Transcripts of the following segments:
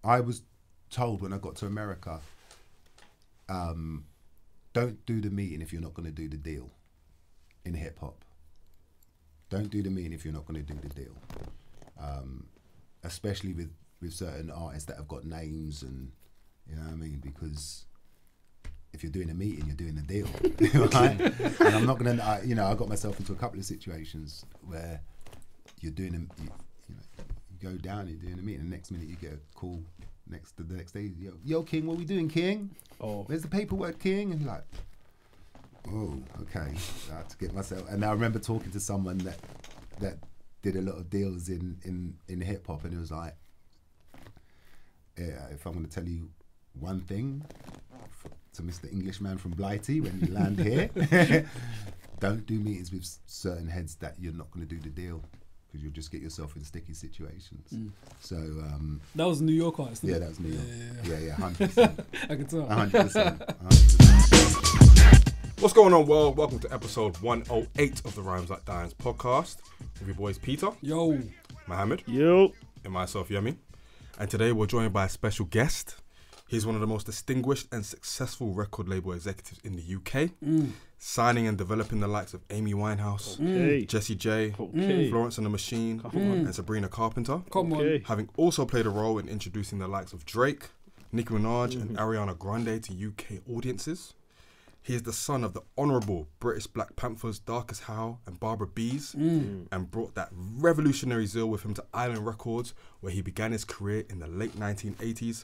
I was told when I got to America, don't do the meeting if you're not going to do the deal in hip hop. Don't do the meeting if you're not going to do the deal. Especially with certain artists that have got names and, you know what I mean? Because if you're doing a meeting, you're doing a deal. Right? And I'm not going to, I got myself into a couple of situations where you're doing you go down, you're doing a meeting, and the next minute you get a call the next day, yo King, what we doing, King? Oh, where's the paperwork, King? And you're like, oh, okay. I had to get myself, and I remember talking to someone that did a lot of deals in hip hop, and it was like, yeah, if I'm going to tell you one thing to Mr. Englishman from Blighty when you land here, don't do meetings with certain heads that you're not going to do the deal, because you'll just get yourself in sticky situations. So that was New York artist. Yeah, that was New York. Yeah, 100%. I can tell. 100%. What's going on, world? Welcome to episode 108 of the Rhymes Like Diamonds podcast with your boys Peter, yo, Mohammed, yo, and myself, Yemi. And today we're joined by a special guest. He's one of the most distinguished and successful record label executives in the UK, signing and developing the likes of Amy Winehouse, Jessie J, Florence and the Machine, and Sabrina Carpenter. Come on. Having also played a role in introducing the likes of Drake, Nicki Minaj, and Ariana Grande to UK audiences. He is the son of the honourable British Black Panthers Darcus Howe and Barbara Beese, and brought that revolutionary zeal with him to Island Records, where he began his career in the late 1980s,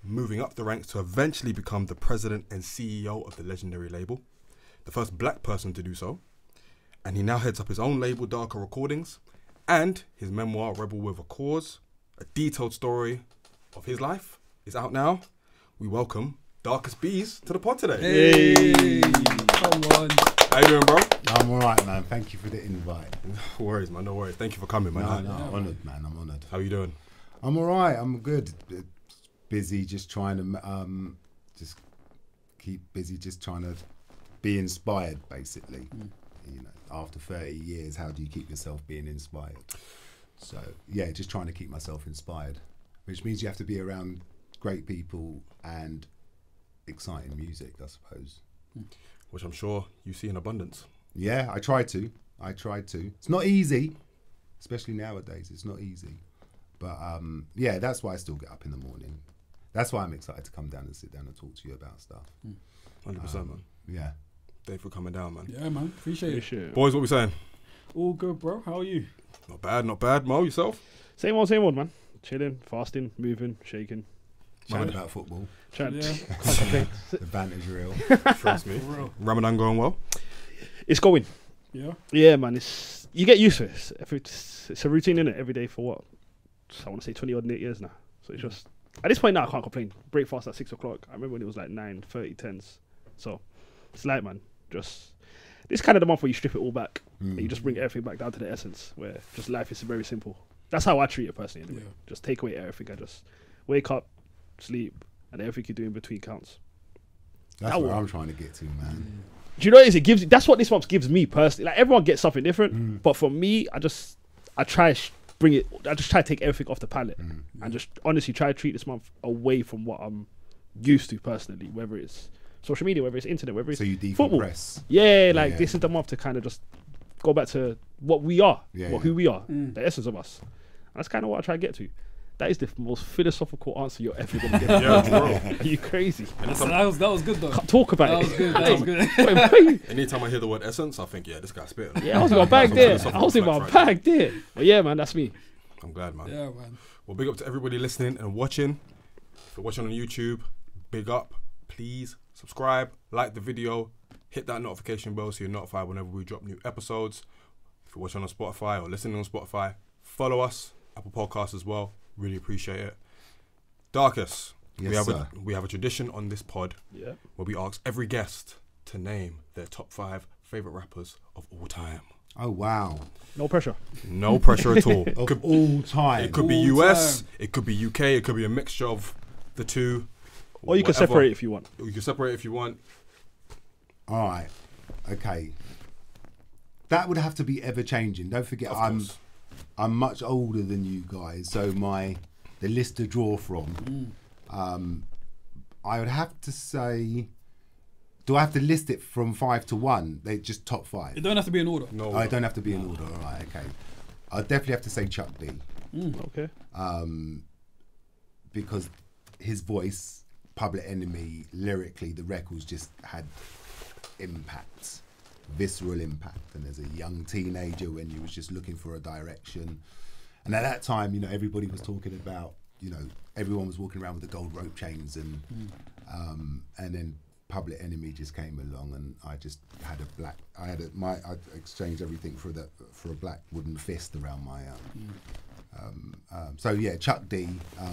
moving up the ranks to eventually become the president and CEO of the legendary label, the first black person to do so. And he now heads up his own label, Darco Recordings, and his memoir, Rebel with a Cause, a detailed story of his life, is out now. We welcome Darcus Beese to the pod today. Hey, come on. How you doing, bro? I'm all right, man. Thank you for the invite. No worries, man. No worries. Thank you for coming, man. No, I'm honoured, man. I'm honoured. How you doing? I'm all right. I'm good. Busy, just trying to just keep busy, just trying to be inspired, basically. You know, after 30 years, how do you keep yourself being inspired? So, yeah, just trying to keep myself inspired, which means you have to be around great people and exciting music, I suppose. Which I'm sure you see in abundance. Yeah, I try to. It's not easy, especially nowadays. It's not easy. But yeah, that's why I still get up in the morning. That's why I'm excited to come down and sit down and talk to you about stuff. 100%, man. Yeah. Thank you for coming down, man. Yeah, man. Appreciate it. Boys, what we saying? All good, bro. How are you? Not bad, not bad. Mo, yourself? Same old, man. Chilling, fasting, moving, shaking. Chatting about football. Can't The banter's real. Trust me. Ramadan going well? It's going. Yeah. Yeah, man. You get used to it. It's a routine, innit? Every day for what? I want to say 20 odd years now. So it's just, at this point now, I can't complain. Breakfast at 6 o'clock. I remember when it was like 9:30, 10s. So it's like, man, just, this kind of the month where you strip it all back. And you just bring everything back down to the essence, where just life is very simple. That's how I treat it personally, anyway. Yeah. Just take away everything. I just wake up, sleep, and everything you do in between counts. That's what I'm trying to get to, man. Do you know what it is? It gives, that's what this month gives me personally. Like, everyone gets something different, but for me, I try bring it. I just try to take everything off the palette and just honestly try to treat this month away from what I'm used to personally, whether it's social media, whether it's internet, whether it's so you decompress. Football. Yeah, like this is the month to kind of just go back to what we are, who we are, the essence of us. And that's kind of what I try to get to. That is the most philosophical answer you're ever going to get. Yeah, bro. Are you crazy? That was good, though. Can't talk about it. That was good. Anytime I hear the word essence, I think, yeah, this guy's spitting. Yeah, I was in my bag there. But yeah, man, that's me. I'm glad, man. Yeah, man. Well, big up to everybody listening and watching. If you're watching on YouTube, big up. Please subscribe, like the video, hit that notification bell so you're notified whenever we drop new episodes. If you're watching on Spotify or listening on Spotify, follow us, Apple Podcasts as well. Really appreciate it. Darcus, yes, we have a tradition on this pod where we ask every guest to name their top 5 favourite rappers of all time. Oh, wow. No pressure. No pressure at all. Of all time. It could be US, it could be UK, it could be a mixture of the two. Or you can separate if you want. You can separate if you want. All right. Okay. That would have to be ever changing. Don't forget, I'm much older than you guys, so my the list to draw from, I would have to say, do I have to list it from 5 to 1? They just top 5. It don't have to be in order. No, Oh, I don't have to be in order. All right, okay. I'll definitely have to say Chuck D. Okay. Because his voice, Public Enemy, lyrically, the records just had impact, visceral impact. And as a young teenager, when you was just looking for a direction, and at that time, you know, everybody was talking about, you know, everyone was walking around with the gold rope chains, and then Public Enemy just came along, and I just had I exchanged everything for a black wooden fist around my so yeah, Chuck D,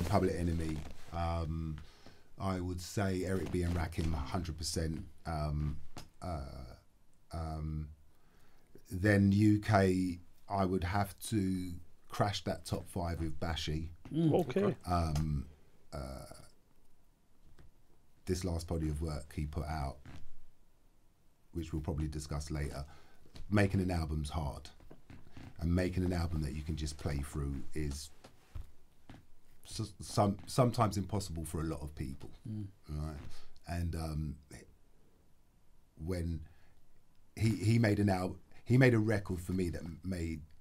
Public Enemy. I would say Eric B and Rakim 100%. Then UK, I would have to crash that top 5 with Bashi. Okay. This last body of work he put out, which we'll probably discuss later, making an album's hard, and making an album that you can just play through is sometimes impossible for a lot of people, right? And when he made an album, he made a record for me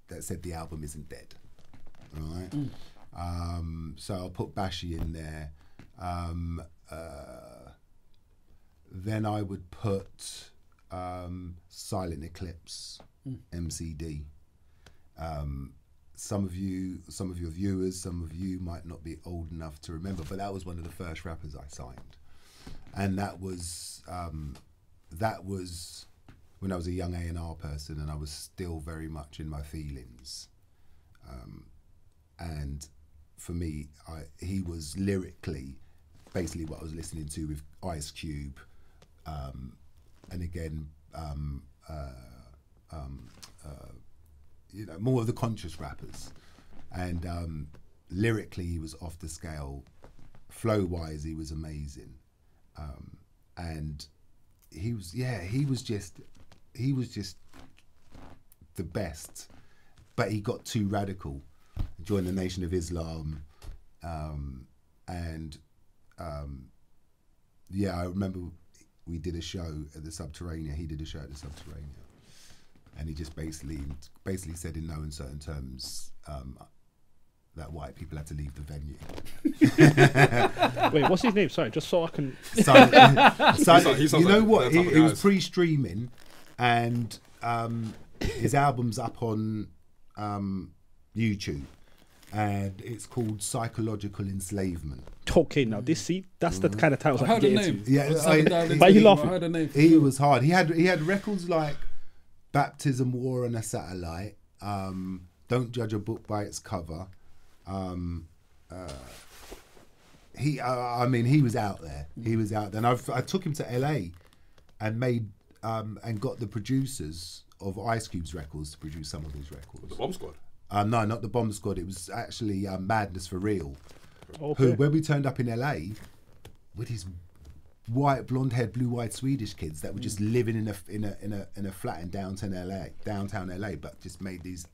that said the album isn't dead, right? So I'll put Bashi in there. Then I would put Silent Eclipse, MCD. Some of your viewers, some of you might not be old enough to remember, but that was one of the first rappers I signed, and that was when I was a young A&R person, and I was still very much in my feelings. And for me, he was lyrically basically what I was listening to with Ice Cube, and again, you know, more of the conscious rappers. And lyrically, he was off the scale. Flow-wise, he was amazing. And he was just the best. But he got too radical, joined the Nation of Islam, yeah, I remember we did a show at the Subterranean. He did a show at the Subterranean, and he just basically said in no uncertain terms that white people had to leave the venue. Wait, what's his name? Sorry, just so I can. You know what? He was pre-streaming, and his album's up on YouTube. And it's called Psychological Enslavement. Okay, now that's the kind of titles I heard can the get name. into. Yeah, but he laughing. I heard the name. He was hard. He had records like Baptism, War and a Satellite, Don't Judge a Book by Its Cover. He was out there. He was out there. And I took him to LA and made and got the producers of Ice Cube's records to produce some of his records. The Bomb Squad. No, not the Bomb Squad. It was actually Madness for Real. Okay. Who, when we turned up in LA with his white, blonde-haired, blue-eyed Swedish kids that were just living in a flat in downtown LA, but just made these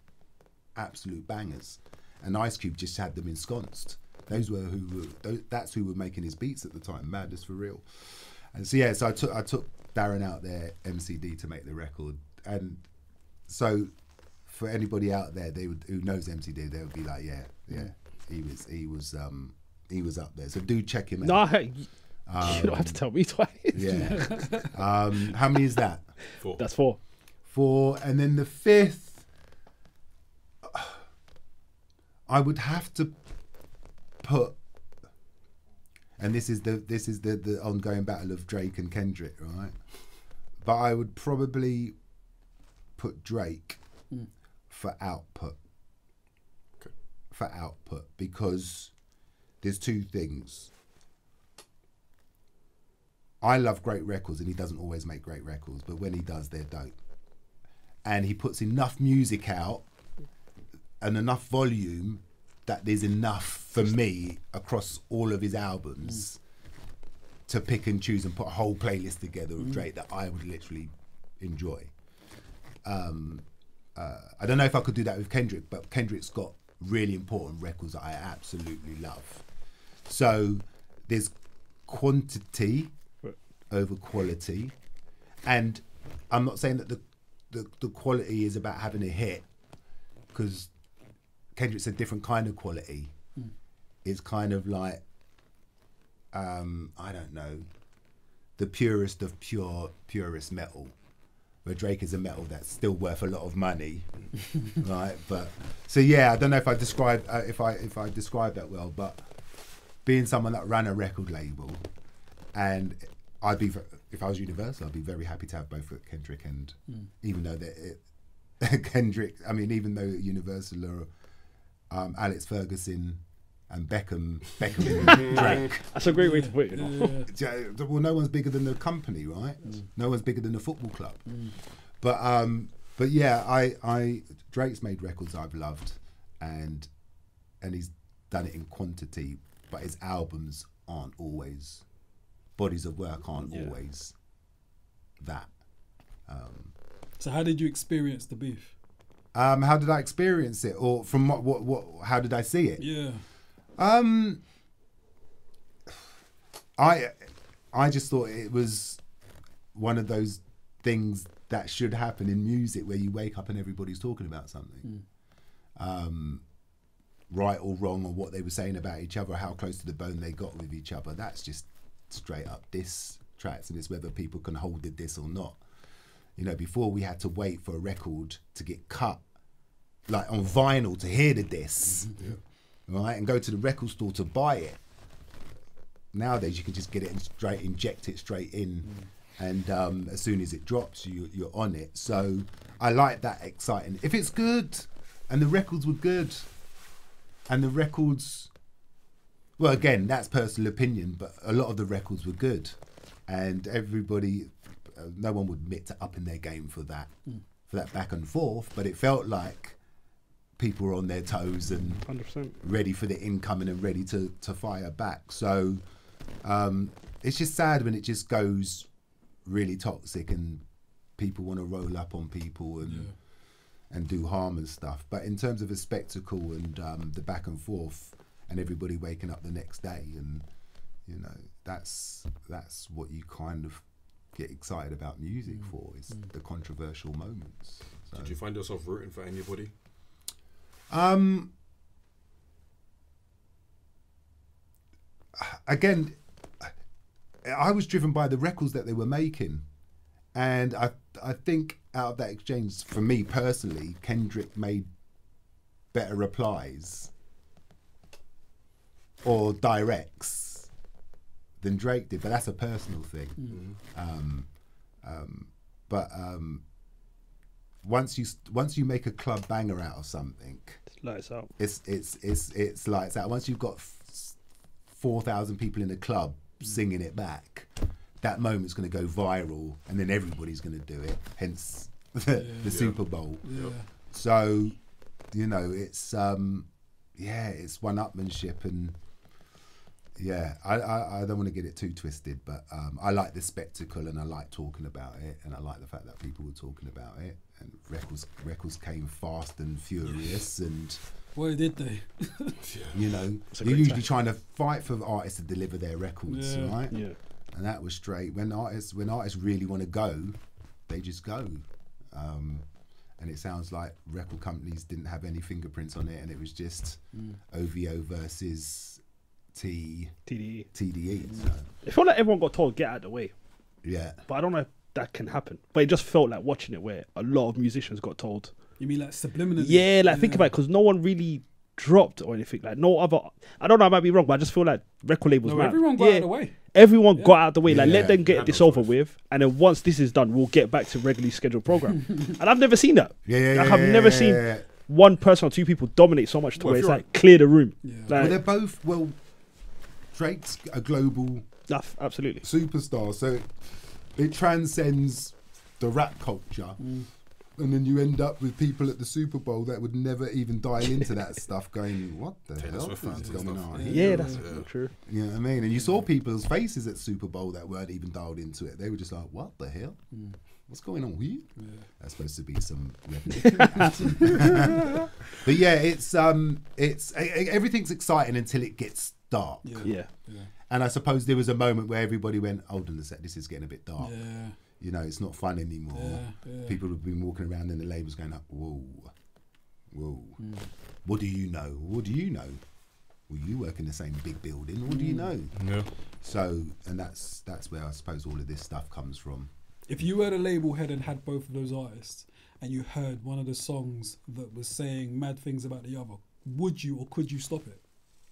absolute bangers. And Ice Cube just had them ensconced. That's who were making his beats at the time. Madness for Real. And so I took Darren out there, MCD, to make the record. And so, for anybody out there, who knows MCD, they would be like, yeah, he was up there. So do check him out. No, you don't have to tell me twice. Yeah. How many is that? 4. That's 4. 4, and then the 5th, I would have to put, and this is the ongoing battle of Drake and Kendrick, right? But I would probably put Drake for output. Okay. For output, because there's 2 things. I love great records, and he doesn't always make great records, but when he does, they're dope. And he puts enough music out and enough volume that there's enough for me across all of his albums to pick and choose and put a whole playlist together of Drake that I would literally enjoy. I don't know if I could do that with Kendrick, but Kendrick's got really important records that I absolutely love. So there's quantity over quality, and I'm not saying that the quality is about having a hit, because Kendrick's a different kind of quality. It's kind of like I don't know, the purest of purest metal, where Drake is a metal that's still worth a lot of money, right? But so yeah, I don't know if I describe if I describe that well, but being someone that ran a record label, and if I was Universal, I'd be very happy to have both Kendrick and even though Kendrick, I mean, even though Universal are Alex Ferguson and Beckham and Drake. That's a great way to put it. You know? Well, no one's bigger than the company, right? No one's bigger than the football club. But yeah, I Drake's made records I've loved, and he's done it in quantity, but his albums aren't always, bodies of work aren't always that. So how did you experience the beef? How did I experience it, or from what how did I see it? Yeah. I just thought it was one of those things that should happen in music, where you wake up and everybody's talking about something, right or wrong, or what they were saying about each other, how close to the bone they got with each other. That's just straight up diss tracks, and it's whether people can hold the diss or not. You know, before we had to wait for a record to get cut, like on vinyl, to hear the diss. Right, and go to the record store to buy it. Nowadays, you can just get it and inject it straight in, and as soon as it drops, you're on it. So I like that exciting. If it's good, and the records were good, and the records, well, again, that's personal opinion, but a lot of the records were good, and everybody, no one would admit to upping their game for that back and forth, but it felt like people were on their toes and 100%. ready for the incoming and ready to fire back. So it's just sad when it just goes really toxic and people want to roll up on people and do harm and stuff. But in terms of a spectacle and the back and forth and everybody waking up the next day, and you know, that's what you kind of get excited about music for, is the controversial moments. So, did you find yourself rooting for anybody? Again, I was driven by the records that they were making, and I think out of that exchange, for me personally, Kendrick made better replies or directs than Drake did, but that's a personal thing. Once you make a club banger out of something, Lights out. It's lights out. Once you've got 4,000 people in the club singing it back, that moment's going to go viral, and then everybody's going to do it. Hence the Super Bowl. Yeah. So, you know, it's it's one-upmanship, and I don't want to get it too twisted, but I like the spectacle, and I like talking about it, and I like the fact that people were talking about it, and records came fast and furious, and Boy, did they. you know, they're usually trying to fight for artists to deliver their records, right? Yeah. And that was straight. When artists really want to go, they just go. And it sounds like record companies didn't have any fingerprints on it, and it was just OVO versus TDE. So. It felt like everyone got told, get out of the way. Yeah. But I don't know if that can happen. But it just felt like watching it where a lot of musicians got told. You mean like subliminally? Yeah, like think about it, because no one really dropped or anything. Like no other, I don't know, I might be wrong, but I just feel like record labels, everyone got out of the way. Everyone got out of the way. Like let them get this over with, and then once this is done, we'll get back to regularly scheduled program. And I've never seen that. I've never seen one person or two people dominate so much to where it's like clear the room. Yeah. Like, well, they're both, Drake's a global absolutely superstar, so it transcends the rap culture. And then you end up with people at the Super Bowl that would never even dial into that stuff, going, what the hell is going on here? Yeah, that's true. You know what I mean? And you saw people's faces at Super Bowl that weren't even dialed into it. They were just like, what the hell? what's going on with you? Yeah. That's supposed to be some but yeah, it's everything's exciting until it gets dark. Yeah. And I suppose there was a moment where everybody went, hold on a sec, this is getting a bit dark. Yeah. You know, it's not fun anymore. Yeah. People have been walking around and the labels going up, whoa. What do you know? What do you know? Well, you work in the same big building. What do you know? Yeah. So, and that's where I suppose all of this stuff comes from. If you were the label head and had both of those artists, and you heard one of the songs that was saying mad things about the other, would you or could you stop it?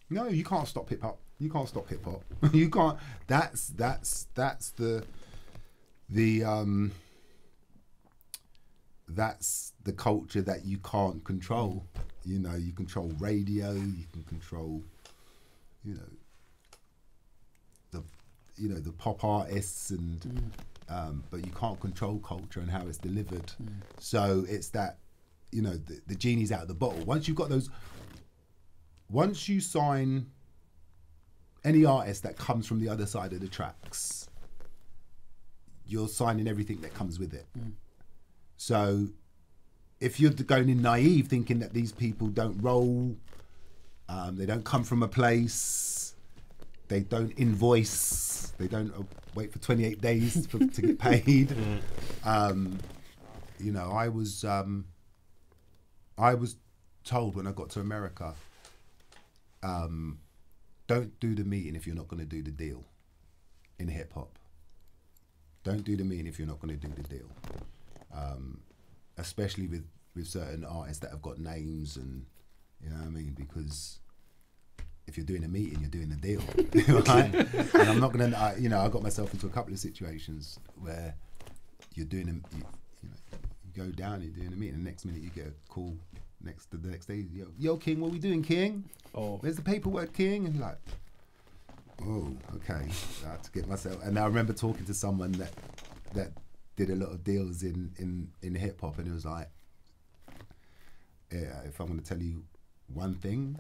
No, you can't stop hip hop. You can't stop hip hop. You can't. That's the culture that you can't control. You know, you control radio. You can control, the pop artists and. But you can't control culture and how it's delivered. So it's that, the genie's out of the bottle. Once you've got those, once you sign any artist that comes from the other side of the tracks, you're signing everything that comes with it. So if you're going in naive thinking that these people don't roll, they don't come from a place, they don't invoice, they don't wait for 28 days to get paid. I was told when I got to America, don't do the meeting if you're not going to do the deal in hip hop. Don't do the meeting if you're not going to do the deal. Especially with certain artists that have got names and, you know what I mean? Because if you're doing a meeting, you're doing a deal, right? And I'm not going to, I got myself into a couple of situations where you're doing you go down, you're doing a meeting, and the next minute you get a call the next day, yo King, what are we doing, King? Oh, where's the paperwork, King? And you're like, oh, okay. I had to get myself, and I remember talking to someone that did a lot of deals in hip hop, and it was like, if I'm going to tell you one thing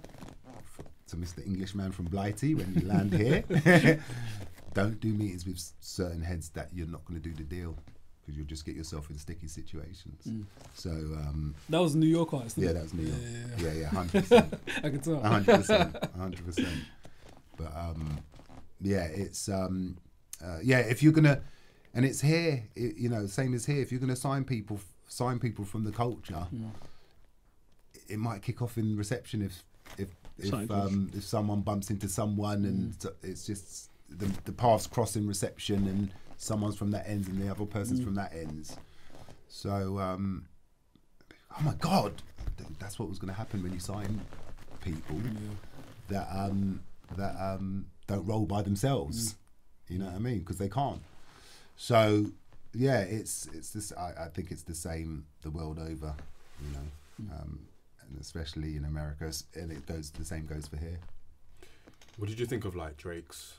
to Mr. Englishman from Blighty when you land here, don't do meetings with certain heads that you're not going to do the deal, because you'll just get yourself in sticky situations. So that was New York artist. Yeah, that was New York. Yeah, 100%. I can tell. 100%. But it's if you're gonna, and it's here, same as here. If you're gonna sign people from the culture, it might kick off in reception if someone bumps into someone and it's just the paths cross in reception and someone's from that end and the other person's from that end. So, oh my God, that's what was going to happen when you sign people that don't roll by themselves. You know what I mean? Because they can't. So, yeah, it's this. I think it's the same the world over. And especially in America, and the same goes for here. What did you think of like Drake's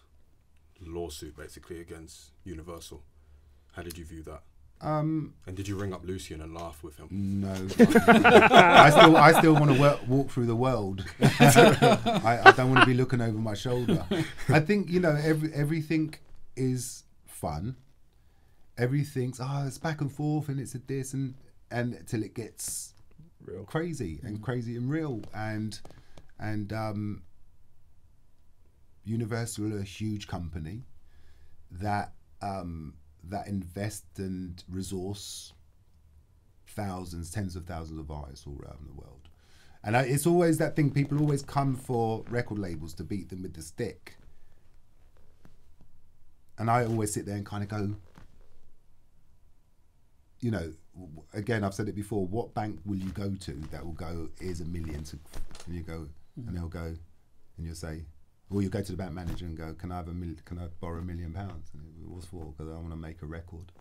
lawsuit basically against Universal? How did you view that? And did you ring up Lucian and laugh with him? No. I still want to walk through the world. I don't want to be looking over my shoulder. I think everything is fun. Everything's it's back and forth and it's a this and till it gets real crazy and real and Universal are a huge company that invest and resource tens of thousands of artists all around the world, and it's always that thing. People always come for record labels to beat them with the stick, and I always sit there and kind of go, again, I've said it before, what bank will you go to that will go, here's $1 million, and you go, and they'll go, and you'll say, or you go to the bank manager and go, can I borrow £1 million? And what's for? Because I want to make a record.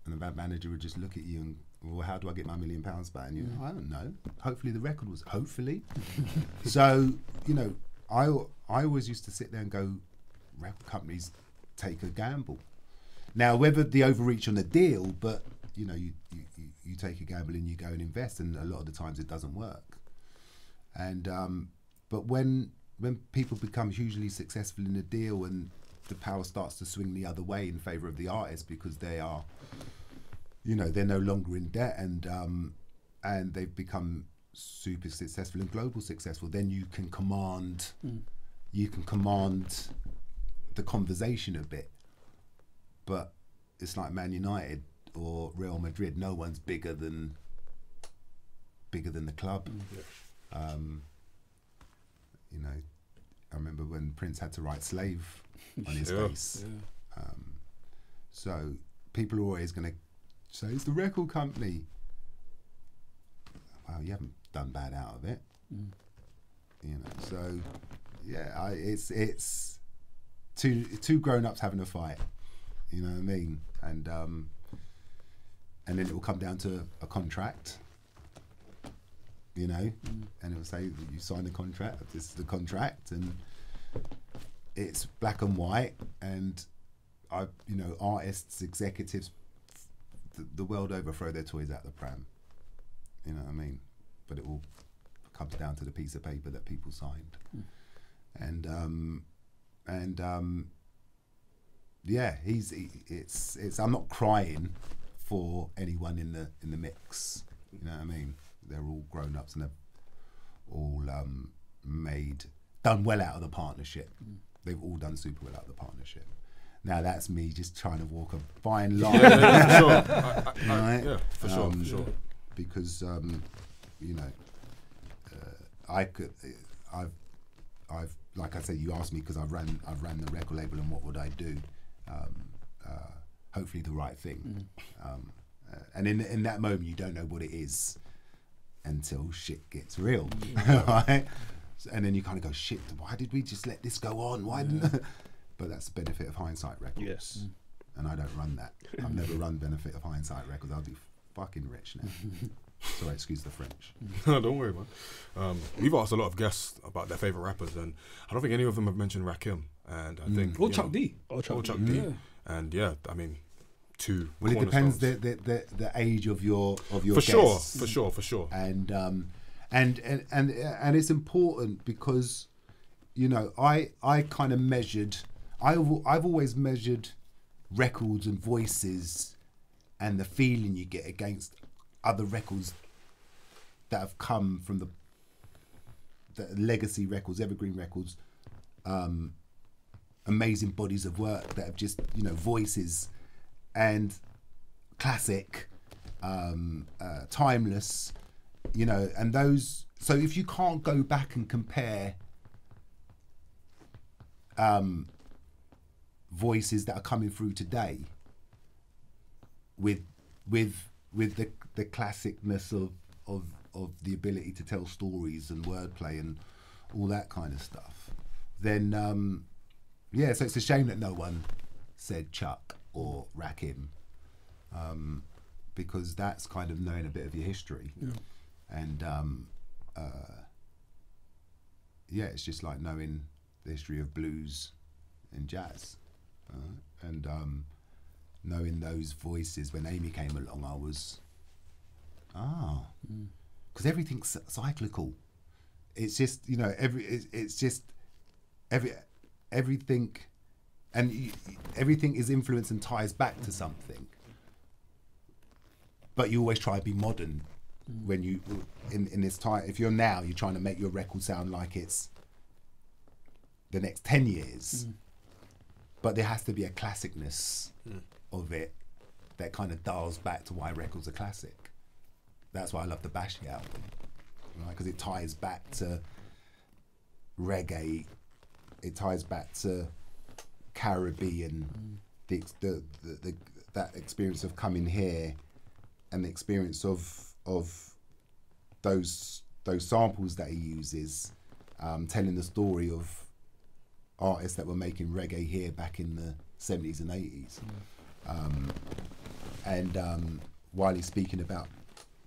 And the bank manager would just look at you and, well, how do I get my £1 million back? And you, I don't know. Hopefully the record was, hopefully. So, I always used to sit there and go, record companies take a gamble. Now, whether the overreach on the deal, but you take a gamble and you go and invest, and a lot of the times it doesn't work. And but when people become hugely successful in a deal and the power starts to swing the other way in favour of the artist, because they are, you know, they're no longer in debt, and they've become super successful and global successful. Then you can command the conversation a bit. But it's like Man United or Real Madrid. No one's bigger than the club. You know, I remember when Prince had to write "slave" on his face. So people are always going to say it's the record company. Well, you haven't done bad out of it. You know, so yeah, it's two grown-ups having a fight. You know what I mean? And then it will come down to a contract. You know, and it will say you signed a contract. This is the contract, and it's black and white. And you know, artists, executives, the world over throw their toys out the pram. You know what I mean? But it all comes down to the piece of paper that people signed. And yeah, it's. I'm not crying for anyone in the mix. You know what I mean? They're all grown ups and they've all done well out of the partnership. They've all done super well out of the partnership. Now that's me just trying to walk a fine line. Yeah, for sure. For sure. Because you know, I've like I said, you asked me because I've ran the record label, and what would I do? Hopefully the right thing. And in that moment, you don't know what it is until shit gets real, right? And then you kind of go, shit, why did we just let this go on? Why didn't? But that's the benefit of hindsight records. Yes. And I don't run that. I've never run benefit of hindsight records. I'll be fucking rich now. Sorry, excuse the French. No, don't worry, man. We've asked a lot of guests about their favourite rappers, and I don't think any of them have mentioned Rakim. And I think or Chuck D. Or Chuck D. Yeah. And yeah, I mean, two. Well, it depends the age of your guests. For sure. And it's important because, you know, I kind of measured. I've always measured records and voices and the feeling you get against other records that have come from the legacy records, evergreen records, amazing bodies of work that have just, you know, voices and classic, timeless, you know, and those. So if you can't go back and compare voices that are coming through today with the classicness of the ability to tell stories and wordplay and all that kind of stuff, then yeah, so it's a shame that no one said Chuck or Rakim, because that's kind of knowing a bit of your history. And yeah, it's just like knowing the history of blues and jazz, and knowing those voices. When Amy came along, I was because everything's cyclical. It's just, you know, everything, and everything is influenced and ties back to something. But you always try to be modern when you in this time. If you're trying to make your record sound like it's the next 10 years, but there has to be a classicness of it that kind of dials back to why records are classic. That's why I love the Bashy album, right? Because it ties back to reggae, it ties back to Caribbean, that experience of coming here, and the experience of those samples that he uses, telling the story of artists that were making reggae here back in the 70s and 80s. And while he's speaking about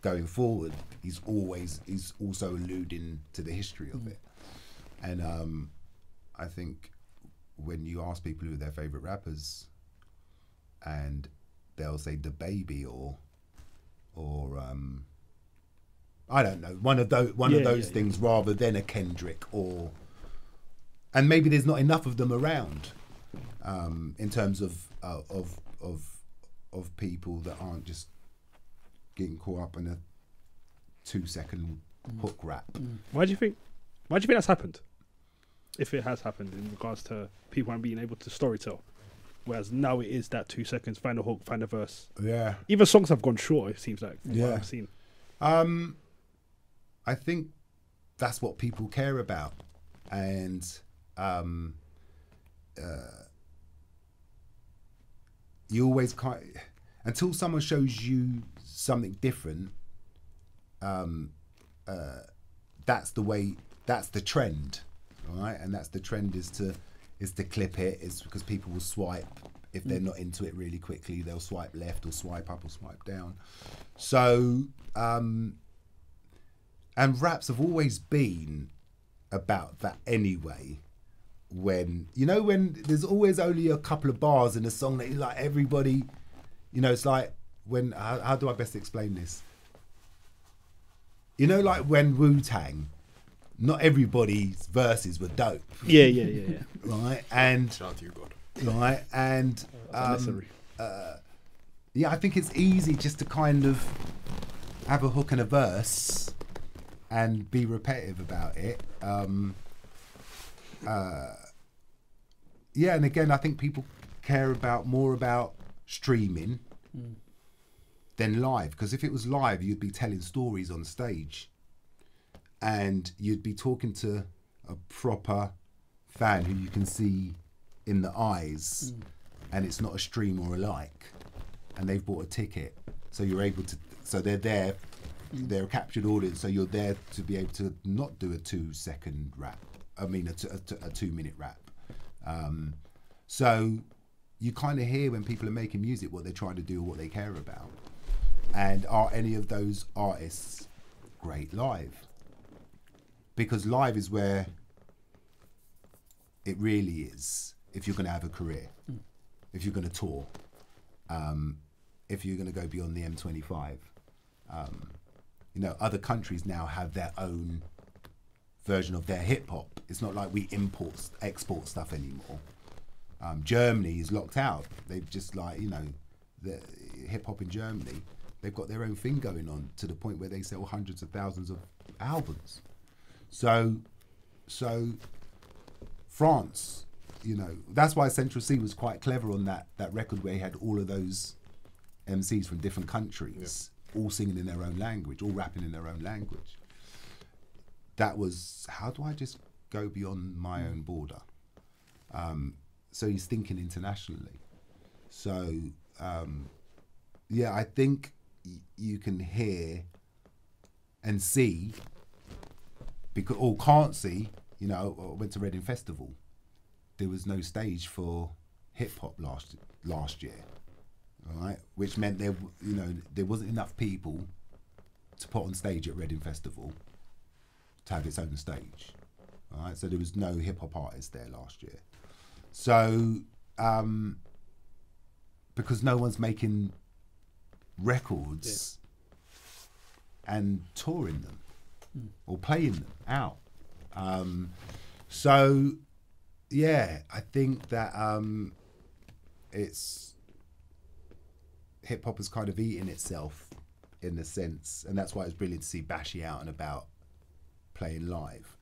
going forward, he's also alluding to the history of it. And I think when you ask people who are their favourite rappers, and they'll say the Baby or I don't know, one of those things, rather than a Kendrick, and maybe there's not enough of them around. in terms of people that aren't just getting caught up in a 2-second hook rap. Why do you think that's happened? If it has happened in regards to people aren't being able to storytell, whereas now it is that 2 seconds, find a hook, find a verse. Yeah. Even songs have gone short. It seems like from what Yeah. I've seen. I think that's what people care about, and you always can't until someone shows you something different. That's the way. That's the trend, right? And that's the trend is to clip it. It's because people will swipe if they're not into it really quickly. They'll swipe left or swipe up or swipe down. So. And raps have always been about that anyway. When there's always only a couple of bars in a song that you like, everybody, it's like when, how do I best explain this? Like when Wu-Tang, not everybody's verses were dope. Yeah. Right? And, Shout out to you, God. right? And, Unnecessary. yeah, I think it's easy just to kind of have a hook and a verse and be repetitive about it. Yeah, and again, I think people care more about streaming than live. Because if it was live, you'd be telling stories on stage, and you'd be talking to a proper fan who you can see in the eyes, and it's not a stream or a like, and they've bought a ticket, so you're able to. So they're there. They're a captured audience, so you're there to be able to not do a 2-second rap. I mean, a 2-minute rap. So you kind of hear when people are making music what they're trying to do or what they care about. And are any of those artists great live? Because live is where it really is. If you're going to have a career, if you're going to tour, if you're going to go beyond the M25. Other countries now have their own version of their hip hop. It's not like we export stuff anymore. Germany is locked out. They've just the hip hop in Germany, they've got their own thing going on to the point where they sell hundreds of thousands of albums. So France, that's why Central C was quite clever on that record where he had all of those MCs from different countries. Yeah. All singing in their own language, all rapping in their own language. That was, how do I just go beyond my own border? So he's thinking internationally. So, I think you can hear and see, or can't see, I went to Reading Festival. There was no stage for hip hop last year. All right, which meant there wasn't enough people to put on stage at Reading Festival to have its own stage. All right, so there was no hip hop artists there last year. So, because no one's making records and touring them or playing them out. I think that it's. Hip hop has kind of eaten itself in the sense, and that's why it's brilliant to see Bashy out and about playing live.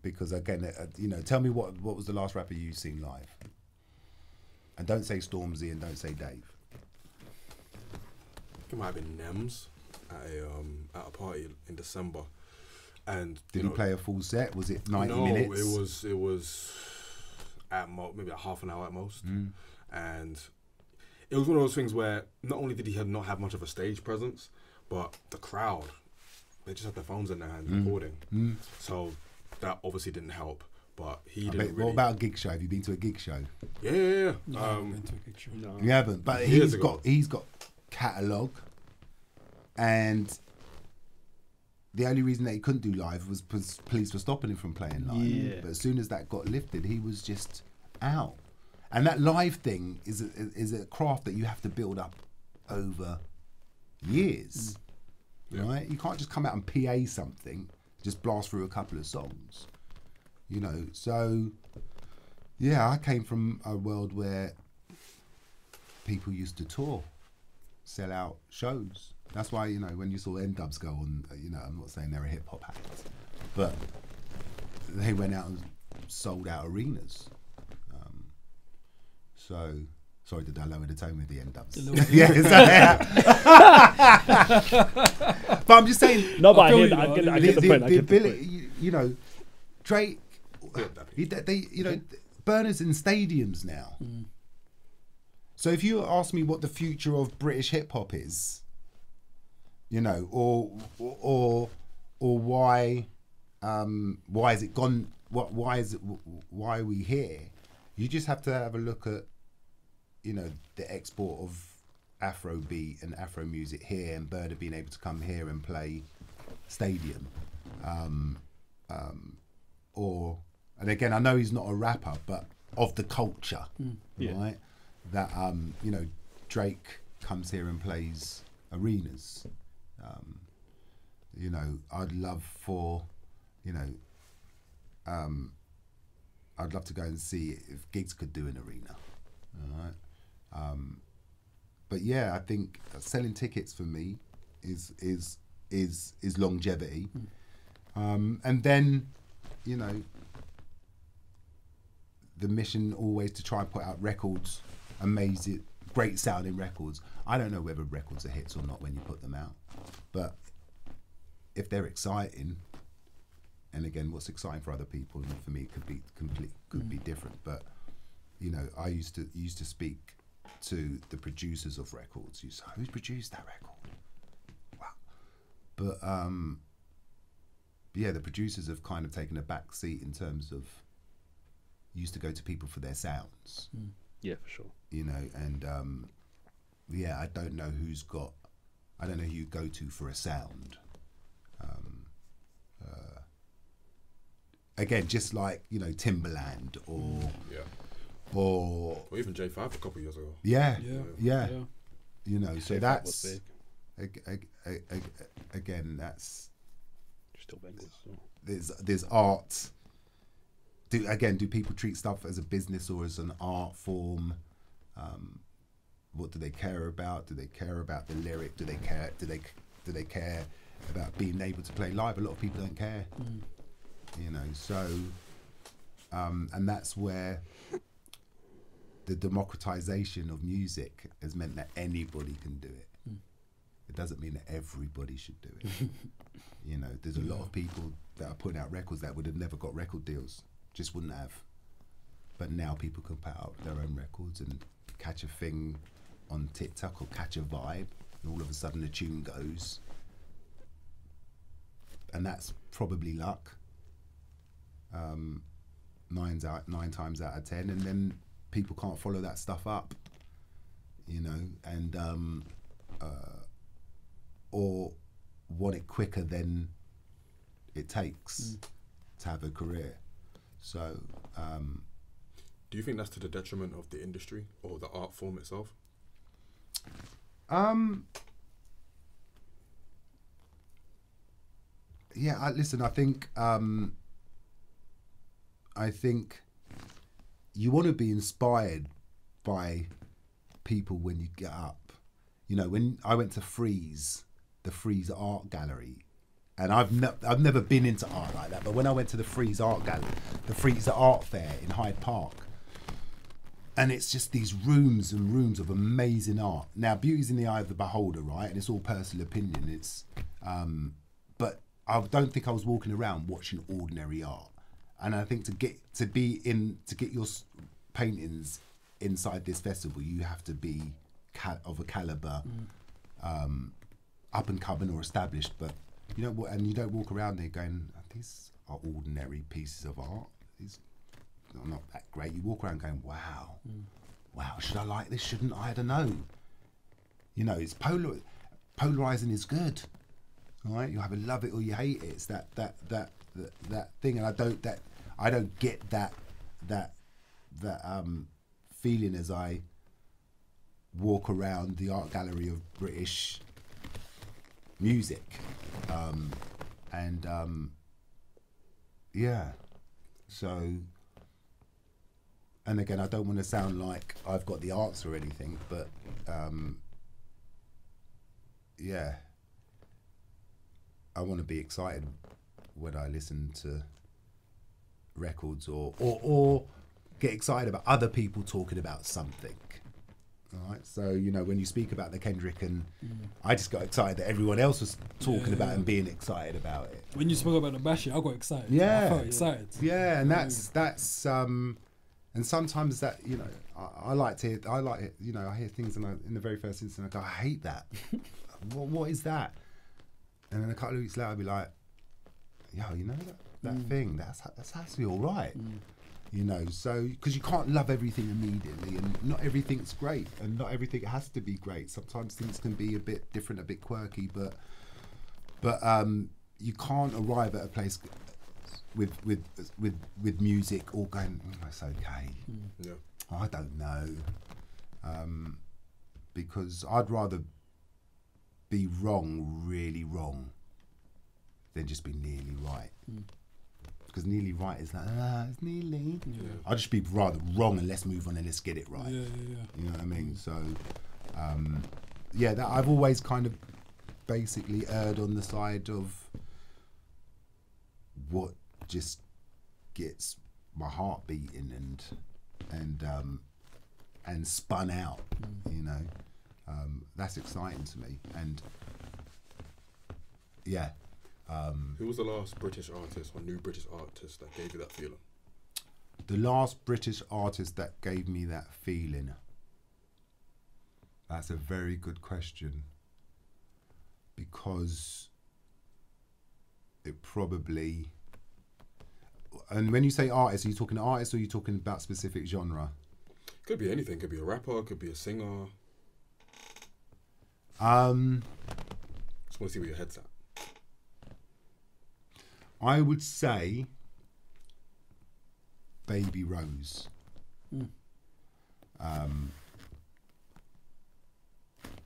Because again, tell me what was the last rapper you've seen live? And don't say Stormzy and don't say Dave. It might have been Nems at a party in December, and did he play a full set? Was it 90 minutes? No, it was at maybe a half an hour at most, and. It was one of those things where not only did he not have much of a stage presence, but the crowd, they just had their phones in their hands recording. So that obviously didn't help. But he didn't really... What about a gig show? Have you been to a gig show? Yeah. No, I haven't been to a gig show. No. You haven't? But he's got catalogue, and the only reason that he couldn't do live was because police were stopping him from playing live. Yeah. But as soon as that got lifted, he was just out. And that live thing is a craft that you have to build up over years, right? You can't just come out and PA something, just blast through a couple of songs, So yeah, I came from a world where people used to tour, sell out shows. That's why, you know, when you saw N-Dubs go on, you know, I'm not saying they're a hip hop act, but they went out and sold out arenas. So, sorry, did I lower the tone with the N-Dubs? Yeah, but I'm just saying. No, but I feel get you, I get the point. I The get the ability, point. you know, Drake, they, you know, burners in stadiums now. So if you ask me what the future of British hip hop is, you know, or why is it gone? Why are we here? You just have to have a look at, you know, the export of Afrobeat and Afro music here, and Burner being able to come here and play stadium, and again, I know he's not a rapper, but of the culture, right? That you know, Drake comes here and plays arenas. You know, I'd love for, you know, I'd love to go and see if gigs could do an arena. All right. But yeah, I think selling tickets for me is longevity. And then, you know, the mission always to try and put out records, amazing, great sounding records. I don't know whether records are hits or not when you put them out, but if they're exciting, and again, what's exciting for other people, and for me, it could be different. But you know, I used to speak to the producers of records. You say, who's produced that record? Wow. But yeah, the producers have kind of taken a back seat in terms of used to go to people for their sounds. Yeah, for sure. You know, and yeah, I don't know who you go to for a sound. Again, just like, you know, Timbaland or even J5 a couple of years ago. Yeah. You know, so J5 that's was again, that's still bangers. So. there's art. Do people treat stuff as a business or as an art form? What do they care about? Do they care about the lyric? Do they care about being able to play live? A lot of people don't care. You know, so and that's where the democratization of music has meant that anybody can do it. It doesn't mean that everybody should do it. You know, there's a lot of people that are putting out records that would have never got record deals, just wouldn't have. But now people can put out their own records and catch a thing on TikTok or catch a vibe, and all of a sudden the tune goes. And that's probably luck. 9 times out of 10, and then people can't follow that stuff up, you know, and or want it quicker than it takes to have a career. So do you think that's to the detriment of the industry or the art form itself? Yeah, listen, I think you want to be inspired by people when you get up. You know, when I went to the Freeze Art Gallery, and I've never been into art like that, but when I went to the Freeze Art Gallery, the Freeze Art Fair in Hyde Park, and it's just these rooms and rooms of amazing art. Now, beauty's in the eye of the beholder, right? And it's all personal opinion. It's, but I don't think I was walking around watching ordinary art. And I think to get your paintings inside this festival, you have to be of a caliber, up and coming or established. But you know, and you don't walk around there going, these are ordinary pieces of art. These are not that great. You walk around going, wow, should I like this? Shouldn't I? I don't know. You know, it's polarizing is good, right? You either love it or you hate it. It's that thing, and I don't get that feeling as I walk around the art gallery of British music, yeah. So and again, I don't want to sound like I've got the answer or anything, but yeah, I want to be excited when I listen to records or get excited about other people talking about something. All right, so you know, when you speak about the Kendrick, and I just got excited that everyone else was talking about and being excited about it. When you spoke about the Bashi, I got excited. Yeah, I felt excited. Yeah, and that's and sometimes that, you know, I like it. You know, I hear things in the very first instance, I go, I hate that. what is that? And then a couple of weeks later, I'll be like, yo, you know that thing, that's actually all right. You know, so because you can't love everything immediately, and not everything's great, and not everything has to be great. Sometimes things can be a bit different, a bit quirky, but you can't arrive at a place with music all going, it's okay. Yeah. I don't know, because I'd rather be wrong, really wrong, than just be nearly right. Because nearly right is like, it's nearly. Yeah. I'll just be rather wrong and let's move on and let's get it right. Yeah. You know what I mean? So, that I've always kind of basically erred on the side of what just gets my heart beating and spun out. You know, that's exciting to me. And yeah. Who was the last British artist or new British artist that gave you that feeling? The last British artist that gave me that feeling? That's a very good question, because it probably... And when you say artist, are you talking artist or are you talking about specific genre? Could be anything. Could be a rapper, could be a singer. Just want to see where your head's at. I would say Baby Rose.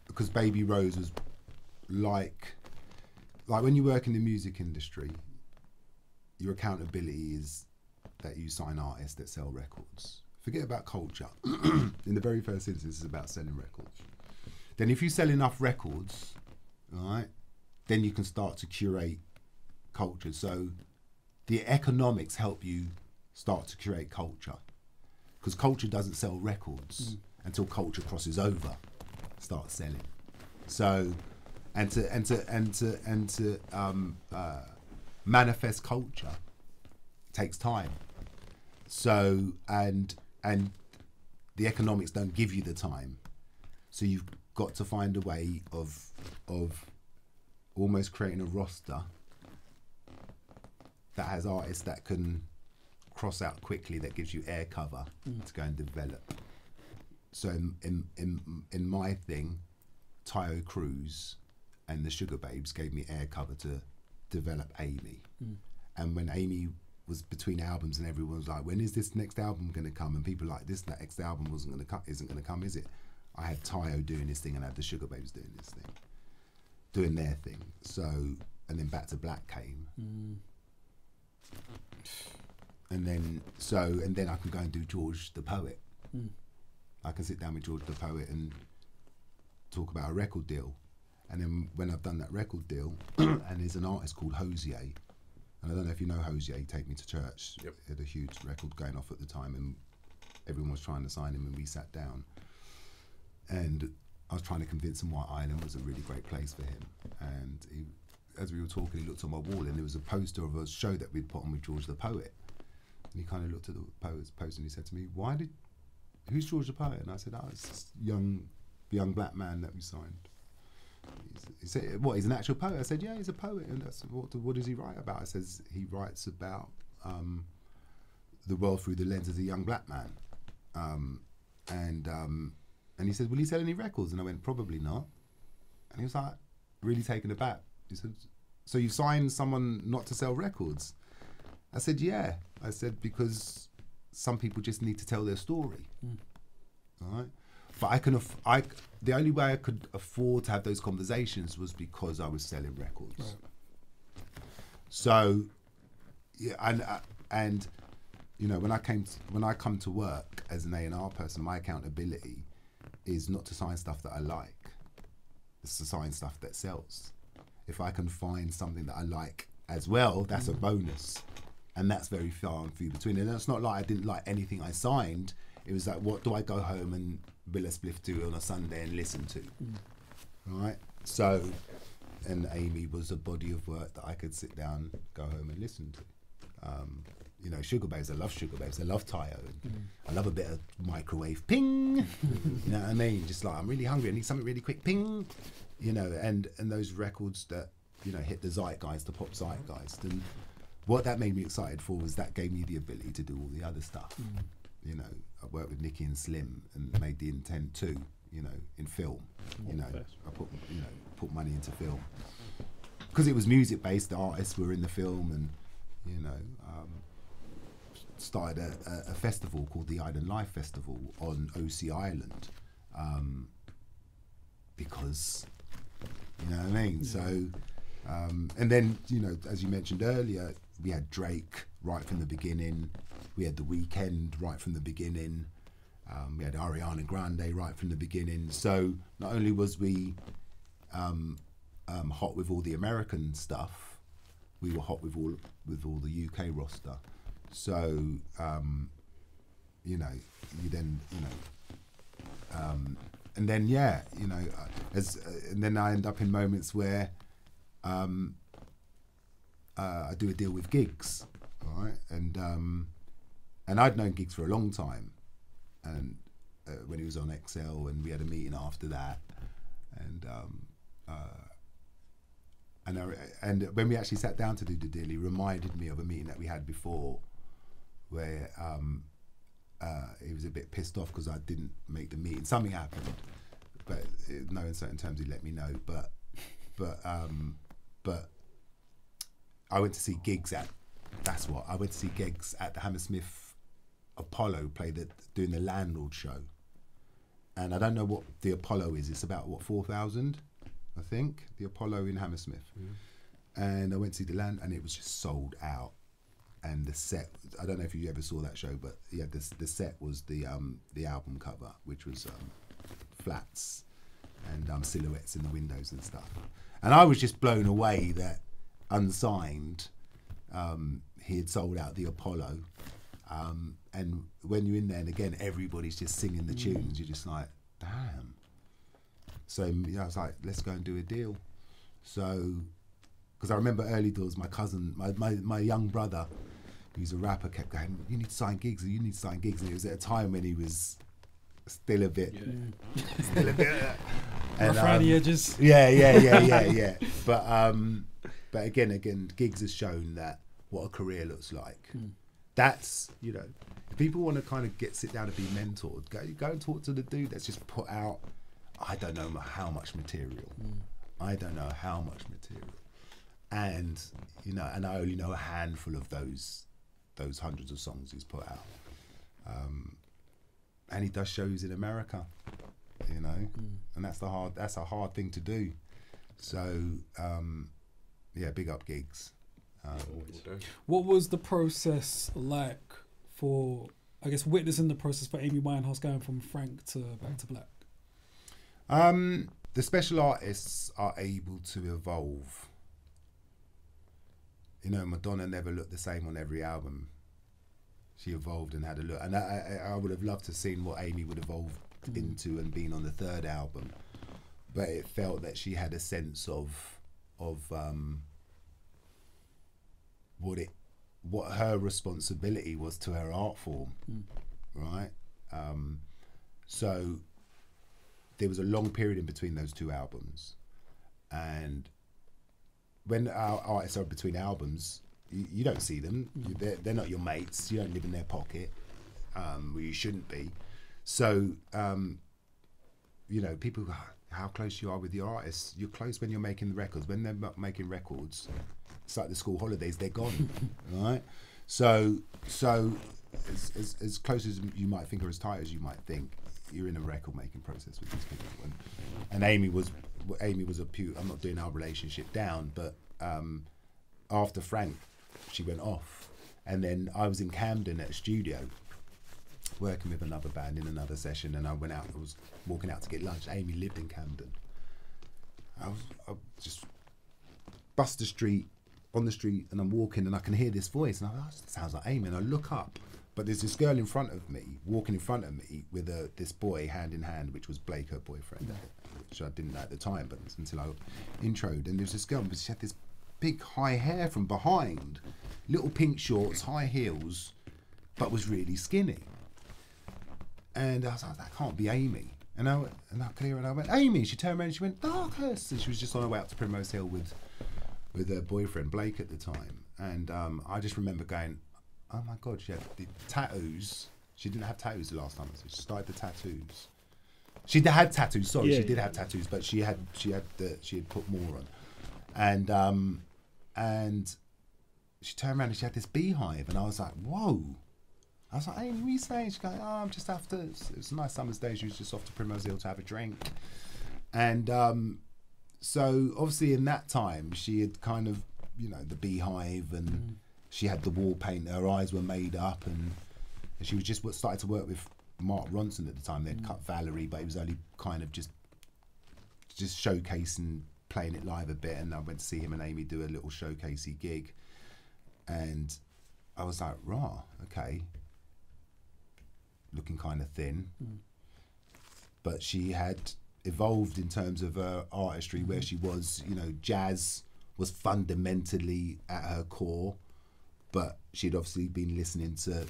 Because Baby Rose was like when you work in the music industry, your accountability is that you sign artists that sell records. Forget about culture. In the very first instance, it's about selling records. Then if you sell enough records, all right, then you can start to curate culture. So the economics help you start to create culture, because culture doesn't sell records until culture crosses over, starts selling. So and to manifest culture takes time. So and the economics don't give you the time. So you've got to find a way of almost creating a roster that has artists that can cross out quickly, that gives you air cover to go and develop. So in my thing, Tayo Cruz and the Sugar Babes gave me air cover to develop Amy. And when Amy was between albums and everyone was like, when is this next album going to come? And people were like, this next album isn't going to come, is it? I had Tayo doing his thing and I had the Sugar Babes doing this thing, doing their thing. So, and then Back to Black came. And then I can go and do George the Poet. I can sit down with George the Poet and talk about a record deal. And then when I've done that record deal, and there's an artist called Hosier, and I don't know if you know Hosier, Take Me to Church. Yep. He had a huge record going off at the time, and everyone was trying to sign him, and we sat down. And I was trying to convince him White Island was a really great place for him. And he, as we were talking, he looked on my wall, and there was a poster of a show that we'd put on with George the Poet. And he kind of looked at the poster and he said to me, who's George the Poet? And I said, it's this young black man that we signed. He said, what, he's an actual poet? I said, yeah, he's a poet. And that's what does he write about? I says, he writes about the world through the lens of a young black man. And he said, will he sell any records? And I went, probably not. And he was like, really taken aback. He said, so you signed someone not to sell records? I said, yeah. I said, because some people just need to tell their story. All right? But the only way I could afford to have those conversations was because I was selling records. Right. So, yeah, and you know, when I come to work as an A&R person, my accountability is not to sign stuff that I like. It's to sign stuff that sells. If I can find something that I like as well, that's a bonus. And that's very far and few between. And it's not like I didn't like anything I signed. It was like, what do I go home and bill a spliff to on a Sunday and listen to? Right? So, and Amy was a body of work that I could sit down, go home and listen to. You know, Sugar Babes, I love Sugar Babes, I love Tayo. I love a bit of microwave ping. You know what I mean? Just like, I'm really hungry, I need something really quick, ping. You know, and those records that, you know, hit the zeitgeist, the pop zeitgeist. And what that made me excited for was that gave me the ability to do all the other stuff. You know, I worked with Nicki and Slim and made The Intent too, you know, in film. You know, I put money into film. Because it was music based, the artists were in the film, and, you know, started a festival called the Island Life Festival on OC Island. Because, you know what I mean? So, and then, you know, as you mentioned earlier, we had Drake right from the beginning. We had The Weeknd right from the beginning. We had Ariana Grande right from the beginning. So not only was we hot with all the American stuff, we were hot with all the UK roster. So, you know, you then, you know, and then, yeah, you know, and then I end up in moments where I do a deal with gigs, all right? And I'd known gigs for a long time, and when he was on XL, and we had a meeting after that, and when we actually sat down to do the deal, he reminded me of a meeting that we had before, where he was a bit pissed off because I didn't make the meeting. Something happened, but no uncertain terms he let me know. But I went to see gigs at. That's what I went to see gigs at the Hammersmith Apollo, doing the Landlord show, and I don't know what the Apollo is. It's about what 4,000, I think, the Apollo in Hammersmith. And I went to see the land, and it was just sold out. And the set, I don't know if you ever saw that show, but yeah, the set was the album cover, which was flats and silhouettes in the windows and stuff. And I was just blown away that unsigned, he had sold out the Apollo. And when you're in there, and again, everybody's just singing the tunes, you're just like, damn. So yeah, I was like, let's go and do a deal. So, because I remember early doors, my cousin, my young brother, who's a rapper, kept going, you need to sign gigs, you need to sign gigs. And it was at a time when he was still a bit, and, rough around the edges. Yeah. But again, gigs has shown that what a career looks like. That's, you know, if people want to kind of sit down and be mentored, go and talk to the dude that's just put out, I don't know how much material. I don't know how much material. And, you know, and I only know a handful of those hundreds of songs he's put out. And he does shows in America, you know, and that's a hard thing to do. So, yeah, big up gigs. What was the process like for, I guess, witnessing the process for Amy Winehouse going from Frank to Back to Black? The special artists are able to evolve. You know, Madonna never looked the same on every album. She evolved and had a look. And I would have loved to have seen what Amy would evolve into and been on the third album. But it felt that she had a sense of what her responsibility was to her art form, right? So there was a long period in between those two albums, and when our artists are between albums, you don't see them. They're not your mates. You don't live in their pocket. Well, you shouldn't be. So, you know, people go, how close you are with your artists. You're close when you're making the records. When they're not making records, it's like the school holidays, they're gone, right? So as close as you might think or as tight as you might think, you're in a record making process with these people. And Amy was a pure, I'm not doing our relationship down, but after Frank, she went off, And then I was in Camden at a studio working with another band in another session, and I was walking out to get lunch. Amy lived in Camden. I just bust the street, on the street, and I'm walking and I can hear this voice, and I thought, that sounds like Amy, and I look up, but there's this girl in front of me, walking in front of me with this boy hand in hand, which was Blake, her boyfriend, which I didn't know at the time, but until I introed, and there's this girl, but she had this big high hair from behind, little pink shorts, high heels, but was really skinny. And I was like, that can't be Amy. And I could hear her, and I went, Amy. She turned around and she went, Darcus. And she was just on her way out to Primrose Hill with her boyfriend Blake at the time. And I just remember going, oh my God, she had the tattoos. She didn't have tattoos the last time, so she started the tattoos. She had tattoos. Sorry, she did have tattoos, but she had put more on. And she turned around and she had this beehive, and I was like, whoa. I was like, hey, what are you saying? She's going, I'm just after, it's a nice summer's day. She was just off to Primrose Hill to have a drink. And so obviously in that time, she had kind of, the beehive, and she had the wall paint, her eyes were made up, and she was just started to work with Mark Ronson at the time. They'd cut Valerie, but he was only kind of just showcasing, playing it live a bit. And I went to see him and Amy do a little showcasey gig. And I was like, rah, okay. Looking kind of thin, but she had evolved in terms of her artistry, where she was, jazz was fundamentally at her core, but she'd obviously been listening to,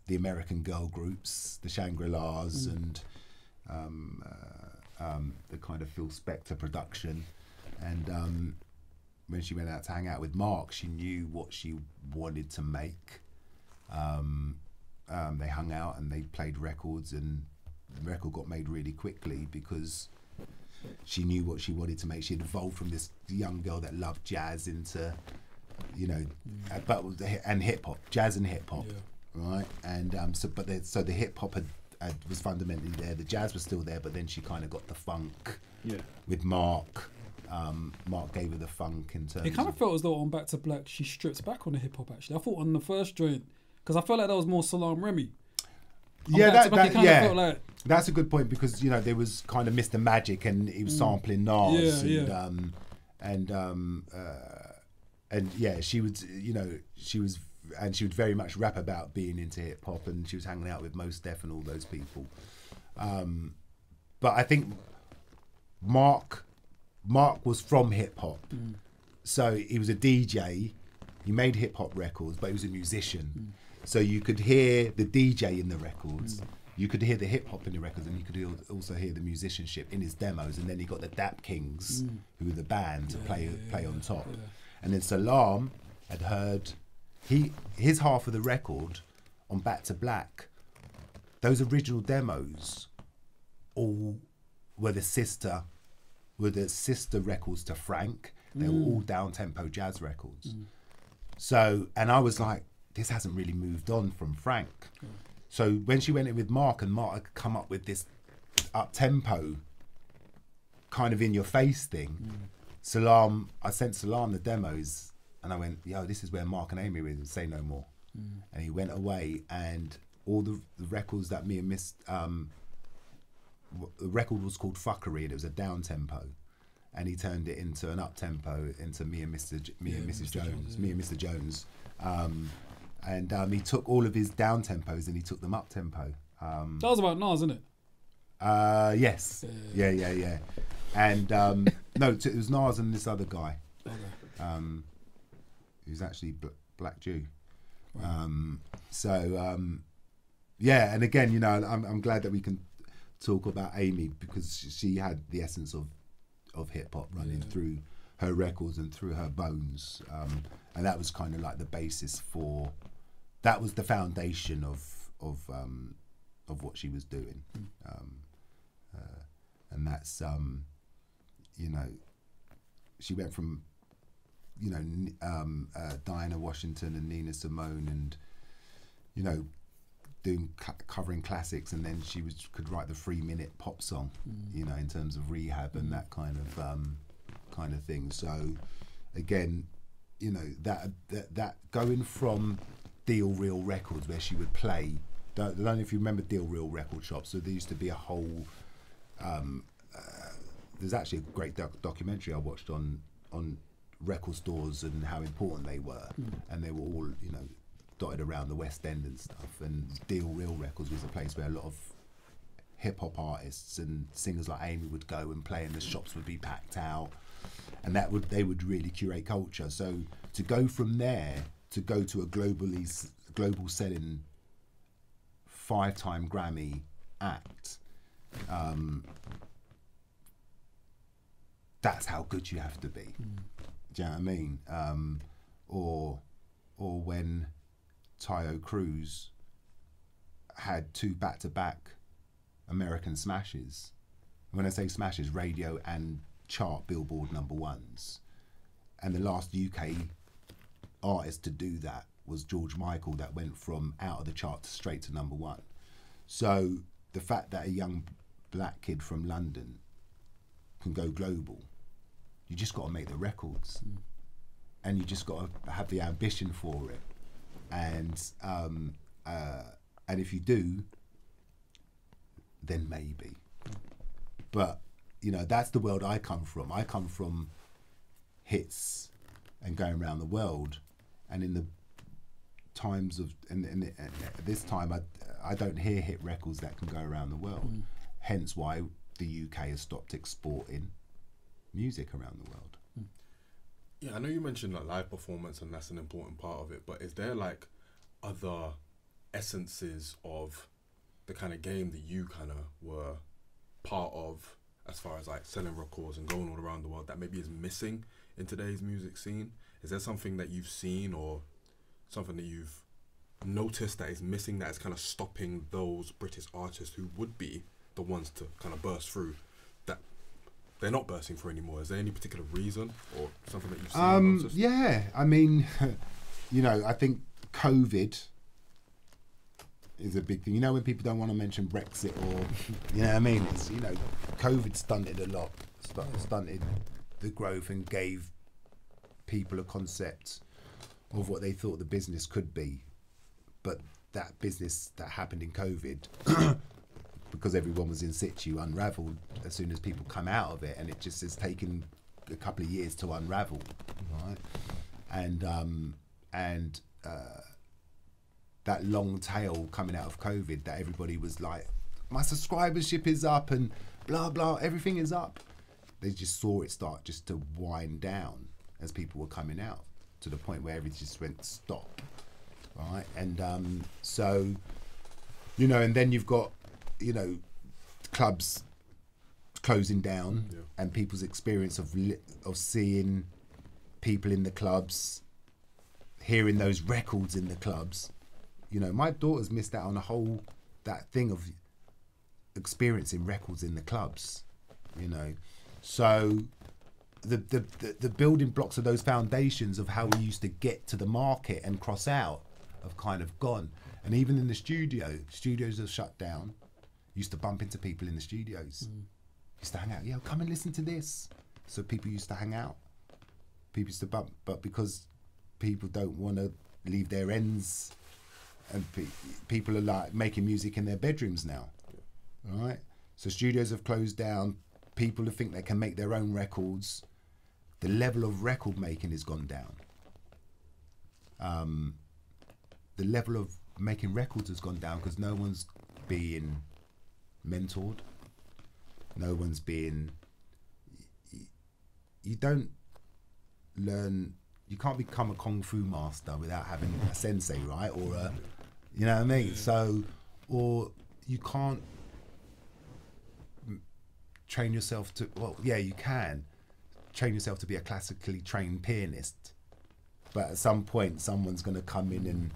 the American girl groups, the Shangri-Las, and the kind of Phil Spector production, and when she went out to hang out with Mark, she knew what she wanted to make. They hung out and they played records, and the record got made really quickly because she knew what she wanted to make. She had evolved from this young girl that loved jazz into, and hip hop, jazz and hip hop, right? And so the hip hop was fundamentally there. The jazz was still there, but then she kind of got the funk with Mark. Mark gave her the funk in terms. It kind of felt as though on Back to Black she stripped back on the hip hop. Actually, I thought on the first joint, because I felt like that was more Salaam Remy. That's a good point, because there was kind of Mr. Magic, and he was sampling Nas, she would very much rap about being into hip hop, and she was hanging out with Mos Def and all those people. But I think Mark was from hip hop, so he was a DJ. He made hip hop records, but he was a musician. So you could hear the DJ in the records, you could hear the hip hop in the records, and you could also hear the musicianship in his demos. And then he got the Dap Kings, who were the band, to play on top. Yeah. And then Salaam had heard his half of the record on Back to Black. Those original demos all were the sister records to Frank. They were all down-tempo jazz records. So, and I was like, this hasn't really moved on from Frank. So when she went in with Mark, and Mark had come up with this up-tempo kind of in-your-face thing, I sent Salaam the demos, and I went, yo, this is where Mark and Amy were in Say No More. And he went away, and all the records that me and Miss... the record was called Fuckery, and it was a down tempo, and he turned it into an up tempo, into Me and Mr. Jones. And he took all of his down tempos and he took them up tempo. That was about Nas, isn't it? Yes. Yeah. And no, it was Nas and this other guy. Okay. He was actually Black Jew. Right. Yeah, and again, I'm glad that we can talk about Amy, because she had the essence of hip hop running through her records and through her bones, and that was kind of like the basis for, that was the foundation of what she was doing, and that's she went from Diana Washington and Nina Simone, and covering classics, and then she could write the 3-minute pop song, in terms of Rehab and that kind of thing. So again, you know, that going from Deal Real Records, where she would play, I don't know if you remember Deal Real record shops, so there used to be a whole there's actually a great documentary I watched on record stores and how important they were, and they were all, you know, dotted around the West End and stuff, and Deal Real Records was a place where a lot of hip-hop artists and singers like Amy would go and play, and the shops would be packed out, and they would really curate culture. So to go from there to go to a global selling 5-time Grammy act, that's how good you have to be. Do you know what I mean? Or when Tayo Cruz had 2 back-to-back American smashes. When I say smashes, radio and chart Billboard #1s. And the last UK artist to do that was George Michael, that went from out of the chart straight to #1. So the fact that a young black kid from London can go global, you just got to make the records, and you just got to have the ambition for it, and if you do, then maybe. But you know, that's the world I come from. I come from hits and going around the world, and in the times of this time, I don't hear hit records that can go around the world. Hence why the UK has stopped exporting music around the world. Yeah, I know you mentioned like live performance, and that's an important part of it, but is there like other essences of the kind of game that you kind of were part of, as far as like selling records and going all around the world, that maybe is missing in today's music scene? Is there something that you've seen or something that you've noticed that is missing, that is kind of stopping those British artists who would be the ones to kind of burst through, that they're not bursting through anymore? Is there any particular reason or something that you've seen or noticed? Yeah, I mean, you know, I think COVID is a big thing. You know, when people don't want to mention Brexit or, you know what I mean? It's, you know, COVID stunted a lot, stunted the growth and gave people a concept of what they thought the business could be. But that business that happened in COVID, because everyone was in situ, unravelled as soon as people come out of it, and it just has taken a couple of years to unravel, right? And that long tail coming out of COVID, that everybody was like, my subscribership is up and blah blah, everything is up. They just saw it start just to wind down as people were coming out, to the point where everything just went stop, right? And so, you know, and then you've got, you know, clubs closing down, and people's experience of seeing people in the clubs, hearing those records in the clubs. You know, my daughter's missed out on that thing of experiencing records in the clubs, you know. So the building blocks of those foundations of how we used to get to the market and cross out have kind of gone. And even in the studios have shut down. Used to bump into people in the studios. Used to hang out. Yo, come and listen to this. So people used to hang out. People used to bump, but because people don't want to leave their ends, and people are like making music in their bedrooms now, right? So studios have closed down. People who think they can make their own records, the level of record making has gone down. The level of making records has gone down because no one's being mentored. No one's being. You don't learn. You can't become a kung fu master without having a sensei, right? Or a, you know what I mean? So, or you can't train yourself to. Well, yeah, you can train yourself to be a classically trained pianist, but at some point, someone's going to come in and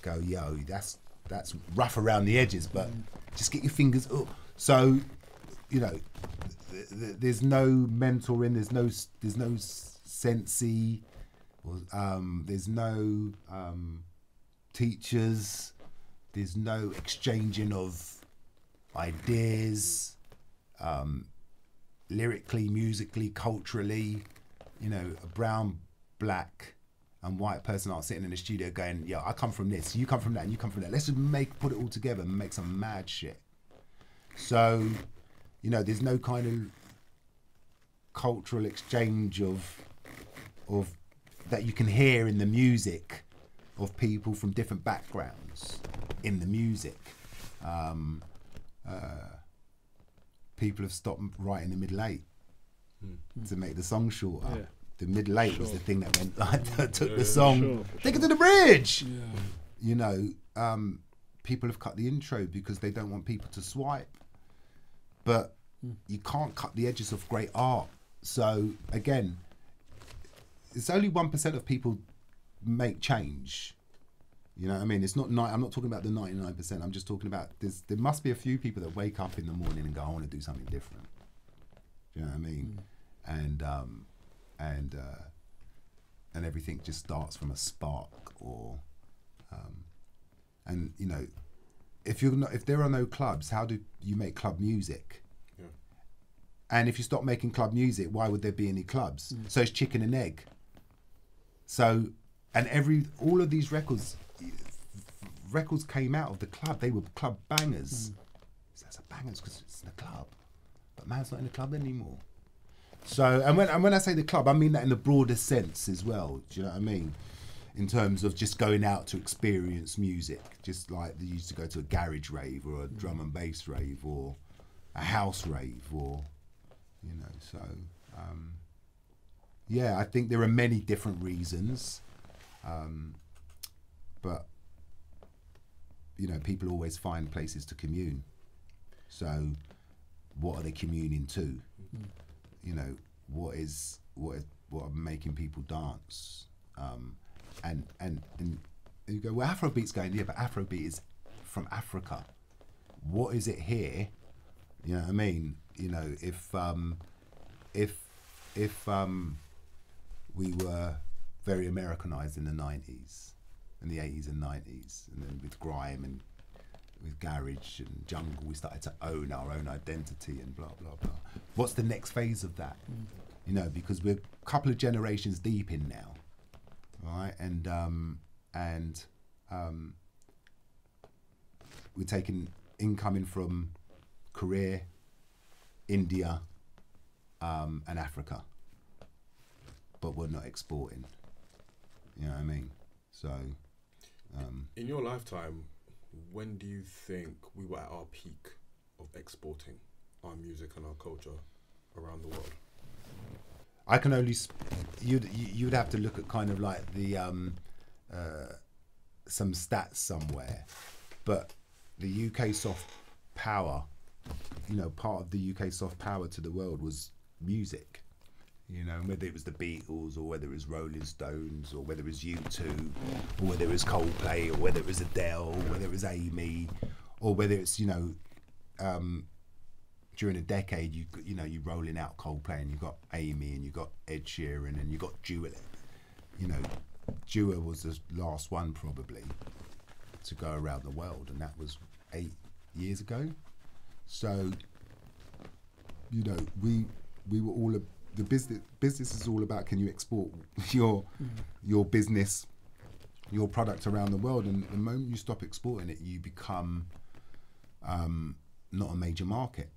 go, "Yo, that's rough around the edges, but just get your fingers up." So, you know, there's no mentoring, there's no sensei, there's no teachers, there's no exchanging of ideas, lyrically, musically, culturally. You know, a brown, black and white person aren't sitting in the studio going, yeah, I come from this, you come from that, and you come from that. Let's just put it all together and make some mad shit. So, you know, there's no kind of cultural exchange of that you can hear in the music of people from different backgrounds in the music. People have stopped writing the middle eight to make the song shorter. Yeah. The middle eight was Sure. the thing that went that took the song, Sure, take it to the bridge. Yeah. You know, people have cut the intro because they don't want people to swipe. But you can't cut the edges of great art. So again, it's only 1% of people make change. You know what I mean? It's not. I'm not talking about the 99%. I'm just talking about there must be a few people that wake up in the morning and go, I want to do something different. Do you know what I mean? And everything just starts from a spark, or and you know, if there are no clubs, how do you make club music? Yeah. And if you stop making club music, why would there be any clubs? So it's chicken and egg. So, and all of these records came out of the club. They were club bangers. So that's a bangers because it's in the club, but man's not in the club anymore. So, and when I say the club, I mean that in the broader sense as well. Do you know what I mean? In terms of just going out to experience music, just like they used to go to a garage rave or a drum and bass rave or a house rave, or you know. So, yeah, I think there are many different reasons, but you know, people always find places to commune. So, what are they communing to? You know, what are making people dance? And you go, well, Afrobeat's going, yeah, but Afrobeat is from Africa. What is it here? You know what I mean? You know, if we were very Americanized in the 90s and the 80s and 90s, and then with grime and with garage and jungle, we started to own our own identity and blah, blah, blah. What's the next phase of that? You know, because we're a couple of generations deep in now, right? And we're taking incoming from Korea, India, and Africa, but we're not exporting. You know what I mean? So, in your lifetime, when do you think we were at our peak of exporting our music and our culture around the world? I can only you'd have to look at kind of like the some stats somewhere, but the UK soft power, you know, part of the UK soft power to the world was music. You know, whether it was the Beatles or whether it was Rolling Stones or whether it was U2 or whether it was Coldplay or whether it was Adele or whether it was Amy or whether it's, you know, during a decade, you know, you rolling out Coldplay and you got Amy and you got Ed Sheeran and you got Dua. You know, Dua was the last one probably to go around the world, and that was 8 years ago. So, you know, we were all the business is all about, can you export your business, your product around the world, and the moment you stop exporting it, you become not a major market.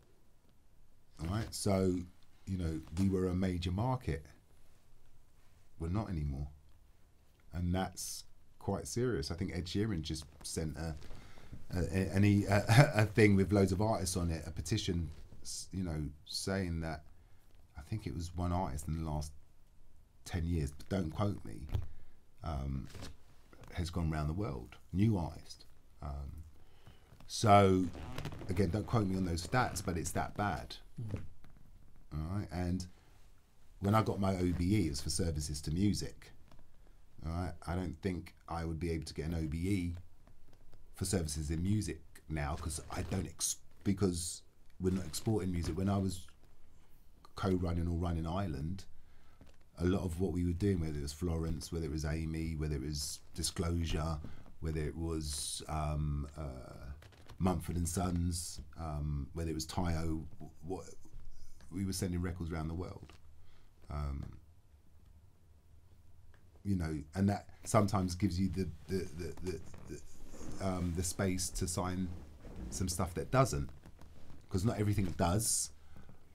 All right, so you know, we were a major market. We're not anymore, and that's quite serious. I think Ed Sheeran just sent a thing with loads of artists on it, a petition, you know, saying that I think it was one artist in the last 10 years, but don't quote me, has gone around the world, new artist. So again, don't quote me on those stats, but it's that bad. All right, and when I got my OBE, it was for services to music. All right, I don't think I would be able to get an OBE for services in music now, because I don't because we're not exporting music. When I was co-running or running Ireland, a lot of what we were doing, whether it was Florence, whether it was Amy, whether it was Disclosure, whether it was Mumford and Sons, whether it was Tayo, what we were sending records around the world. you know, and that sometimes gives you the space to sign some stuff that doesn't, because not everything does,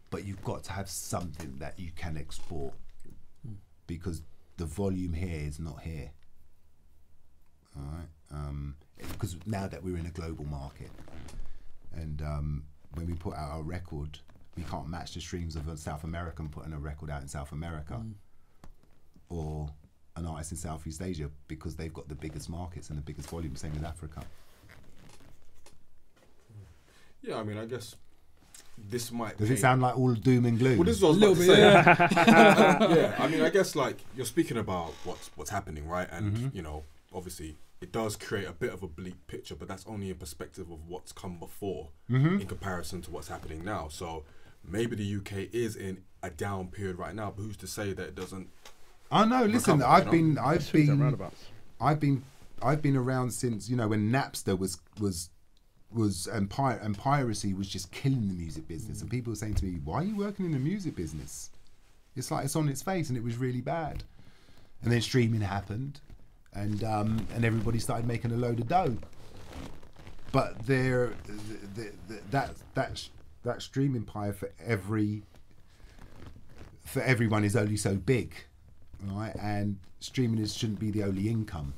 but you've got to have something that you can export, because the volume here is not here. All right, because now that we're in a global market, and when we put out our record, we can't match the streams of a South American putting a record out in South America, or an artist in Southeast Asia, because they've got the biggest markets and the biggest volume. Same with Africa. Yeah, I mean, I guess this might. Does it sound like all doom and gloom? Well, this is what I was about to say. Yeah, I mean, I guess like you're speaking about what's happening, right? And you know, obviously, it does create a bit of a bleak picture, but that's only in perspective of what's come before, in comparison to what's happening now. So maybe the UK is in a down period right now, but who's to say that it doesn't? Oh no! Listen, I've been around since, you know, when Napster was and piracy was just killing the music business, and people were saying to me, "Why are you working in the music business? It's like it's on its face," and it was really bad. And then streaming happened, and everybody started making a load of dough. But that streaming pie for everyone is only so big, right? And streaming shouldn't be the only income,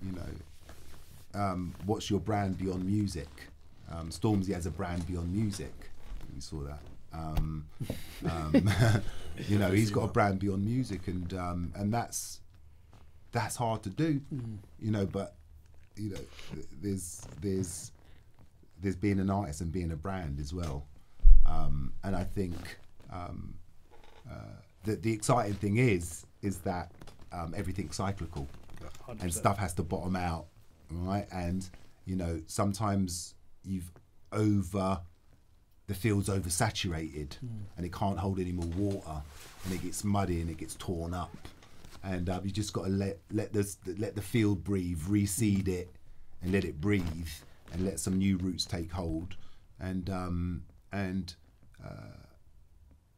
you know. What's your brand beyond music? Stormzy has a brand beyond music. We saw that. You know, he's got a brand beyond music, and that's hard to do, you know. But you know, there's being an artist and being a brand as well. And I think the exciting thing is that everything's cyclical, 100%. and stuff has to bottom out, right? And you know, sometimes the field's oversaturated, and it can't hold any more water, and it gets muddy and it gets torn up, and you just got to let the field breathe, reseed it, and let it breathe, and let some new roots take hold, and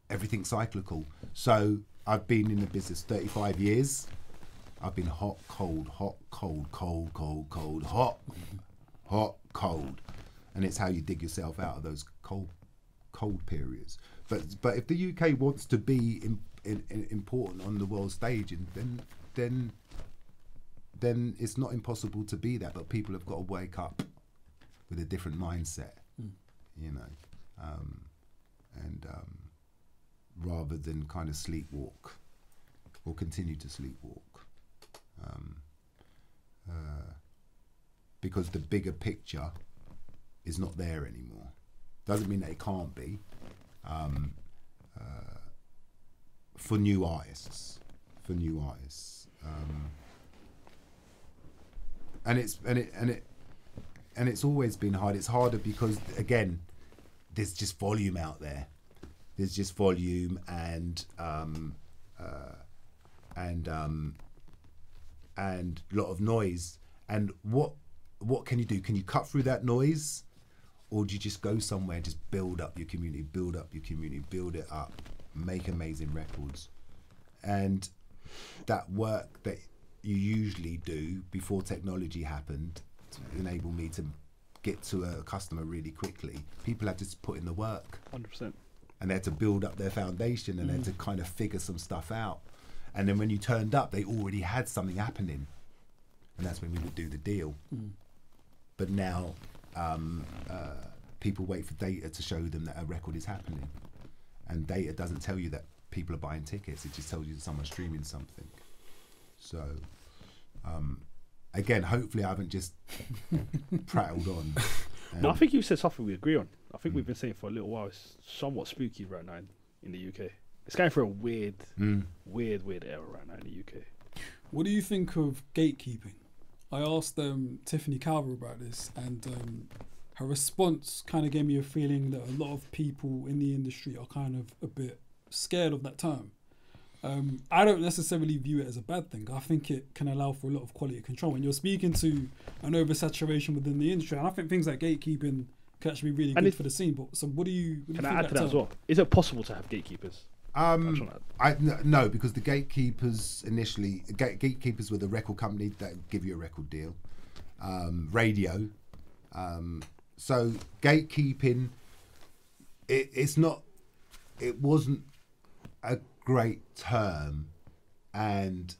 everything's cyclical. So I've been in the business 35 years. I've been hot, cold, hot, cold, and it's how you dig yourself out of those cold periods. But if the UK wants to be important on the world stage, and then it's not impossible to be that. But people have got to wake up with a different mindset, you know, and rather than kind of sleepwalk or continue to sleepwalk. Because the bigger picture is not there anymore. Doesn't mean that it can't be. For new artists, and it's always been hard. It's harder because, again, there's just volume out there. There's just volume and a lot of noise. And what can you do? Can you cut through that noise, or do you just go somewhere and just build up your community, build it up, make amazing records? And that work that you usually do before technology happened to enable me to get to a customer really quickly, people had to put in the work. 100%. And they had to build up their foundation, and they had to kind of figure some stuff out. And then when you turned up, they already had something happening, and that's when we would do the deal. But now people wait for data to show them that a record is happening, and data doesn't tell you that people are buying tickets. It just tells you that someone's streaming something. So again, hopefully I haven't just prattled on. No, I think you said something we agree on. I think we've been saying for a little while, it's somewhat spooky right now in the UK. It's going for a weird era right now in the UK. What do you think of gatekeeping? I asked Tiffany Calver about this, and her response kind of gave me a feeling that a lot of people in the industry are kind of a bit scared of that term. I don't necessarily view it as a bad thing. I think it can allow for a lot of quality control. When you're speaking to an oversaturation within the industry, and I think things like gatekeeping can actually be really good for the scene. But so, what do you? Can I add to that as well? Is it possible to have gatekeepers? No, because the gatekeepers initially, gatekeepers were the record company that give you a record deal, radio. So gatekeeping, it wasn't a great term, and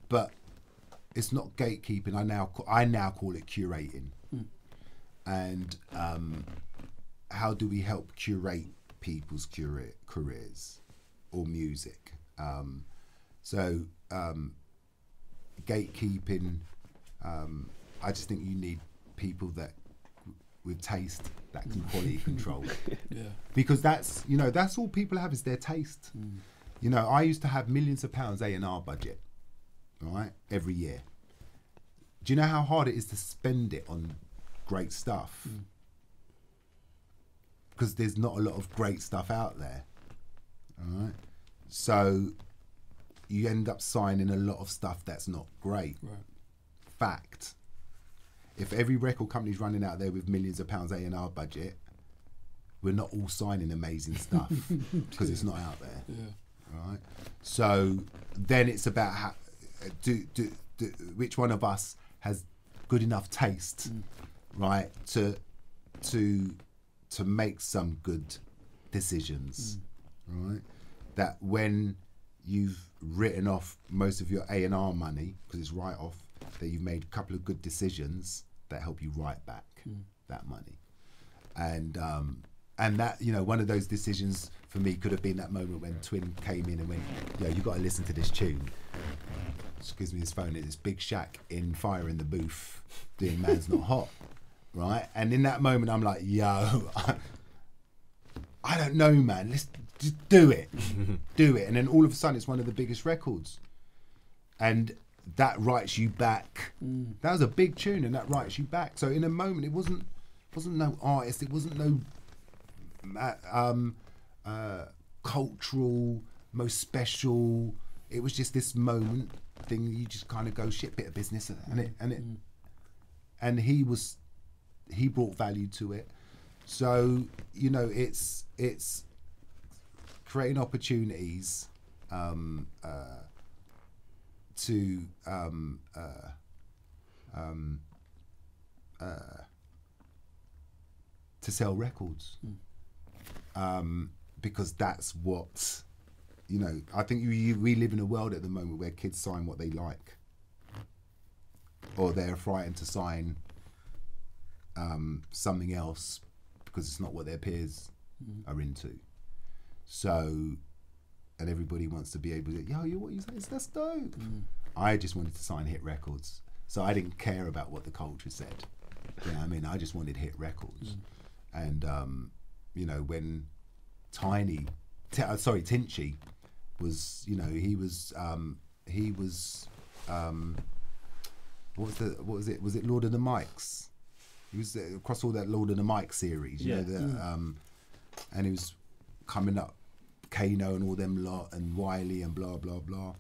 but it's not gatekeeping. I now call it curating, and how do we help curate people's careers or music? So gatekeeping, I just think you need people that with taste that can quality control. Yeah. Because that's all people have is their taste. You know, I used to have millions of pounds A&R budget, right, every year. Do you know how hard it is to spend it on great stuff? Because there's not a lot of great stuff out there, all right? So you end up signing a lot of stuff that's not great. Right. Fact. If every record company's running out there with millions of pounds A&R budget, we're not all signing amazing stuff because it's not out there. Yeah. All right. So then it's about how, which one of us has good enough taste, right, to make some good decisions, right? That when you've written off most of your A&R money because it's write off, that you've made a couple of good decisions that help you write back that money, and that, you know, one of those decisions for me could have been that moment when Twin came in and went, "Yo, you got to listen to this tune." Just gives me his phone. It's Big Shaq in Fire in the Booth doing "Man's Not Hot," right? And in that moment, I'm like, "Yo, I don't know, man. Let's just do it, do it." And then all of a sudden, it's one of the biggest records, and that writes you back. That was a big tune, and that writes you back. So in a moment, it wasn't no artist, it wasn't no cultural, most special. It was just this moment thing. You just kind of go, shit, bit of business, and he brought value to it. So, you know, it's creating opportunities to sell records, because that's what, you know, I think we live in a world at the moment where kids sign what they like, or they're frightened to sign something else because it's not what their peers are into. So, and everybody wants to be able to, yo, what you say, that's dope. I just wanted to sign hit records, so I didn't care about what the culture said. You know what I mean? I just wanted hit records. And you know, when Tinchy was, you know, he was what was it? Was it Lord of the Mics? He was across all that Lord of the Mics series, you know, and he was coming up, Kano and all them lot, and Wiley and blah blah blah.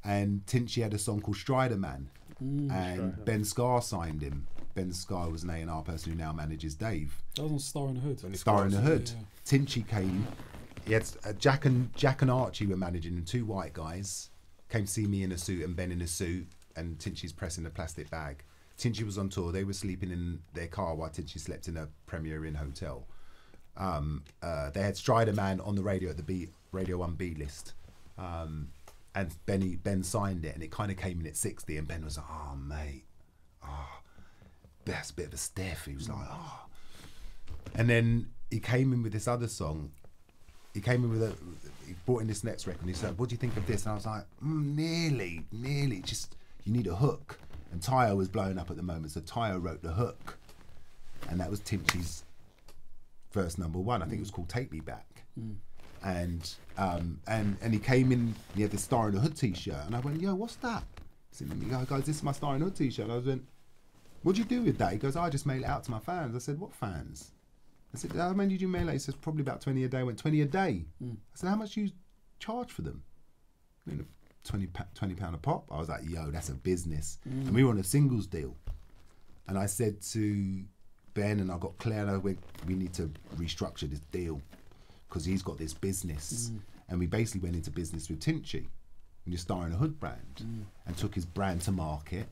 And Tinchy had a song called Strider Man, and Ben Scar signed him. Ben Scar was an A&R person who now manages Dave. That was on Star in the Hood. Star in the Hood. Yeah. Tinchy came. He had Jack and Archie were managing, and two white guys came to see me in a suit and Ben in a suit, and Tinchy's pressing a plastic bag. Tinchy was on tour. They were sleeping in their car while Tinchy slept in a Premier Inn hotel. They had Strider Man on the radio at the Radio 1 B list, and Ben signed it, and it kind of came in at 60, and Ben was like, "Oh mate, that's a bit of a stiff." He was like, "Oh," and then he came in with this other song. He came in with he brought in this next record, and he said, "What do you think of this?" And I was like, nearly, just, you need a hook. And Tyre was blowing up at the moment, so Tyre wrote the hook, and that was Tinchy's first number one. I think it was called "Take Me Back." And he came in, he had this Star in the Hood t-shirt, and I went, "Yo, what's that?" He said, "Guys, this is my Star in the Hood t-shirt." And I went, "What'd you do with that?" He goes, "I just mail it out to my fans." I said, "What fans?" I said, "How many did you mail it?" He says, "Probably about 20 a day." I went, 20 a day? I said, "How much do you charge for them?" I mean, £20 a pop. I was like, "Yo, that's a business." And we were on a singles deal. And I said to Ben, and I got Claire, and I went, "We need to restructure this deal, because he's got this business. And we basically went into business with Tinchy, and you're starring a hood brand, and took his brand to market.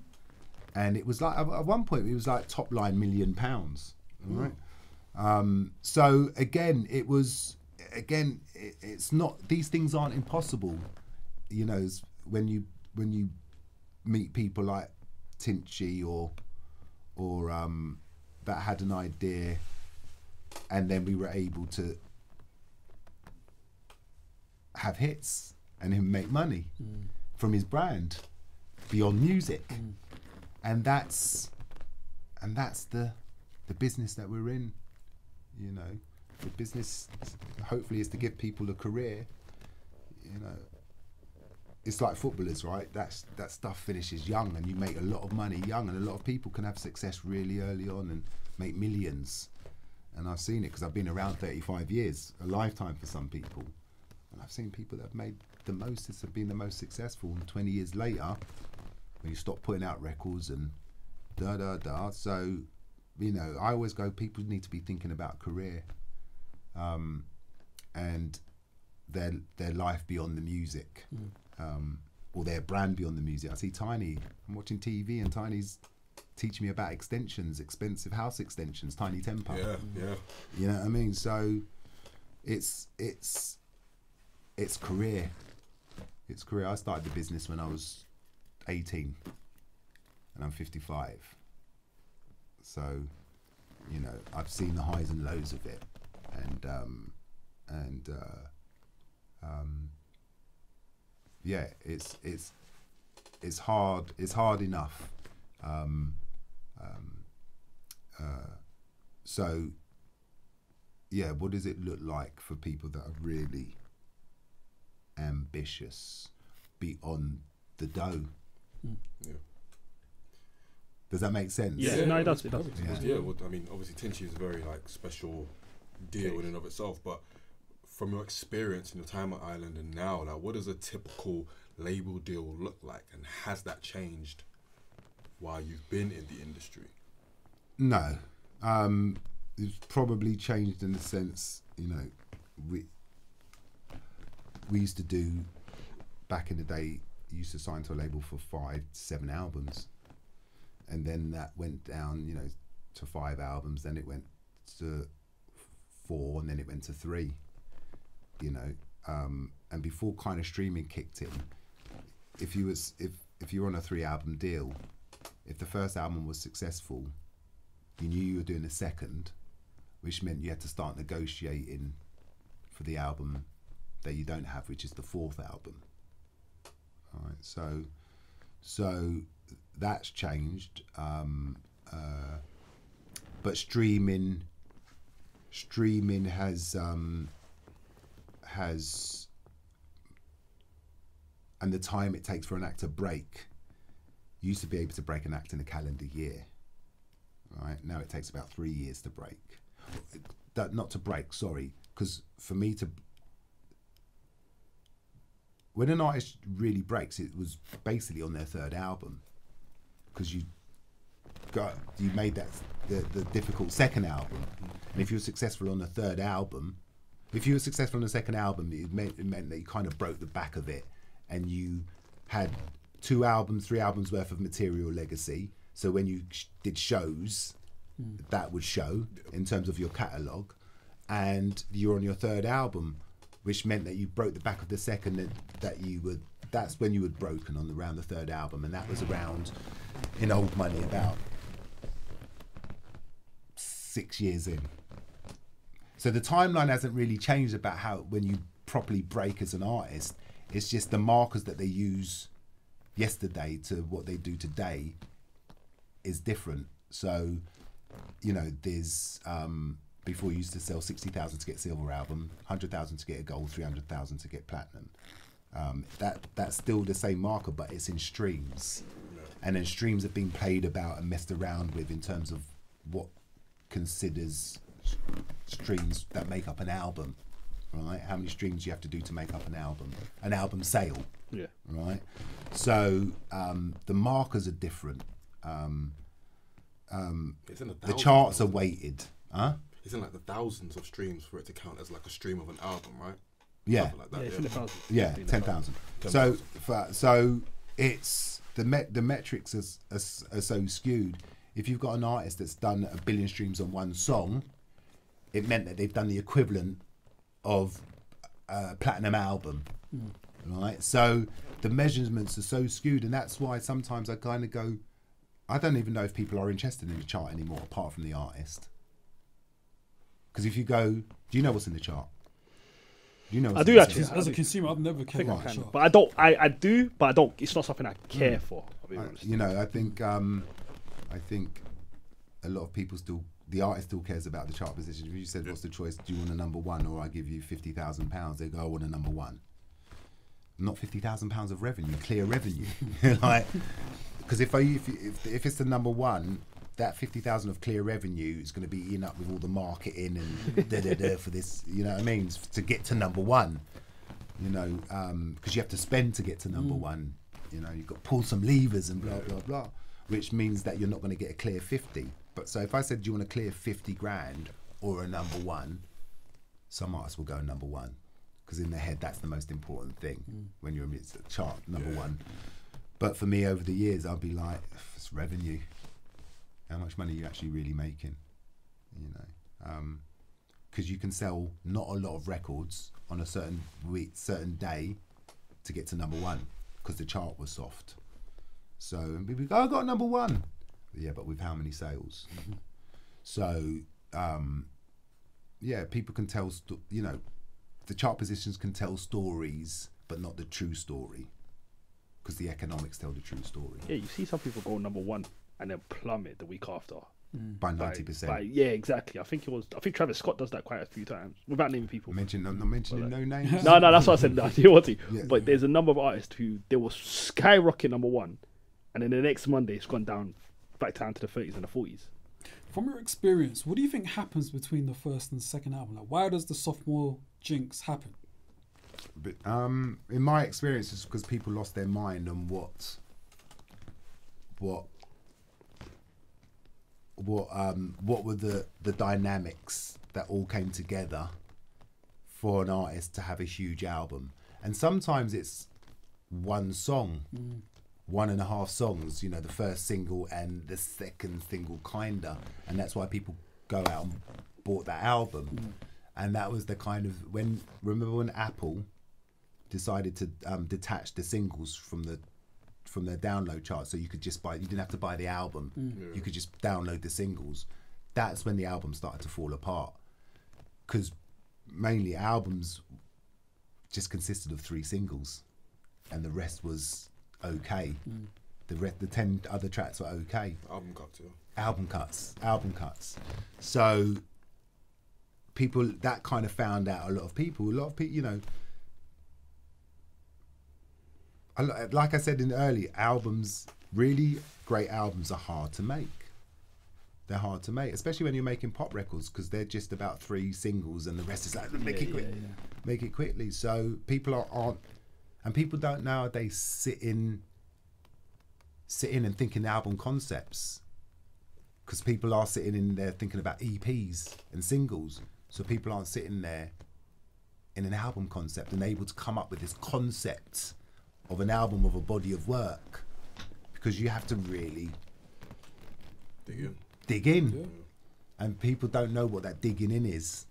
And it was like, at one point, it was like top line £1 million. All right. So again, it's not, these things aren't impossible. You know, when you meet people like Tinchy or that had an idea, and then we were able to have hits and him make money from his brand beyond music. And that's the business that we're in. You know, the business hopefully is to give people a career. You know, it's like footballers, right? That stuff finishes young, and you make a lot of money young, and a lot of people can have success really early on and make millions. And I've seen it because I've been around 35 years, a lifetime for some people. And I've seen people that have made the most, have been the most successful, and 20 years later, when you stop putting out records and so, you know, I always go, people need to be thinking about career, and their life beyond the music, or their brand beyond the music. I see Tiny, I'm watching TV, and Tiny's teaching me about extensions, expensive house extensions, Tiny Temper. Yeah. You know what I mean? So it's career. It's career. I started the business when I was 18, and I'm 55. So, you know, I've seen the highs and lows of it, and yeah, it's hard. It's hard enough. So, yeah, what does it look like for people that are really ambitious beyond the dough? Yeah. Does that make sense? Yeah, no, it does. It does. Yeah, well, I mean, obviously, Tinchy is a very like special deal in and of itself. But from your experience in your time at Ireland and now, like, what does a typical label deal look like, and has that changed while you've been in the industry? No, it's probably changed in the sense, you know, we used to do, back in the day, you used to sign to a label for 5 to 7 albums, and then that went down, you know, to 5 albums, then it went to 4, and then it went to 3, you know, and before kind of streaming kicked in, if you were on a 3-album deal, if the first album was successful, you knew you were doing a second, which meant you had to start negotiating for the album that you don't have, which is the 4th album. All right, so that's changed, but streaming has and the time it takes for an act to break. You used to be able to break an act in a calendar year, right? Now it takes about 3 years to break. Not to break, sorry, because for me to, when an artist really breaks, it was basically on their 3rd album, because you made that the difficult 2nd album, and if you were successful on the 3rd album, if you were successful on the 2nd album, it meant that you kind of broke the back of it, and you had 2 albums, 3 albums worth of material legacy. So when you did shows, that would show in terms of your catalogue, and you're on your 3rd album, which meant that you broke the back of the 2nd, that's when you had broken on around the 3rd album, and that was around, in old money, about 6 years in. So the timeline hasn't really changed about how, when you properly break as an artist, it's just the markers that they use yesterday to what they do today is different. So, you know, there's before you used to sell 60,000 to get silver album, 100,000 to get a gold, 300,000 to get platinum. That's still the same marker, but it's in streams, and then streams have been played about and messed around with in terms of what considers streams that make up an album, right? How many streams you have to do to make up an album sale, right? So the markers are different. The charts are weighted, huh? Isn't like the thousands of streams for it to count as like a stream of an album, right? Yeah, Something like that, it's in the thousands. yeah, 10,000. So it's the metrics are so skewed. If you've got an artist that's done 1 billion streams on one song, it meant that they've done the equivalent of a platinum album, right? So the measurements are so skewed, and that's why sometimes I kind of go, I don't even know if people are interested in the chart anymore, apart from the artist. Because if you go, do you know what's in the chart? Do you know? I do actually. As a consumer, I've never cared about sharks. But I don't. I do, but I don't. It's not something I care for. I'll be honest. You know, I think a lot of people still, the artist still cares about the chart position. If you said, "What's the choice? Do you want a number one, or I give you £50,000?" They go, "I want a number one." Not £50,000 of revenue, clear revenue, like, because if it's the number one, that 50,000 of clear revenue is going to be eaten up with all the marketing and for this, you know what I mean, to get to number one, you know, because you have to spend to get to number one, you know, you've got to pull some levers and blah, blah, blah, which means that you're not going to get a clear 50. But so if I said, do you want a clear 50 grand or a number one, some artists will go number one, because in their head, that's the most important thing when you're amidst a chart, number one. But for me, over the years, I'll be like, it's revenue. How much money are you actually really making? You know, because you can sell not a lot of records on a certain week, certain day to get to number one, because the chart was soft. So people go, I got number one. Yeah, but with how many sales? So, yeah, people can tell, you know, the chart positions can tell stories, but not the true story, because the economics tell the true story. Yeah, you see some people go number one and then plummet the week after by 90%. Yeah, exactly. I think Travis Scott does that quite a few times without naming people. I'm not mentioning no names. No, that's what I said. No, you want to. Yeah. But there's a number of artists who they will skyrocket number one, and then the next Monday it's gone down back down to the 30s and the 40s. From your experience, what do you think happens between the first and second album? Like, why does the sophomore jinx happen? But, in my experience, it's because people lost their mind on what were the dynamics that all came together for an artist to have a huge album. And sometimes it's one song, 1.5 songs, you know, the first single and the second single kinda, and that's why people go out and bought that album. And that was the kind of, remember when Apple decided to detach the singles from their download chart, so you could just you didn't have to buy the album, you could just download the singles. That's when the album started to fall apart, because mainly albums just consisted of 3 singles and the rest was okay. The 10 other tracks were okay. Album cuts. So people, that kind of found out a lot of people, you know, like I said in early, albums, really great albums are hard to make. They're hard to make, especially when you're making pop records, because they're just about 3 singles and the rest is like, make it quick, make it quickly. So people aren't, and people don't nowadays sit in and think in album concepts, because people are sitting in there thinking about EPs and singles. So people aren't sitting there in an album concept and able to come up with this concept of an album, of a body of work, because you have to really dig in. Yeah. And people don't know what that digging in is.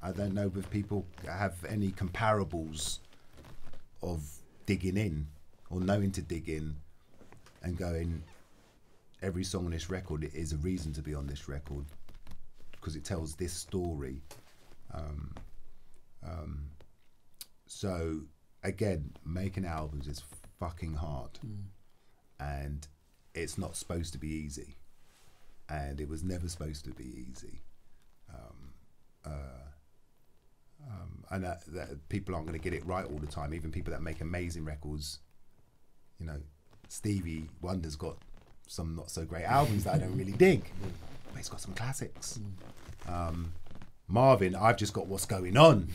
I don't know if people have any comparables of digging in, or knowing to dig in and going, every song on this record is a reason to be on this record, because it tells this story. So again, making albums is fucking hard, and it's not supposed to be easy, and it was never supposed to be easy. And that people aren't going to get it right all the time. Even people that make amazing records, you know, Stevie Wonder's got some not so great albums that I don't really dig, but he's got some classics. Marvin, I've just got What's Going On,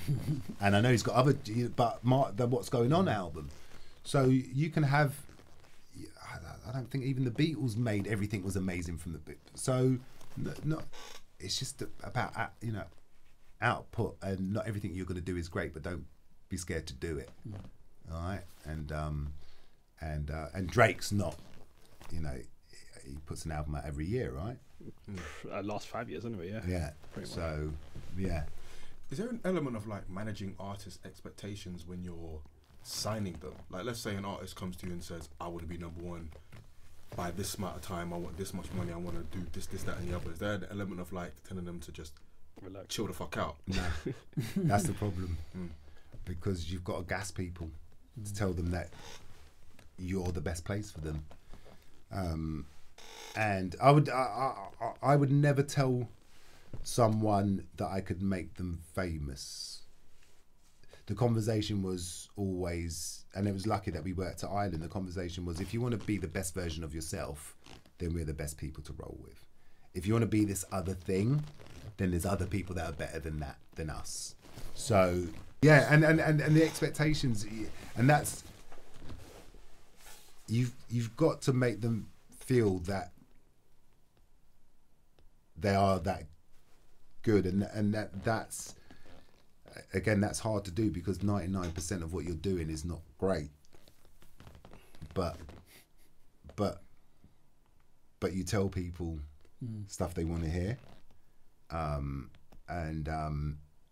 and I know he's got other, but the What's Going On album. So you can have, I don't think even the Beatles made everything was amazing from the bit. So it's just about output, and not everything you're going to do is great, but don't be scared to do it. All right, and Drake's not, he puts an album out every year, right? Last 5 years anyway, yeah. Yeah. Pretty So, yeah. Is there an element of like managing artists' expectations when you're signing them? Like, let's say an artist comes to you and says, I want to be number one by this amount of time, I want this much money, I want to do this, that, and the other. Is there an element of like telling them to just Relax. chill the fuck out? No, that's the problem. Because you've got to gas people to tell them that you're the best place for them. And I would never tell someone that I could make them famous. The conversation was always, and it was lucky that we worked at Ireland, the conversation was, if you want to be the best version of yourself, then we're the best people to roll with. If you want to be this other thing, then there's other people that are better than that, than us. So yeah, and the expectations, and that's, you've got to make them feel that they are that good, and that's, again, that's hard to do because 99% of what you're doing is not great, but you tell people stuff they want to hear, and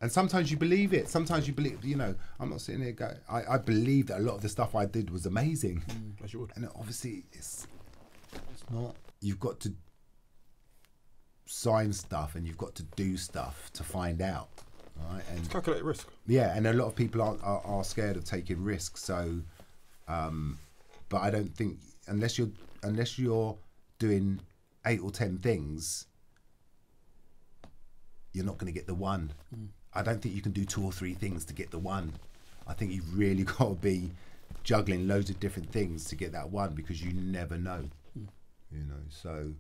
sometimes you believe it. Sometimes you believe, I'm not sitting here going, I believe that a lot of the stuff I did was amazing, As you would. and obviously it's not. You've got to sign stuff and you've got to do stuff to find out, right? And Calculate risk. yeah, and a lot of people are scared of taking risks. So, but I don't think unless you're doing 8 or 10 things, you're not going to get the one. I don't think you can do 2 or 3 things to get the one. I think you've really got to be juggling loads of different things to get that one, because you never know. So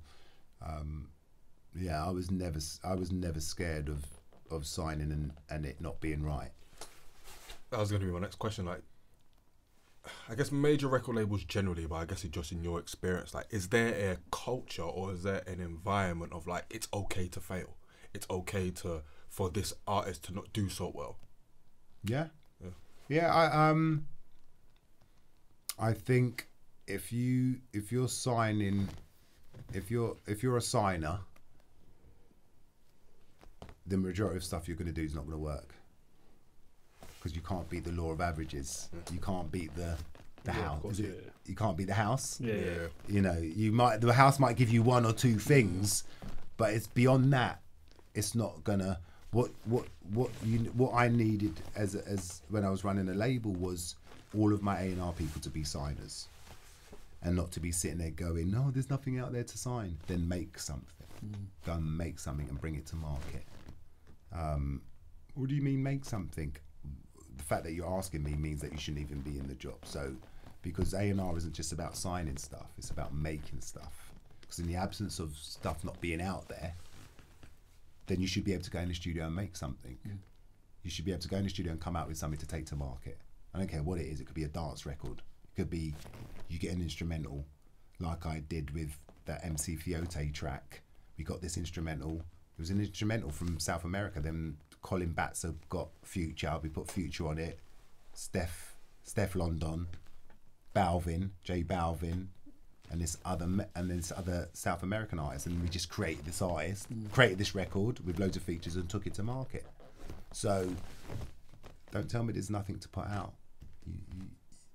yeah, I was never scared of signing and it not being right. That was going to be my next question. Like, I guess major record labels generally, but I guess it's just in your experience, like, is there a culture or is there an environment of like, it's okay to fail, it's okay for this artist to not do so well? I think if you're signing, if you're a signer, the majority of stuff you're going to do is not going to work, because you can't beat the law of averages. You can't beat the house. Course, You can't beat the house. Yeah. The house might give you 1 or 2 things, but it's beyond that. It's not gonna. What I needed as when I was running a label was all of my A&R people to be signers, and not to be sitting there going, no, there's nothing out there to sign. Then make something. Go and make something and bring it to market. What do you mean make something? The fact that you're asking me means that you shouldn't even be in the job. So, because A&R isn't just about signing stuff, it's about making stuff. Because in the absence of stuff not being out there, then you should be able to go in the studio and make something. You should be able to go in the studio and come out with something to take to market. I don't care what it is. It could be a dance record. It could be you get an instrumental, like I did with that MC Fiote track. We got this instrumental. It was an instrumental from South America. Then Colin Batzer got Future. We put Future on it. Steph London, Balvin, J Balvin, and this other South American artist, and we just created this artist, created this record with loads of features, and took it to market. So don't tell me there's nothing to put out.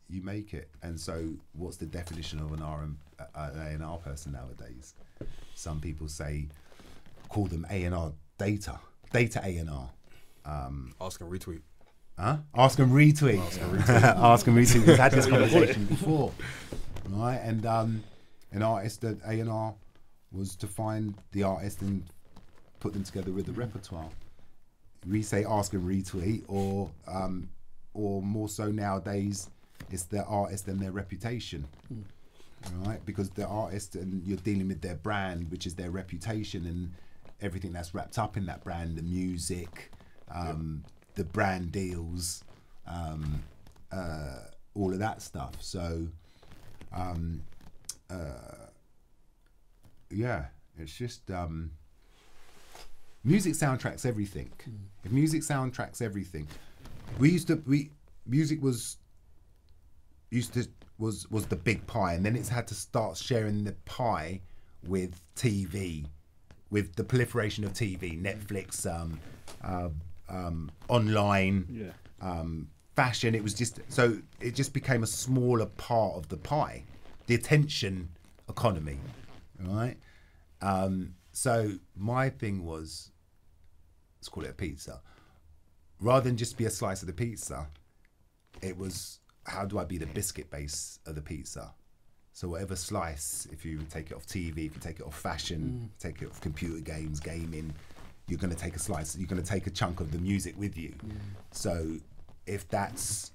You make it. And so what's the definition of an A&R person nowadays? Some people call them A&R data A&R. Ask and retweet. Ask and retweet. Ask and retweet. We've had this conversation before, right? And an artist at A&R was to find the artist and put them together with the repertoire. We say ask and retweet, or more so nowadays, it's the artist and their reputation, right? Because the artist, and you're dealing with their brand, which is their reputation, and everything that's wrapped up in that brand, the music, the brand deals, all of that stuff. So, yeah, it's just music soundtracks everything. If music soundtracks everything, music was the big pie, and then it's had to start sharing the pie with TV, with the proliferation of TV, Netflix, online, fashion. It just became a smaller part of the pie, the attention economy, right? So my thing was, let's call it a pizza. Rather than just be a slice of the pizza, it was, how do I be the biscuit base of the pizza? So whatever slice, if you take it off TV, if you take it off fashion, take it off computer games, gaming, you're going to take a slice, you're going to take a chunk of the music with you. So if that's,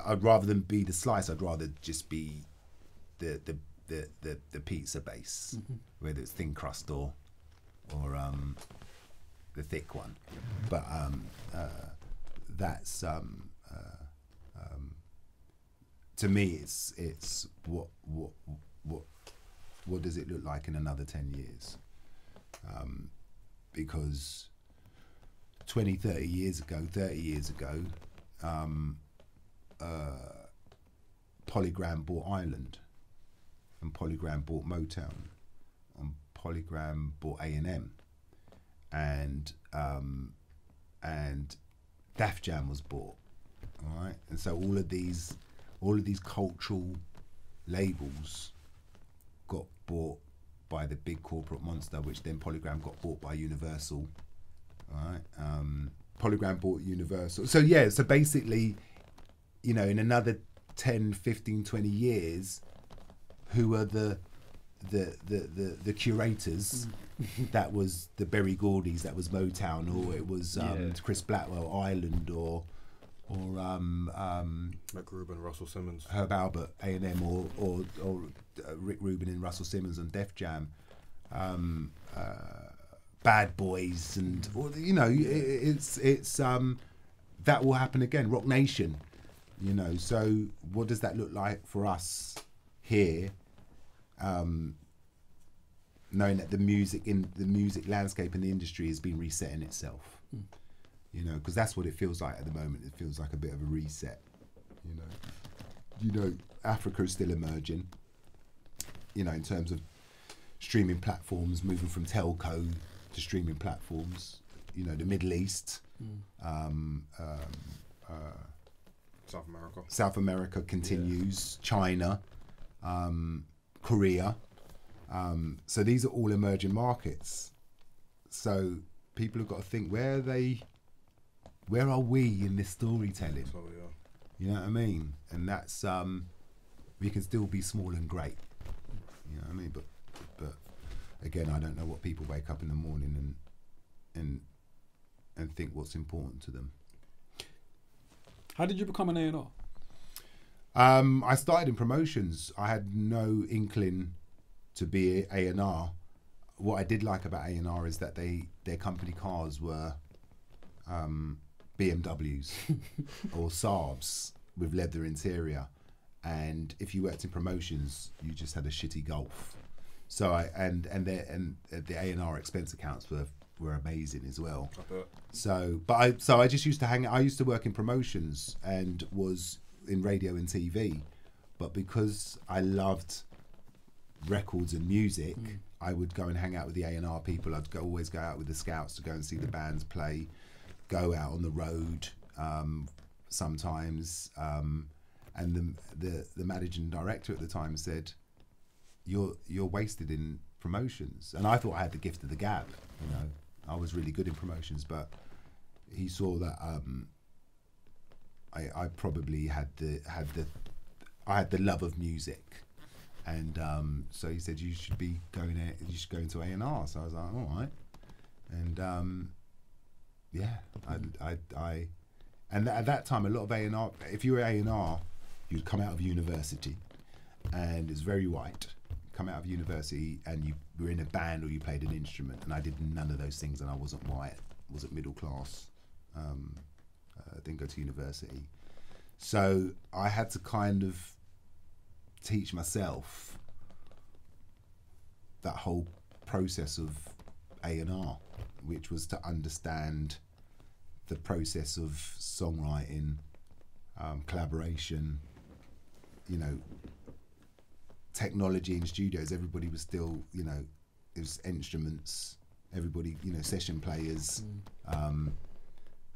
I'd rather than be the slice, I'd rather just be the pizza base, whether it's thin crust or the thick one. But that's to me, it's what does it look like in another 10 years? Because 20, 30 years ago, Polygram bought Ireland, and Polygram bought Motown, and Polygram bought A&M, and Def Jam was bought, all right? And so all of these cultural labels got bought by the big corporate monster, which then Polygram got bought by Universal, all right? Polygram bought Universal. So yeah, so basically, you know, in another 10, 15, 20 years, who are the curators? That was the Berry Gordies, that was Motown, or it was Chris Blackwell, Ireland, or McRubin, Russell Simmons, Herb Albert, A&M, or Rick Rubin and Russell Simmons on Def Jam, Bad Boys, and you know, it's that will happen again. Rock Nation, you know. So what does that look like for us here? Knowing that the music landscape in the industry has been resetting itself, you know, because that's what it feels like at the moment. It feels like a bit of a reset, you know. Africa is still emerging, you know, in terms of streaming platforms, moving from telco to streaming platforms. You know, the Middle East, South America continues, China, Korea. So these are all emerging markets. So people have got to think, where are we in this storytelling? You know what I mean? And that's we can still be small and great. You know what I mean? But again, I don't know what people wake up in the morning and think what's important to them. How did you become an A&R? I started in promotions. I had no inkling to be A&R. What I did like about A&R is that their company cars were BMWs or Saabs with leather interior, and if you worked in promotions, you just had a shitty Golf. So the A&R expense accounts were amazing as well. So I just used to I used to work in promotions and was in radio and TV, but because I loved records and music, I would go and hang out with the A&R people. I'd always go out with the scouts to go and see the bands play, go out on the road sometimes, and the managing director at the time said, you're wasted in promotions. And I thought I had the gift of the gab, you know. I was really good in promotions, but he saw that I probably had the love of music, and so he said you should go into A&R. So I was like, all right, and and at that time a lot of A&R, if you were A&R, you'd come out of university, and it's very white. Come out of university and you were in a band or you played an instrument, and I did none of those things, and I wasn't white, wasn't middle class, didn't go to university, so I had to kind of teach myself that whole process of A&R, which was to understand the process of songwriting, collaboration, you know, technology in studios. Everybody was still, you know, it was instruments, everybody, you know, session players,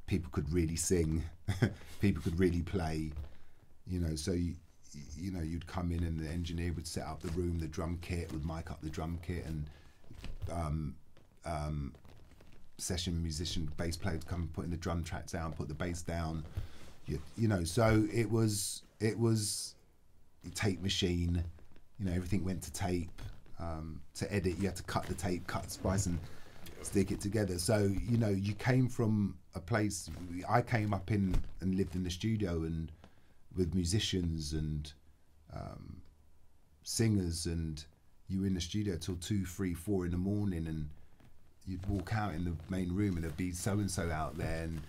people could really sing, people could really play, you know, so you know, you'd come in and the engineer would set up the room, the drum kit, would mic up the drum kit, and session musician, bass player would come putting the drum track down, put the bass down, you know, so it was tape machine, you know, everything went to tape. To edit, you had to cut the tape, cut, splice, and stick it together. So, you know, you came from a place, I came up in and lived in the studio and with musicians and singers, and you were in the studio till 2, 3, 4 in the morning, and you'd walk out in the main room and there'd be so-and-so out there, and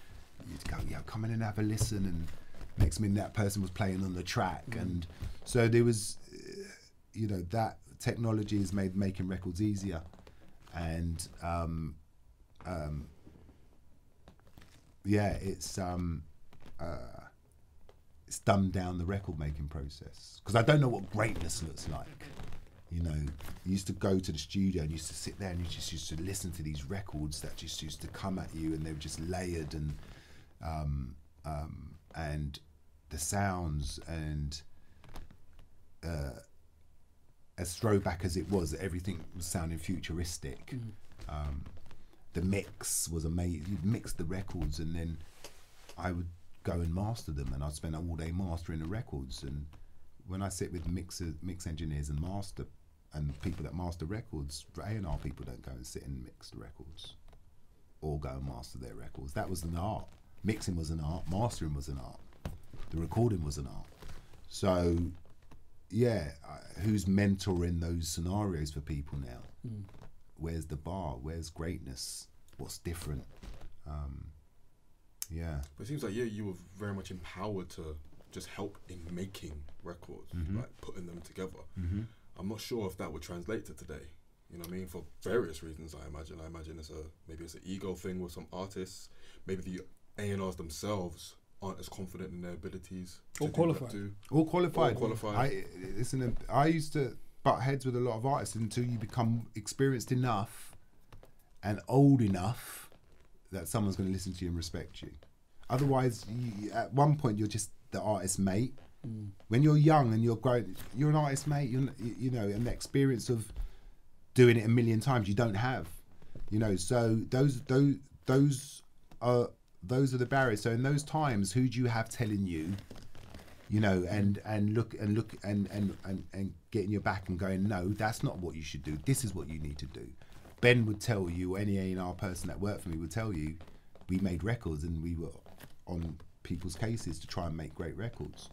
you'd go, yeah, come in and have a listen, and next minute that person was playing on the track. And so there was, you know, that technology has made making records easier, and yeah, it's dumbed down the record making process, because I don't know what greatness looks like. You know, you used to go to the studio and you used to sit there and you just used to listen to these records that just used to come at you, and they were just layered, and the sounds, and as throwback as it was, everything was sounding futuristic. The mix was amazing. You'd mix the records, and then I would go and master them, and I'd spend all day mastering the records. And when I sit with mix engineers and people that master records, A&R people don't go and sit and mix the records or go and master their records. That was an art. Mixing was an art. Mastering was an art. The recording was an art. So yeah, who's mentoring those scenarios for people now? Where's the bar? Where's greatness? What's different? Yeah. But it seems like, yeah, you were very much empowered to just help in making records, like putting them together. I'm not sure if that would translate to today. You know what I mean? For various reasons, I imagine. Maybe it's an ego thing with some artists. Maybe the A&Rs themselves aren't as confident in their abilities. All qualified. All qualified. I used to butt heads with a lot of artists until you become experienced enough and old enough that someone's going to listen to you and respect you. Otherwise, at one point, you're just the artist mate. When you're young and you're growing, you're an artist mate. You know, and the experience of doing it a million times you don't have. You know, so those are the barriers. So in those times, who do you have telling you, you know, and getting your back and going, no, that's not what you should do. This is what you need to do. Ben would tell you, any A&R person that worked for me would tell you, we made records and we were on people's cases to try and make great records.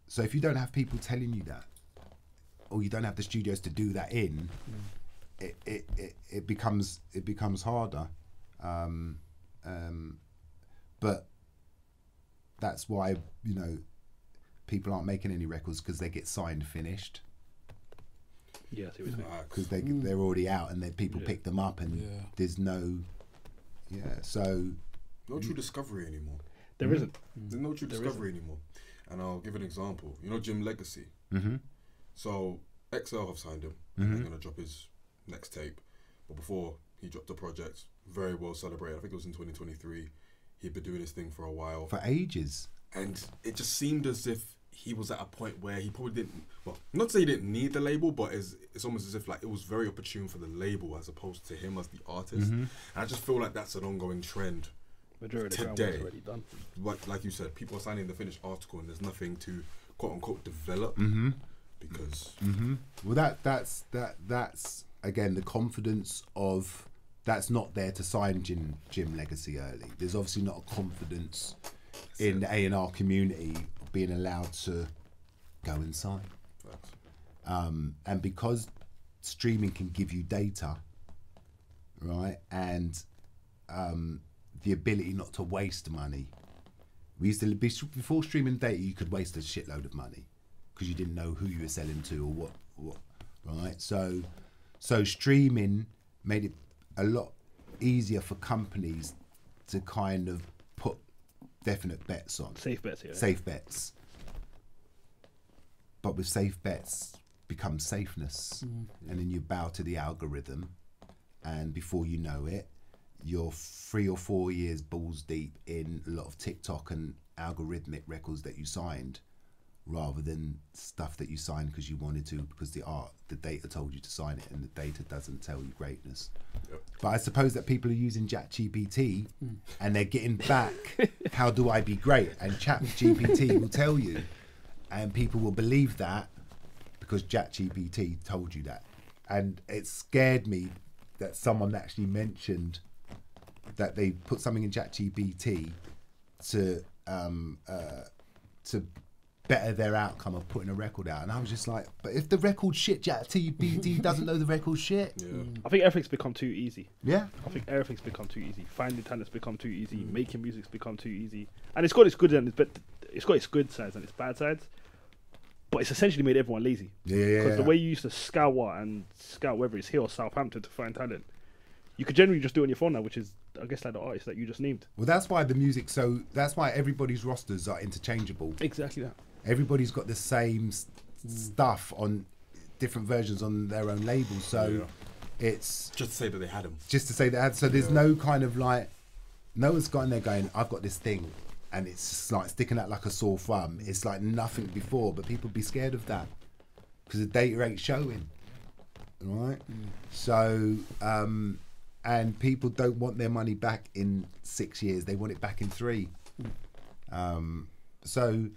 So if you don't have people telling you that, or you don't have the studios to do that in, it becomes harder. But that's why, you know, people aren't making any records, because they get signed finised. Yeah, because they're already out, and then people pick them up, and there's no, so no true discovery anymore. There isn't. There's no true discovery anymore. And I'll give an example. You know Jim Legacy? So XL have signed him. They're going to drop his next tape. But before he dropped the project, very well celebrated. I think it was in 2023. He'd been doing his thing for a while. For ages. And it just seemed as if he was at a point where he probably didn't, well, not to say he didn't need the label, but it's almost as if like it was very opportune for the label as opposed to him as the artist. And I just feel like that's an ongoing trend. Majority today. of the groundwork's already done. Like you said, people are signing the finished article and there's nothing to quote unquote develop because well that's again the confidence of that's not there to sign Jim Legacy early. There's obviously not a confidence in the A&R community being allowed to go and sign. And because streaming can give you data, right, and the ability not to waste money. We used to be, before streaming data, you could waste a shitload of money because you didn't know who you were selling to or what, right? So streaming made it a lot easier for companies to kind of put definite bets on. Safe bets, yeah. Safe bets. But with safe bets becomes safeness. And then you bow to the algorithm, and before you know it, you're 3 or 4 years balls deep in a lot of TikTok and algorithmic records that you signed, rather than stuff that you signed because you wanted to, because the data told you to sign it, and the data doesn't tell you greatness. Yep. But I suppose that people are using ChatGPT and they're getting back, how do I be great? And ChatGPT will tell you, and people will believe that because ChatGPT told you that. And it scared me that someone actually mentioned that they put something in ChatGPT to better their outcome of putting a record out. And I was just like, but if the record's shit, ChatGPT doesn't know the record's shit. Yeah. I think everything's become too easy. Yeah. I think everything's become too easy. Finding talent's become too easy. Making music's become too easy. And it's got its good and it's got its good sides and its bad sides. But it's essentially made everyone lazy. Yeah. Because the way you used to scout whether it's here or Southampton to find talent, you could generally just do it on your phone now, which is, I guess, like the artist that you just named. Well, that's why that's why everybody's rosters are interchangeable. Exactly that. Everybody's got the same stuff on different versions on their own labels. So it's just to say that they had them. Just to say they had. So there's no kind of like, no one's got in there going, I've got this thing, and it's just like sticking out like a sore thumb. It's like nothing before, but people be scared of that because the data ain't showing. Right? So, and people don't want their money back in 6 years. They want it back in 3. So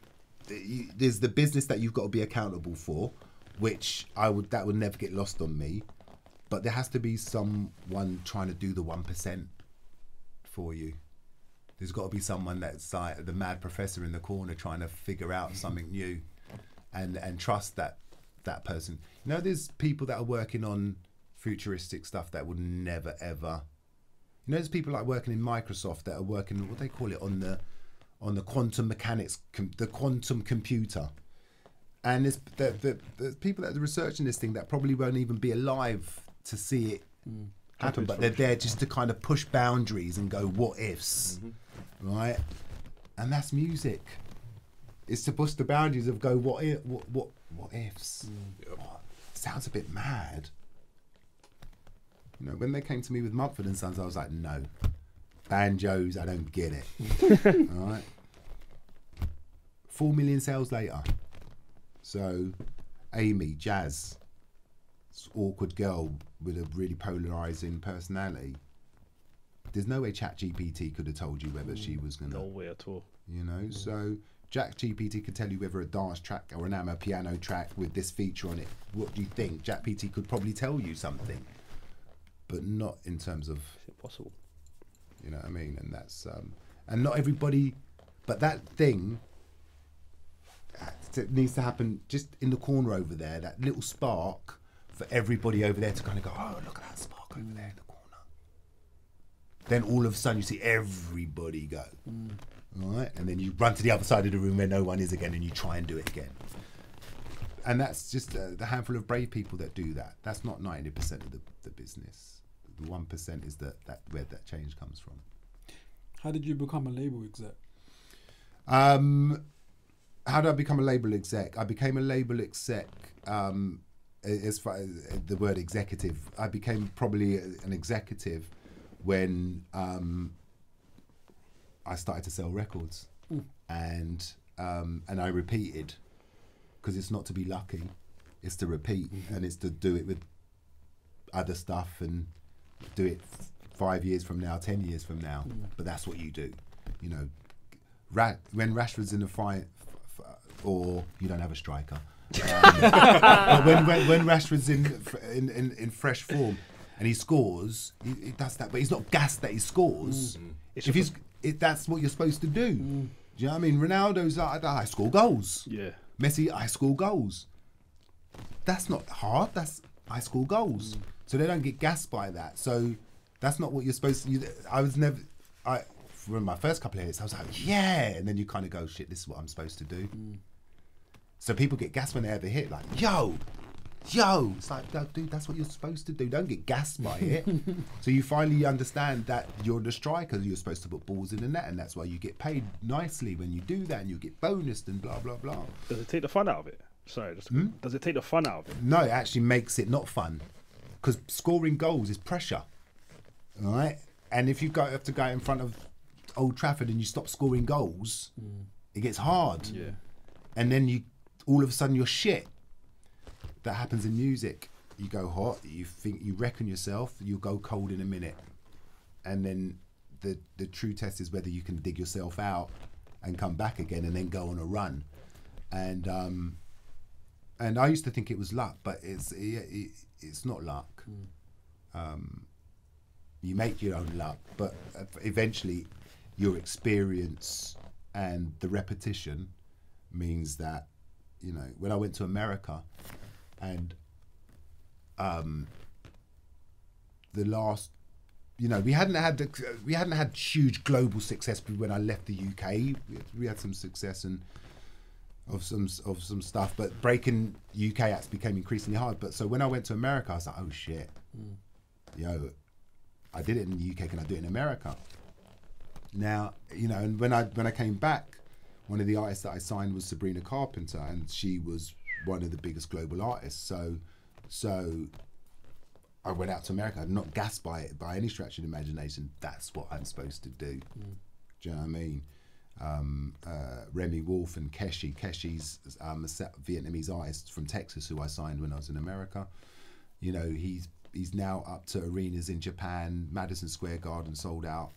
there's the business that you've got to be accountable for, which that would never get lost on me. But there has to be someone trying to do the 1% for you. There's got to be someone that's like the mad professor in the corner trying to figure out something new, and trust that person. You know, there's people that are working on futuristic stuff that would never ever. You know, there's people like working in Microsoft that are working, what they call it, on the quantum mechanics, the quantum computer. And there's people that are researching this thing that probably won't even be alive to see it happen, but they're there just to kind of push boundaries and go, what ifs, right? And that's music. It's to push the boundaries of go, what ifs? Oh, sounds a bit mad. You know, when they came to me with Mumford and Sons, I was like, no. Banjos, I don't get it. All right. 4 million sales later. So, Amy, Jazz, this awkward girl with a really polarizing personality. There's no way ChatGPT could have told you whether she was going to... No way at all. You know, so ChatGPT could tell you whether a dance track or an piano track with this feature on it, what do you think? ChatGPT could probably tell you something, but not in terms of... It's impossible. You know what I mean? And that's... and not everybody... But that thing... It needs to happen just in the corner over there, that little spark for everybody over there to kind of go, oh, look at that spark over there in the corner. Then all of a sudden you see everybody go. All right? And then you run to the other side of the room where no one is again and you try and do it again. And that's just the handful of brave people that do that. That's not 90% of the business. The 1% is where that change comes from. How did you become a label exec? How did I become a label exec? I became a label exec, as far as the word executive. I became probably an executive when I started to sell records. And I repeated, because it's not to be lucky, it's to repeat, and it's to do it with other stuff and do it 5 years from now, 10 years from now. But that's what you do. You know, when Rashford's in the fight, or you don't have a striker. But when Rashford's in fresh form and he scores, he does that, but he's not gassed that he scores. That's what you're supposed to do. Do you know what I mean? Ronaldo's like, I score goals. Yeah. Messi, I score goals. That's not hard. That's I score goals. So they don't get gassed by that. So that's not what you're supposed to. For my first couple of hits, I was like, yeah, and then you kind of go, shit, this is what I'm supposed to do. So people get gassed when they have a hit, like, yo, Yo, it's like, no, dude, that's what you're supposed to do. Don't get gassed by it. So you finally understand that you're the striker. You're supposed to put balls in the net, and that's why you get paid nicely when you do that, and you get bonused and blah blah blah. Does it take the fun out of it? Sorry, does it take the fun out of it? No, it actually makes it not fun, because scoring goals is pressure, all right? And if you have to go in front of Old Trafford and you stop scoring goals, it gets hard. Yeah. And then you all of a sudden you're shit. That happens in music. You go hot, you think you reckon yourself, you go cold in a minute. And then the true test is whether you can dig yourself out and come back again and then go on a run. And I used to think it was luck, but it's not luck. You make your own luck, but eventually your experience and the repetition means that, you know, when I went to America and the last, you know, we hadn't had huge global success when I left the UK. We had some success and of some stuff, but breaking UK acts became increasingly hard. But so when I went to America, I was like, oh shit, yo, I did it in the UK, can I do it in America? Now, you know, and when I came back, one of the artists that I signed was Sabrina Carpenter, and she was one of the biggest global artists. So I went out to America. I'm not gassed by it by any stretch of the imagination. That's what I'm supposed to do. Do you know what I mean? Remy Wolf and Keshi. Keshi's a Vietnamese artist from Texas who I signed when I was in America. You know, he's now up to arenas in Japan. Madison Square Garden sold out.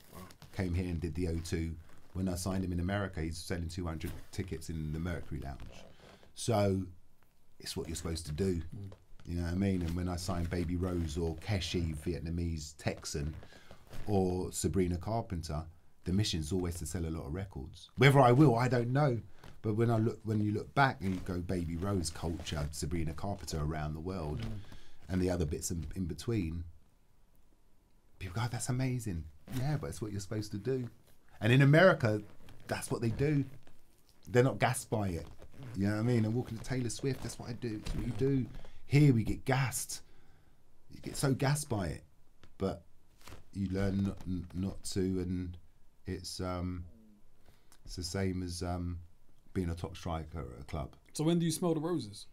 Came here and did the O2. When I signed him in America, he's selling 200 tickets in the Mercury Lounge. So it's what you're supposed to do. You know what I mean? And when I signed Baby Rose or Keshi, Vietnamese Texan, or Sabrina Carpenter, the mission's always to sell a lot of records. Whether I will, I don't know. But when you look back and you go Baby Rose, Culture, Sabrina Carpenter around the world, and the other bits in between, people go, oh, that's amazing. Yeah, but it's what you're supposed to do. And in America, that's what they do. They're not gassed by it. You know what I mean? I'm walking to Taylor Swift, that's what I do. That's what you do. Here we get gassed. You get so gassed by it. But you learn not to, and it's the same as being a top striker at a club. So when do you smell the roses?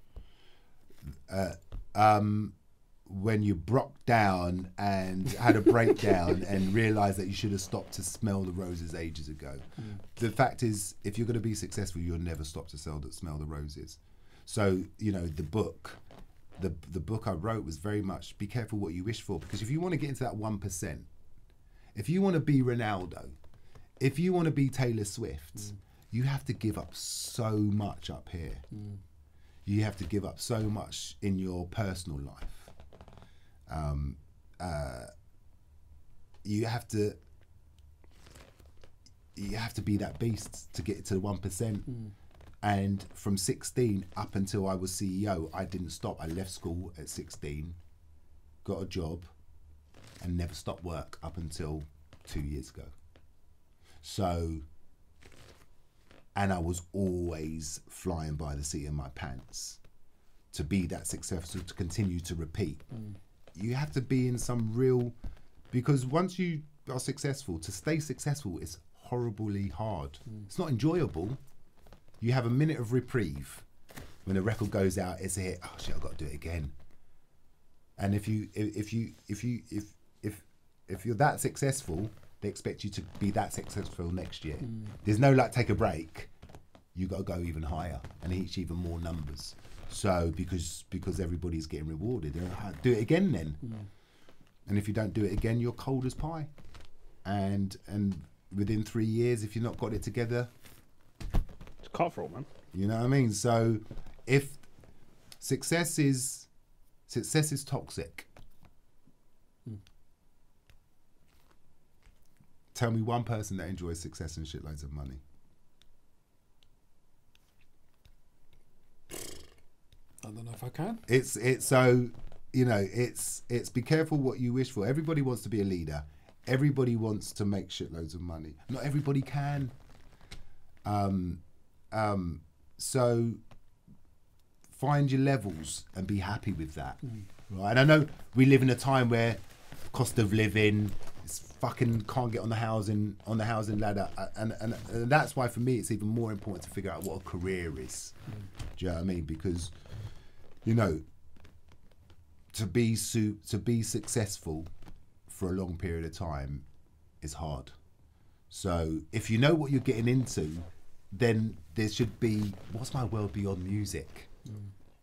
When you broke down and had a breakdown and realised that you should have stopped to smell the roses ages ago. The fact is, if you're going to be successful, you'll never stop to smell the roses. So, you know, the book I wrote was very much be careful what you wish for, because if you want to get into that 1%, if you want to be Ronaldo, if you want to be Taylor Swift, you have to give up so much up here. You have to give up so much in your personal life. You have to be that beast to get to the 1%. And from 16 up until I was CEO, I didn't stop. I left school at 16, got a job, and never stopped work up until 2 years ago. So, and I was always flying by the seat of my pants to be that successful, to continue to repeat. You have to be in some real, because once you are successful, to stay successful is horribly hard. It's not enjoyable. You have a minute of reprieve. When a record goes out, it's a hit. Oh shit, I've got to do it again. And if you're that successful, they expect you to be that successful next year. There's no like take a break. You got to go even higher and reach even more numbers. So because everybody's getting rewarded, do it again then. And if you don't do it again, you're cold as pie. And within 3 years, if you've not got it together, it's cutthroat, man. You know what I mean? So if success is toxic. Tell me one person that enjoys success and shitloads of money. I don't know if I can. It's so, you know, it's be careful what you wish for. Everybody wants to be a leader. Everybody wants to make shitloads of money. Not everybody can. So find your levels and be happy with that, right? And I know we live in a time where cost of living, it's fucking can't get on the housing ladder, and that's why for me it's even more important to figure out what a career is. Do you know what I mean? Because you know, to be successful for a long period of time is hard. So if you know what you're getting into, then there should be, what's my world beyond music?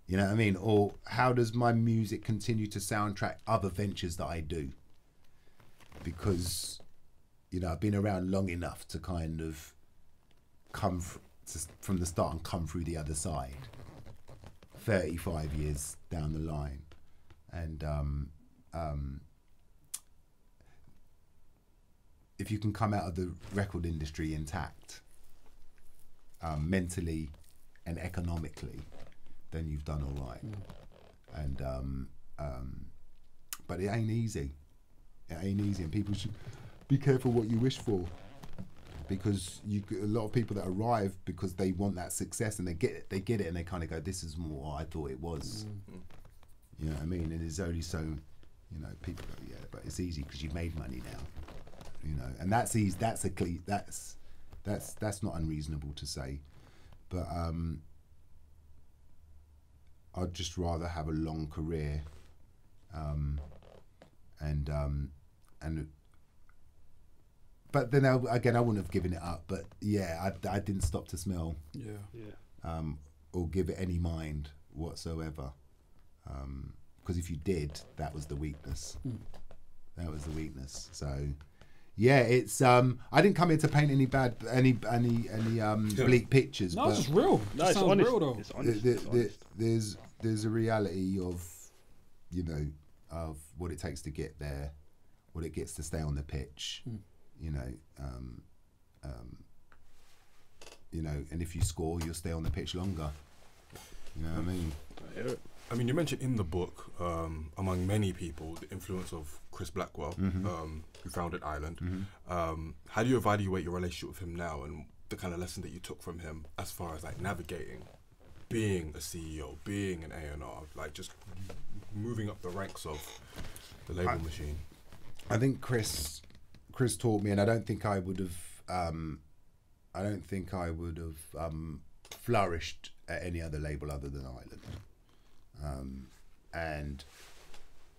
You know what I mean? Or how does my music continue to soundtrack other ventures that I do? Because, you know, I've been around long enough to kind of come from the start and come through the other side. 35 years down the line. And if you can come out of the record industry intact, mentally and economically, then you've done all right. And but it ain't easy. It ain't easy, and people should be careful what you wish for, because a lot of people that arrive because they want that success and they get it, and they kind of go, "This is more what I thought it was." You know what I mean? And it's only so, you know, people go, "Yeah, but it's easy because you've made money now." You know, and that's easy. That's not unreasonable to say, but I'd just rather have a long career, but then again I wouldn't have given it up. But yeah, I didn't stop to smell, or give it any mind whatsoever, because if you did, that was the weakness. That was the weakness. So. Yeah, it's I didn't come here to paint any bleak pictures. No, it's just real. No, it's sounds honest. real though. It's honest. There's a reality of, you know, of what it takes to get there, what it gets to stay on the pitch, you know, and if you score, you'll stay on the pitch longer. You know what I mean? I mean, you mentioned in the book, among many people, the influence of Chris Blackwell, who founded Island. How do you evaluate your relationship with him now, and the kind of lesson that you took from him as far as like navigating, being a CEO, being an A&R, like just moving up the ranks of the label machine? I think Chris taught me, and I don't think I would have flourished at any other label other than Island. And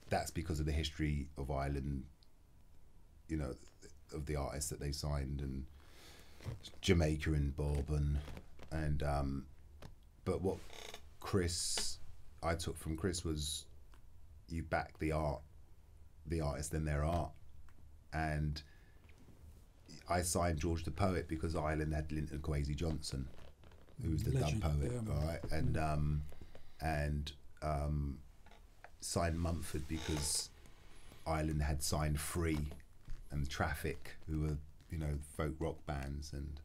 that's because of the history of Ireland, you know, of the artists that they signed, and Jamaica and Bob, and but what I took from Chris was, you back the artist and their art. And I signed George the Poet because Ireland had Linton Kwesi Johnson, who was the dub poet, right? And signed Mumford because Ireland had signed Free and Traffic, who were, you know, folk rock bands, and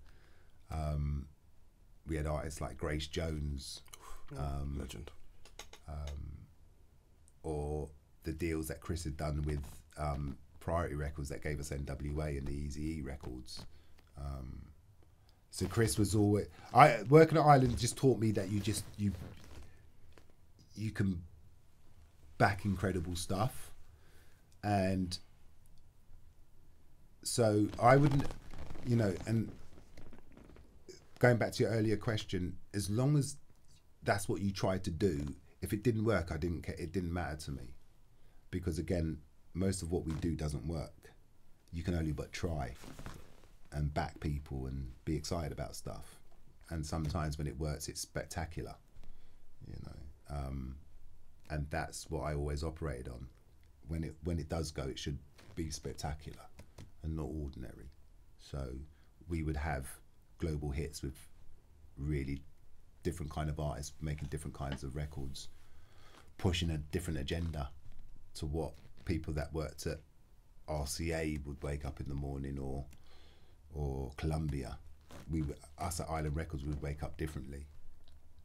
we had artists like Grace Jones, legend, or the deals that Chris had done with Priority Records that gave us NWA and the Eazy-E records. So Chris was always, working at Ireland just taught me that you can back incredible stuff. And so I wouldn't, you know, and going back to your earlier question, as long as that's what you tried to do, if it didn't work, it didn't matter to me, because again, most of what we do doesn't work. You can only but try and back people and be excited about stuff. And sometimes when it works, it's spectacular, you know. And that's what I always operated on. When it does go, it should be spectacular and not ordinary. So we would have global hits with really different kind of artists making different kinds of records, pushing a different agenda to what people that worked at RCA would wake up in the morning, or Columbia. Us at Island Records would wake up differently,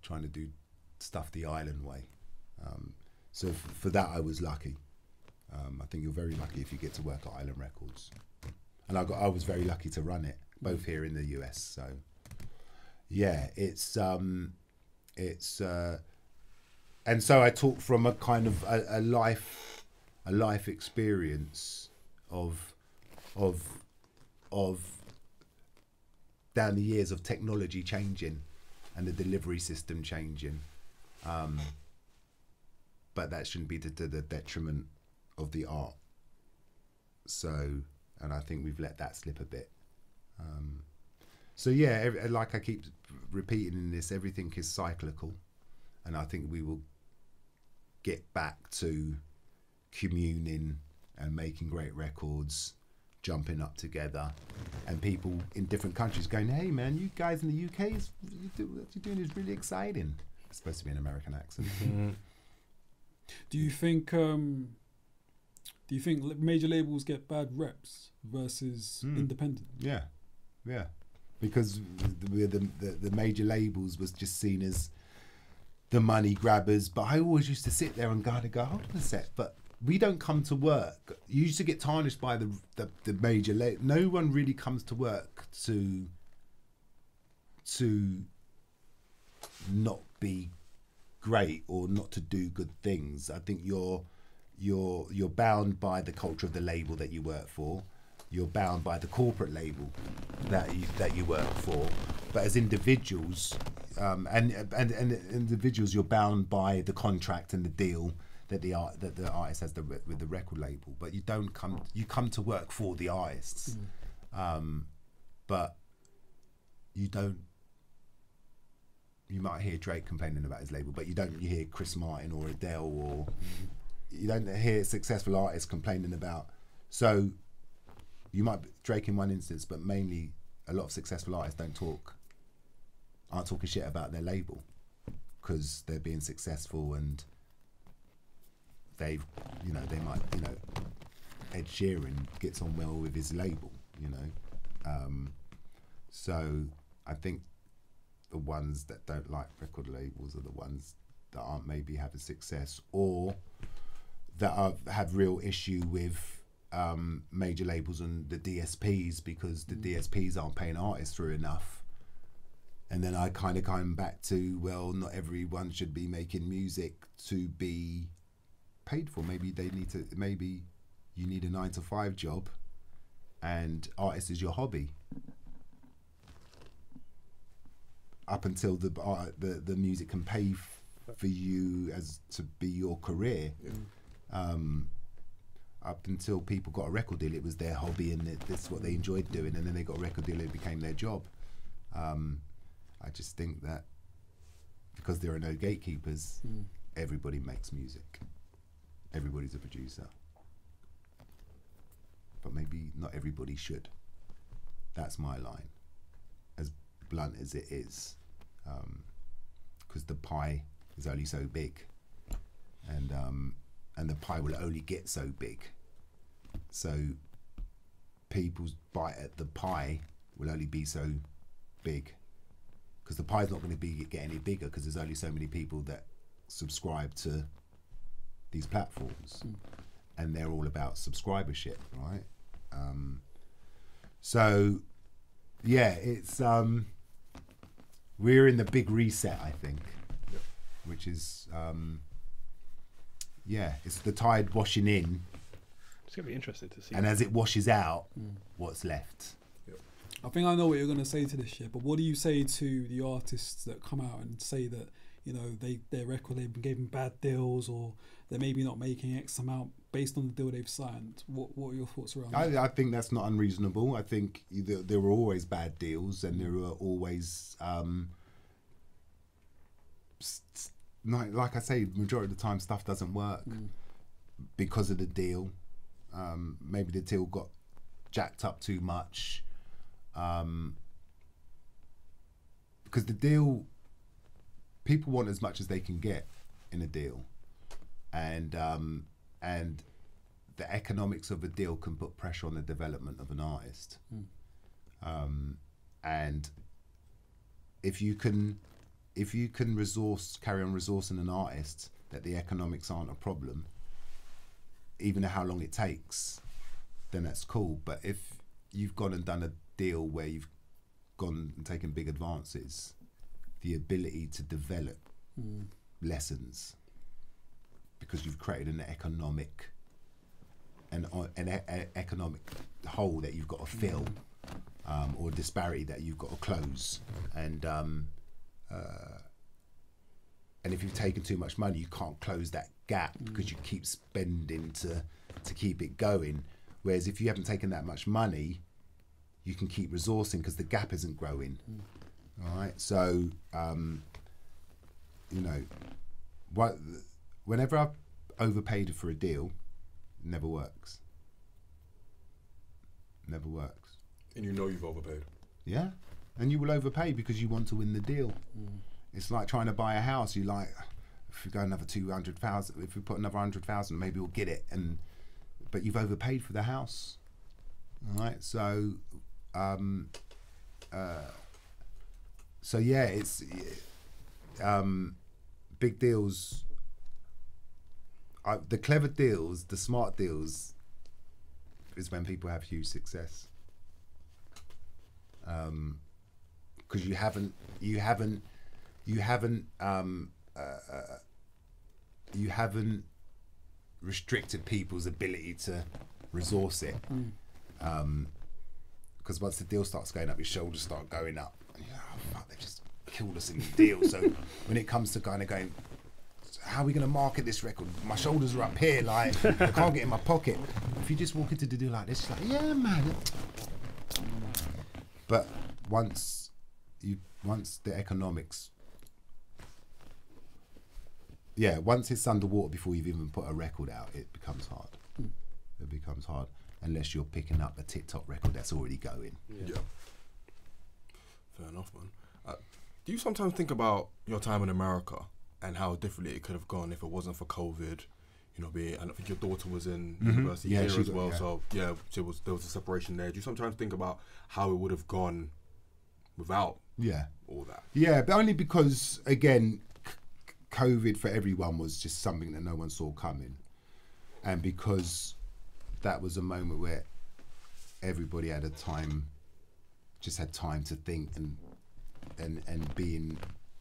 trying to do stuff the Island way. So for that, I was lucky. I think you're very lucky if you get to work at Island Records, and I was very lucky to run it both here in the US. So yeah, it's and so I talk from a kind of a life experience of down the years of technology changing and the delivery system changing, but that shouldn't be to the detriment of the art. So, and I think we've let that slip a bit. So yeah, like I keep repeating in this, everything is cyclical, and I think we will get back to communing and making great records, jumping up together, and people in different countries going, "Hey man, you guys in the UK, what you're doing is really exciting." It's supposed to be an American accent. Do you think major labels get bad reps versus independent? Yeah, because the major labels was just seen as the money grabbers. But I always used to sit there and go, hold on a sec, but we don't come to work. You used to get tarnished by the major label. No one really comes to work to not be great or not to do good things. I think you're bound by the culture of the label that you work for. You're bound by the corporate label that you work for. But as individuals, and individuals, you're bound by the contract and the deal that the artist has with the record label. But you come to work for the artists, but you don't. You might hear Drake complaining about his label, but you hear Chris Martin or Adele, or you don't hear successful artists complaining about. So you might Drake in one instance, but mainly a lot of successful artists aren't talking shit about their label because they're being successful, and they might, Ed Sheeran gets on well with his label, so I think the ones that don't like record labels are the ones that aren't maybe having success, or that have real issue with major labels and the DSPs, because the DSPs aren't paying artists through enough. And then I kind of come back to, well, not everyone should be making music to be paid for. Maybe you need a 9-to-5 job, and artist is your hobby. Up until the music can pay for you as to be your career. Up until people got a record deal, it was their hobby and that's what they enjoyed doing, and then they got a record deal, it became their job. I just think that because there are no gatekeepers, everybody makes music. Everybody's a producer. But maybe not everybody should. That's my line. As blunt as it is, because the pie is only so big, and the pie will only get so big. So people's bite at the pie will only be so big, because the pie's not going to get any bigger, because there's only so many people that subscribe to these platforms, and they're all about subscribership, right? So yeah, it's we're in the big reset, I think, which is it's the tide washing in. It's gonna be interesting to see. And as it washes out, what's left? I think I know what you're going to say to this shit, but what do you say to the artists that come out and say that, their record label gave them bad deals, or they're maybe not making X amount based on the deal they've signed? What are your thoughts around that? I think that's not unreasonable. I think there were always bad deals, and there were always, like I say, majority of the time stuff doesn't work because of the deal. Maybe the deal got jacked up too much. Because the deal, people want as much as they can get in a deal, and the economics of a deal can put pressure on the development of an artist. And if you can carry on resourcing an artist, that the economics aren't a problem, even how long it takes, then that's cool. But if you've gone and done a deal where you've gone and taken big advances, the ability to develop lessons. because you've created an economic hole that you've got to fill, or a disparity that you've got to close, and if you've taken too much money, you can't close that gap because you keep spending to keep it going. Whereas if you haven't taken that much money, you can keep resourcing because the gap isn't growing. All right, so you know, whenever I've overpaid for a deal, it never works. Never works. And you know you've overpaid. Yeah, and you will overpay because you want to win the deal. It's like trying to buy a house. You like, if we go another 200,000, if we put another 100,000, maybe we'll get it. But you've overpaid for the house. All right, so so yeah, it's big deals. The clever deals, the smart deals, is when people have huge success. Because you haven't restricted people's ability to resource it. Because once the deal starts going up, your shoulders start going up. And you're like, oh fuck, they just killed us in the deal. So when it comes to kind of going, how are we going to market this record? My shoulders are up here, like I can't get in my pocket. If you just walk into the deal like this, it's like, yeah, man. But once the economics, once it's underwater before you've even put a record out, it becomes hard. It becomes hard unless you're picking up a TikTok record that's already going. Yeah. Fair enough, man. Do you sometimes think about your time in America and how differently it could have gone if it wasn't for COVID? You know, and I think your daughter was in university here as well. Yeah. So there was a separation there. Do you sometimes think about how it would have gone without all that? Yeah, but only because, again, COVID for everyone was just something that no one saw coming. And because that was a moment where everybody had time to think and be in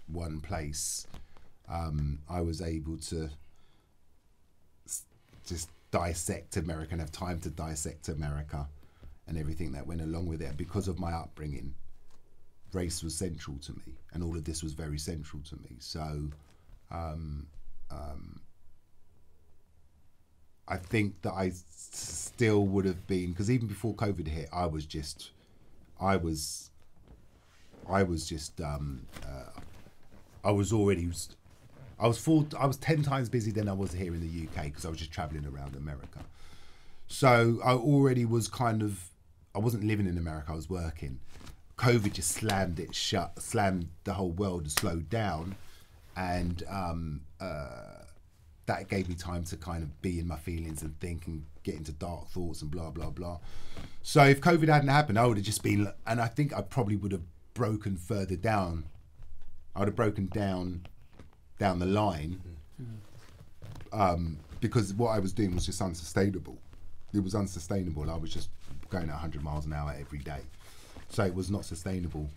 one place, I was able to just dissect America and have time to dissect America and everything that went along with it. Because of my upbringing, race was central to me, and all of this was very central to me. So I think that I still would have been, because even before COVID hit, I was 10 times busy than I was here in the UK, because I was just traveling around America. So I already was I wasn't living in America, I was working. COVID just slammed it shut, slammed the whole world and slowed down. And that gave me time to kind of be in my feelings and think and get into dark thoughts and blah, blah, blah. So if COVID hadn't happened, I would have just been, and I think I probably would have broken further down. I would have broken down the line, because what I was doing was just unsustainable. It was unsustainable. I was just going at 100 miles an hour every day. So it was not sustainable.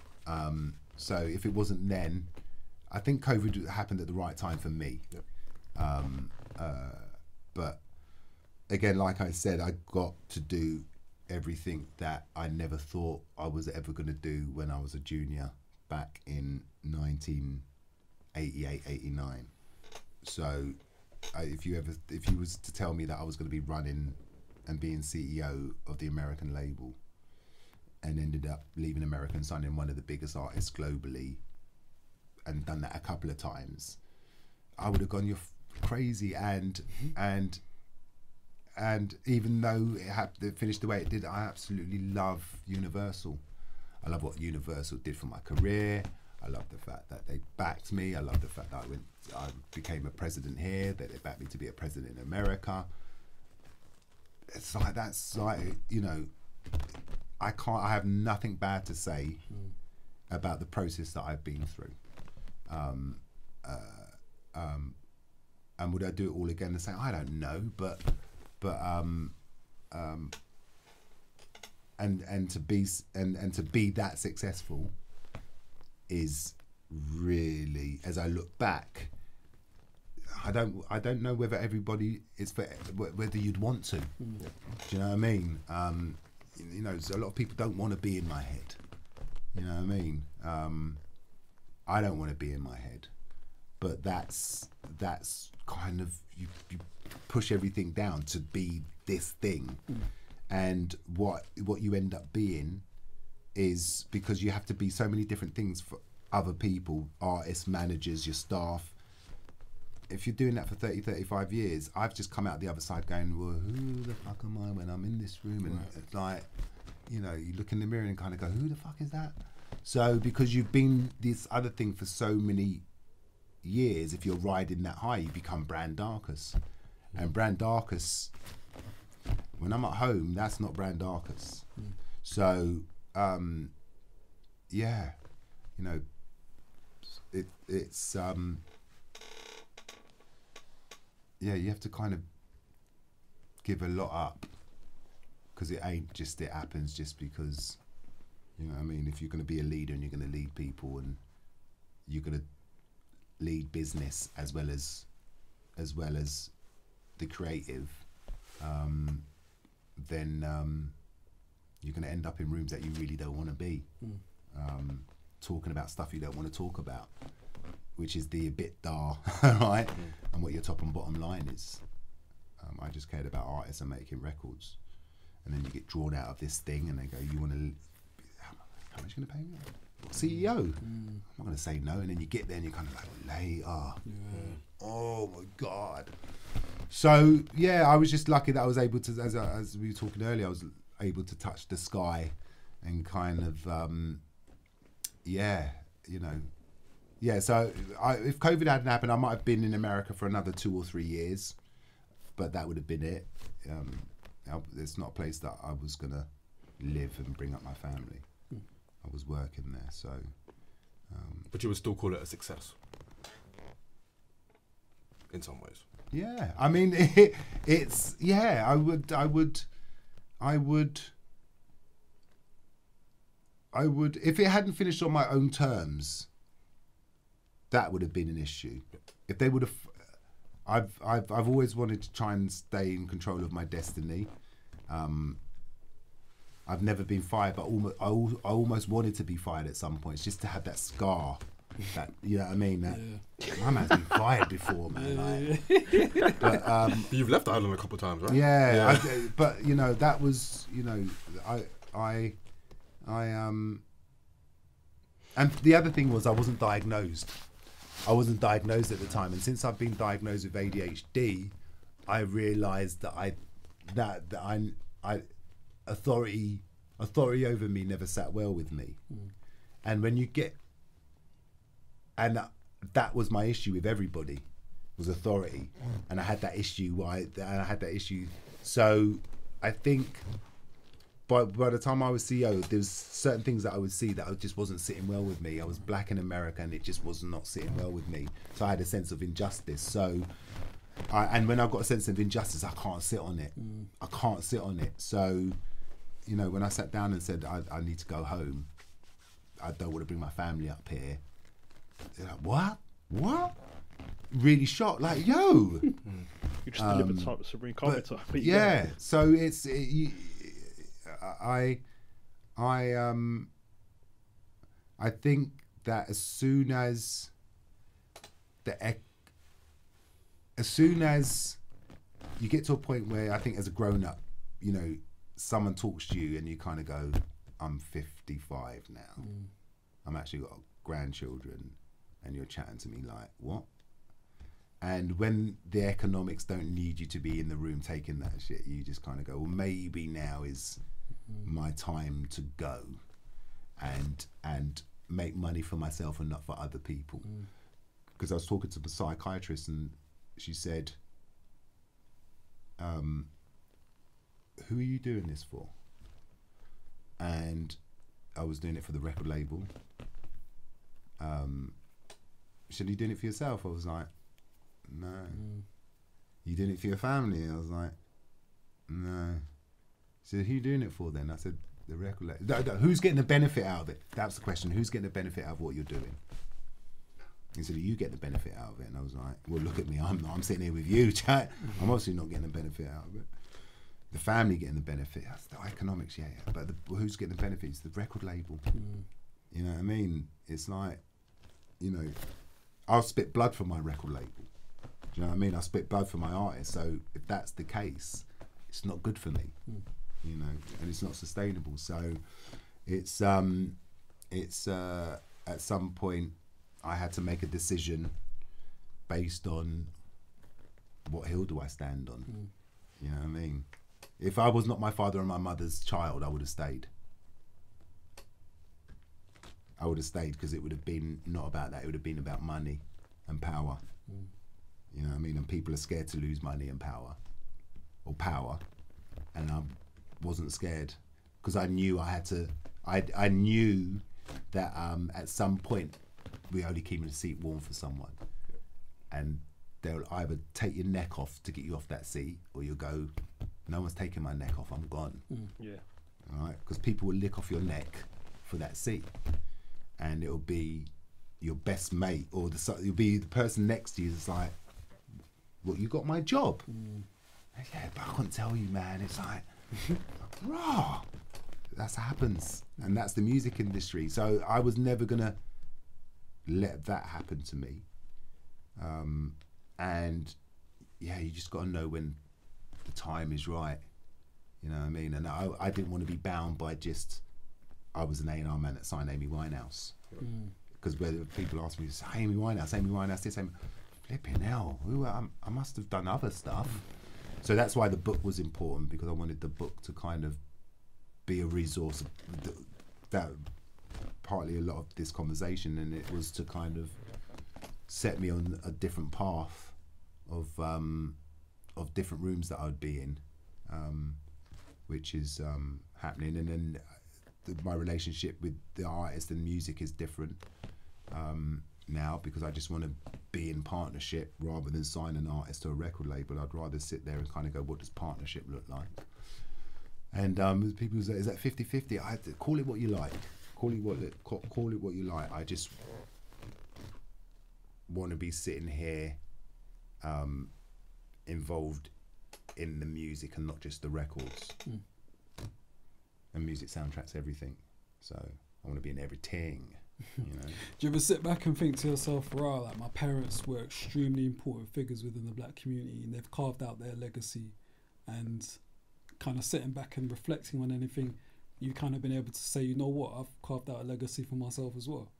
So if it wasn't then, I think COVID happened at the right time for me. Yep. But again, like I said, I got to do everything that I never thought I was ever going to do when I was a junior back in 1988, 89. So if you was to tell me that I was going to be running and being CEO of the American label and ended up leaving America and signing one of the biggest artists globally and done that a couple of times, I would have gone, you're crazy. And even though it finished the way it did, I absolutely love Universal. I love what Universal did for my career. I love the fact that they backed me. I love the fact that I became a president here, that they backed me to be a president in America. It's like, that's like, you know, I have nothing bad to say about the process that I've been through. And would I do it all again and say, I don't know, but to be that successful is really, as I look back, I don't know whether everybody is for whether you'd want to. Do you know what I mean? You know, so a lot of people don't want to be in my head. You know what I mean? I don't want to be in my head, but that's kind of you push everything down to be this thing, and what you end up being is, because you have to be so many different things for other people, artists, managers, your staff. If you're doing that for 30, 35 years, I've just come out the other side going, well, who the fuck am I when I'm in this room? And it's like, you know, you look in the mirror and kind of go, who the fuck is that? So because you've been this other thing for so many years, if you're riding that high, you become Brand Darcus. And Brand Darcus, when I'm at home, that's not Brand Darcus. So, yeah, you know, it's yeah, you have to kind of give a lot up, because it ain't just, it happens just because, you know what I mean? If you're going to be a leader and you're going to lead people and you're going to lead business as well as the creative, then you're going to end up in rooms that you really don't want to be, talking about stuff you don't want to talk about, which is the bit dar, right? And what your top and bottom line is. I just cared about artists and making records, and then you get drawn out of this thing, and they go, "You want to? How much are you going to pay me? CEO? I'm not going to say no." And then you get there, and you're kind of like, later. Oh my god. So yeah, I was just lucky that I was able to, as we were talking earlier, I was able to touch the sky, and kind of, yeah, you know. Yeah, so if COVID hadn't happened, I might have been in America for another 2 or 3 years, but that would have been it. It's not a place that I was going to live and bring up my family. I was working there, so... but you would still call it a success? In some ways. Yeah, I mean, it's... Yeah, I would... If it hadn't finished on my own terms... that would have been an issue. If they would have, I've always wanted to try and stay in control of my destiny. I've never been fired, but I almost wanted to be fired at some point, just to have that scar. That, you know what I mean? That my man's been fired before, man. But you've left Ireland a couple of times, right? Yeah. But you know, that was, you know, and the other thing was I wasn't diagnosed. I wasn't diagnosed at the time, and since I've been diagnosed with ADHD, I realised that authority over me never sat well with me. And when you get, and that was my issue with everybody, was authority, and I had that issue. So I think by the time I was CEO, there was certain things that I would see that just wasn't sitting well with me. I was black in America, and it just was not sitting well with me. So I had a sense of injustice. So, and when I've got a sense of injustice, I can't sit on it. I can't sit on it. So, you know, when I sat down and said, I need to go home, I don't want to bring my family up here. They're like, what? Really shocked, like, yo. You just delivered Sabrina Carpenter. But yeah, so it's... I think that as soon as you get to a point where, I think as a grown up, you know, someone talks to you and you kind of go, I'm 55 now. I'm actually got grandchildren, and you're chatting to me like, what? And when the economics don't need you to be in the room taking that shit, you just kind of go, well, maybe now is my time to go and make money for myself and not for other people. Because I was talking to the psychiatrist, and she said, who are you doing this for? And I was doing it for the record label. She said, are you doing it for yourself? I was like, no. You doing it for your family? I was like, no. She said, who are you doing it for then? I said, the record label. Who's getting the benefit out of it? That's the question. Who's getting the benefit out of what you're doing? He said, you get the benefit out of it. And I was like, well, look at me. I'm sitting here with you, chat. I'm obviously not getting the benefit out of it. The family getting the benefit. That's the economics, yeah. But who's getting the benefits? The record label. You know what I mean? It's like, you know, I'll spit blood for my record label. Do you know what I mean? I'll spit blood for my artist. So if that's the case, it's not good for me. You know, and it's not sustainable. So it's at some point I had to make a decision based on what hill do I stand on. You know what I mean? If I was not my father and my mother's child, I would have stayed. I would have stayed because it would have been not about that. It would have been about money and power. You know what I mean? And people are scared to lose money and power, or power. And I wasn't scared because I knew I had to. I knew that at some point we're only keeping the seat warm for someone, and they'll either take your neck off to get you off that seat, or you'll go, no one's taking my neck off, I'm gone. Yeah. All right, because people will lick off your neck for that seat, and it'll be your best mate, or you'll be the person next to you that's like, well, you got my job. Yeah, but I couldn't tell you, man. It's like, raw. That's what happens, and that's the music industry. So I was never gonna let that happen to me. And yeah, you just got to know when the time is right. You know what I mean? And I didn't want to be bound by just, I was an A&R man that signed Amy Winehouse. Because where people ask me, Amy Winehouse, this, flipping hell, I must have done other stuff. So that's why the book was important, because I wanted the book to kind of be a resource that partly a lot of this conversation, and it was to kind of set me on a different path of different rooms that I would be in, which is happening. And then my relationship with the artist and music is different now, because I just want to be in partnership rather than sign an artist to a record label. I'd rather sit there and kind of go, what does partnership look like? And people say, is that 50-50? I had to call it what you like. Call it what you like. I just want to be sitting here involved in the music and not just the records. And music soundtracks everything. So I want to be in everything. You know? Do you ever sit back and think to yourself, wow, like my parents were extremely important figures within the black community, and they've carved out their legacy, and kind of sitting back and reflecting on anything, you kind of been able to say, you know what, I've carved out a legacy for myself as well?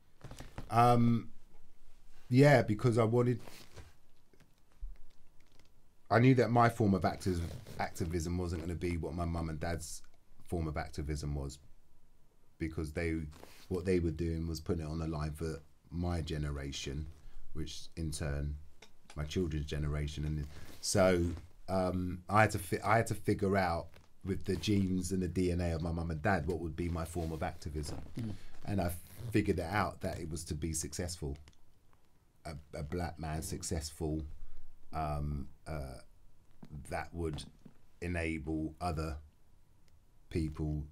Yeah, because I knew that my form of activism wasn't going to be what my mum and dad's form of activism was, because what they were doing was putting it on the line for my generation, which in turn my children's generation. And so I had to figure out, with the genes and the DNA of my mum and dad, what would be my form of activism. And I figured it out, that it was to be successful, a black man successful, that would enable other people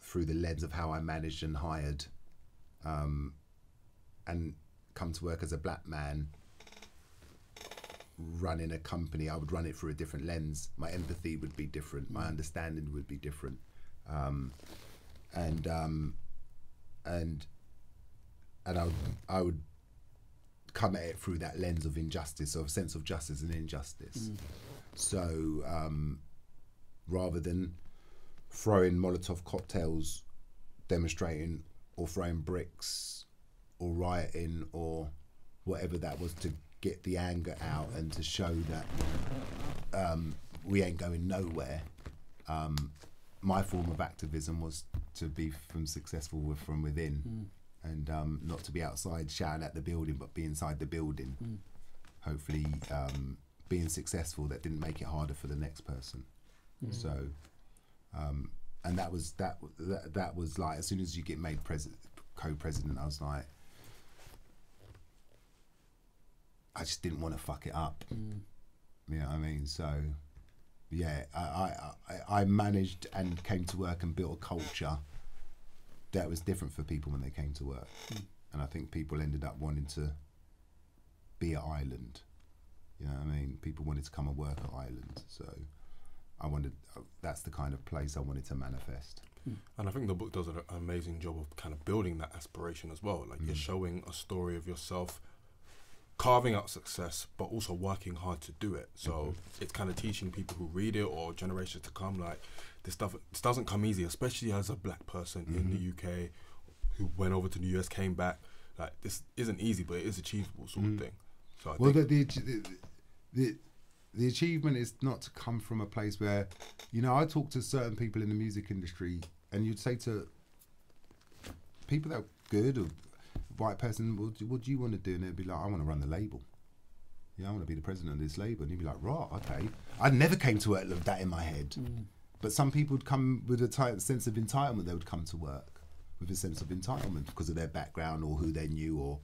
through the lens of how I managed and hired, and come to work as a black man running a company. I would run it through a different lens. My empathy would be different. My understanding would be different. And I would come at it through that lens of injustice, of a sense of justice and injustice. So rather than throwing Molotov cocktails, demonstrating, or throwing bricks, or rioting, or whatever that was, to get the anger out and to show that we ain't going nowhere, my form of activism was to be successful from within, and not to be outside shouting at the building, but be inside the building, hopefully being successful that didn't make it harder for the next person. So and that was like, as soon as you get made co-president, I was like, I just didn't want to fuck it up. You know what I mean? So yeah, I managed and came to work and built a culture that was different for people when they came to work. And I think people ended up wanting to be at Island. You know what I mean? People wanted to come and work at Island, so that's the kind of place I wanted to manifest. And I think the book does an amazing job of kind of building that aspiration as well. Like you're showing a story of yourself carving out success, but also working hard to do it. So it's kind of teaching people who read it or generations to come, like this doesn't come easy, especially as a black person in the UK who went over to the US, came back. Like this isn't easy, but it is achievable sort of thing. So I think the achievement is not to come from a place where, you know, I talk to certain people in the music industry, and you'd say to people that are good or white person, what do you want to do? And they'd be like, I want to run the label. Yeah, I want to be the president of this label. And you'd be like, right, okay. I never came to work with that in my head. But some people would come with a sense of entitlement. They would come to work with a sense of entitlement because of their background or who they knew or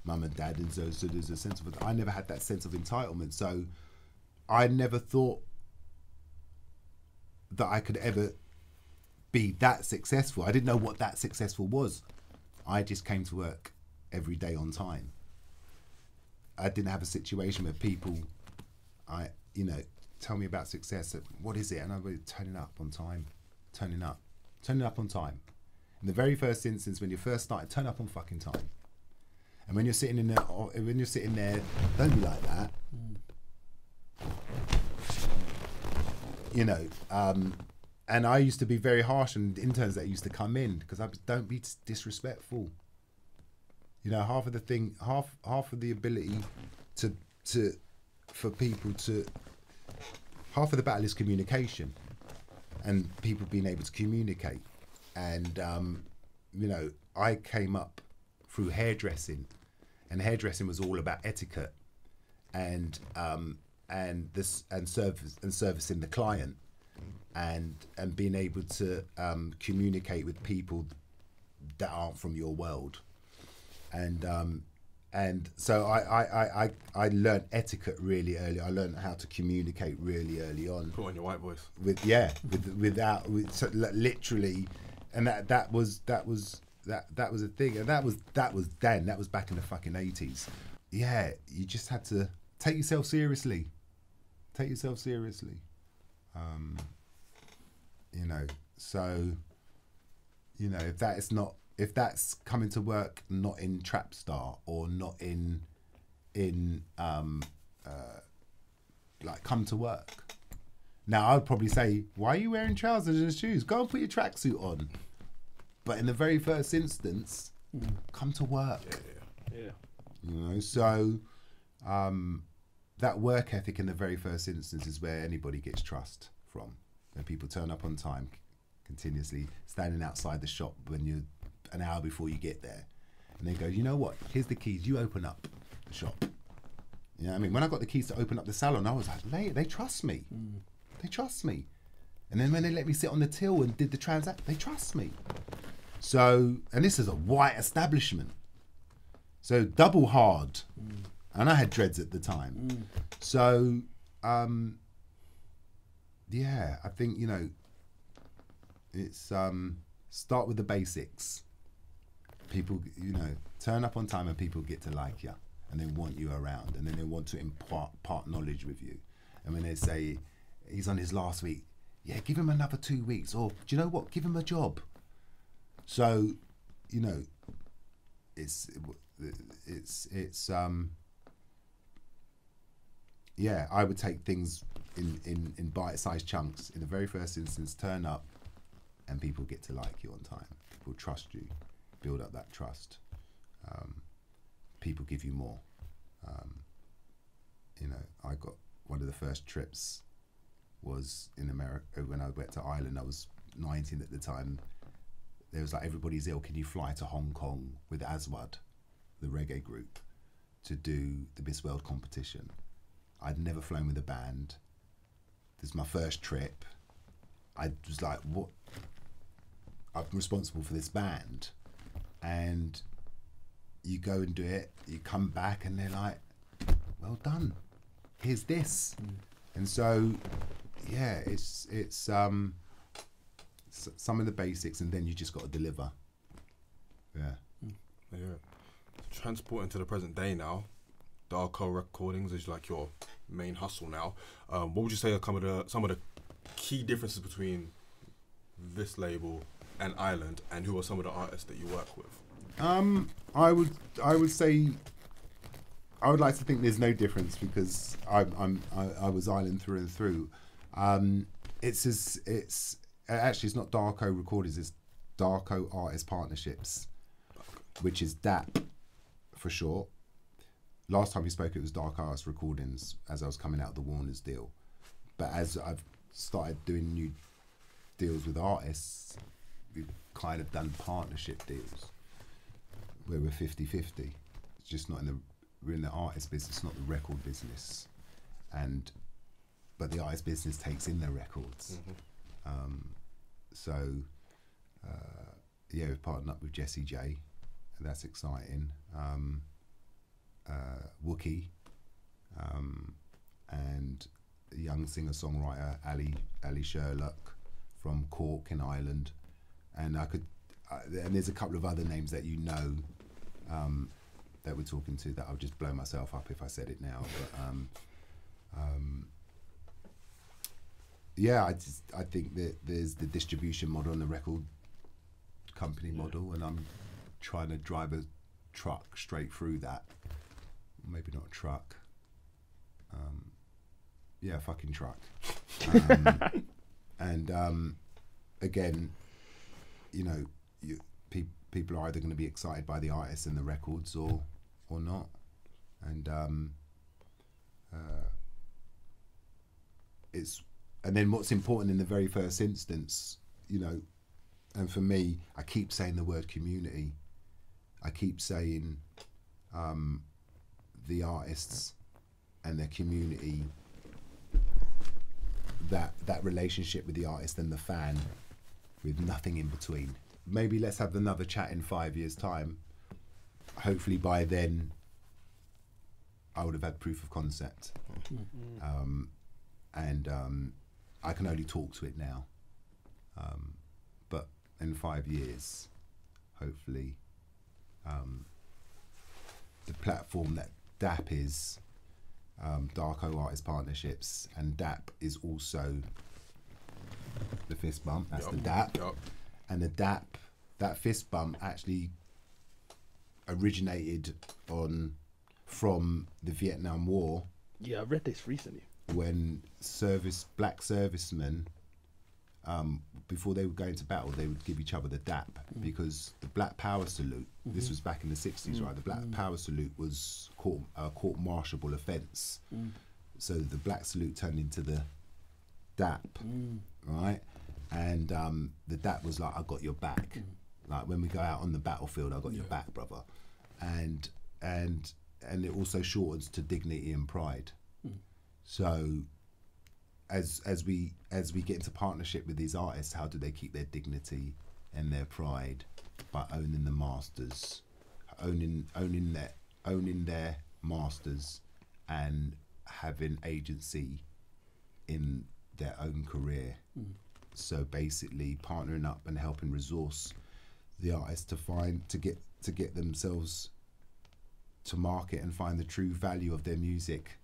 mum and dad. And so there's a sense of, I never had that sense of entitlement. So I never thought that I could ever be that successful. I didn't know what that successful was. I just came to work every day on time. I didn't have a situation where people, tell me about success. What is it? And I was turning up on time, turning up on time. In the very first instance, when you first started, turn up on fucking time. And when you're sitting there, don't be like that. You know, and I used to be very harsh on interns that used to come in because I was, don't be disrespectful. You know, half of the ability for people to, half of the battle is communication and people being able to communicate. And, I came up through hairdressing, and hairdressing was all about etiquette and servicing the client and being able to communicate with people that aren't from your world. And so I learned etiquette really early. I learned how to communicate really early on. Put on your white voice. Literally, and that was a thing, and that was back in the fucking 80s. Yeah, you just had to take yourself seriously. If that's coming to work not in Trapstar or not in like come to work. Now I'd probably say, why are you wearing trousers and shoes? Go and put your tracksuit on. But in the very first instance, come to work. Yeah. You know, so that work ethic in the very first instance is where anybody gets trust from. When people turn up on time, continuously standing outside the shop when you're an hour before you get there, and they go, you know what? Here's the keys. You open up the shop. You know what I mean? When I got the keys to open up the salon, I was like, they trust me. They trust me. And then when they let me sit on the till and did the transact, they trust me. So, and this is a white establishment. So double hard. And I had dreads at the time. So, yeah, I think, it's start with the basics. People, turn up on time and people get to like you and they want you around and then they want to impart knowledge with you. And when they say, he's on his last week, yeah, give him another 2 weeks, or do you know what? Give him a job. So, yeah, I would take things in bite-sized chunks. In the very first instance, turn up and people get to like you on time. People trust you, build up that trust. People give you more. I got one of the first trips was in America when I went to Ireland. I was 19 at the time. There was like, everybody's ill. Can you fly to Hong Kong with Aswad, the reggae group, to do the Miss World competition? I'd never flown with a band. This is my first trip. I was like, what? I'm responsible for this band. And you go and do it, you come back and they're like, well done. Here's this. And so, yeah, it's some of the basics, and then you just got to deliver. Yeah. Transporting to the present day now, Darco Recordings is like your main hustle now. What would you say are some of the key differences between this label and Island, and who are some of the artists that you work with? I would say I would like to think there's no difference because I was Island through and through. It's not Darco Recordings, it's Darco Artist Partnerships, which is DAP for short. Last time we spoke, it was Darco Artist Recordings as I was coming out of the Warner's deal. But as I've started doing new deals with artists, we've kind of done partnership deals where we're 50-50. It's just not we're in the artist business, not the record business. But the artist business takes in the records. We've partnered up with Jessie J, and that's exciting. Wookie, and a young singer-songwriter Ali Sherlock from Cork in Ireland, and and there's a couple of other names that that we're talking to that I'll just blow myself up if I said it now. But I think that there's the distribution model and the record company model, and I'm trying to drive a truck straight through that. Maybe not a truck. A fucking truck. Again, people are either going to be excited by the artists and the records or not. And then what's important in the very first instance, and for me, I keep saying the word community. I keep saying the artists and their community, that relationship with the artist and the fan with nothing in between. Maybe let's have another chat in 5 years' time. Hopefully by then I would have had proof of concept. I can only talk to it now. But in 5 years, hopefully, the platform that DAP is, Darco Artist Partnerships, and DAP is also the fist bump. That's the DAP. And the DAP, that fist bump actually originated from the Vietnam War. Yeah, I read this recently. When black servicemen, before they would go into battle, they would give each other the DAP, because the Black Power salute, this was back in the 60s, right? The Black Power salute was a court-martialable offence. So the black salute turned into the DAP, right? And the DAP was like, I got your back. Like when we go out on the battlefield, I got your back, brother. And it also shortens to dignity and pride. So as we get into partnership with these artists, how do they keep their dignity and their pride? By owning the masters, owning their masters, and having agency in their own career. So basically partnering up and helping resource the artists to get themselves to market and find the true value of their music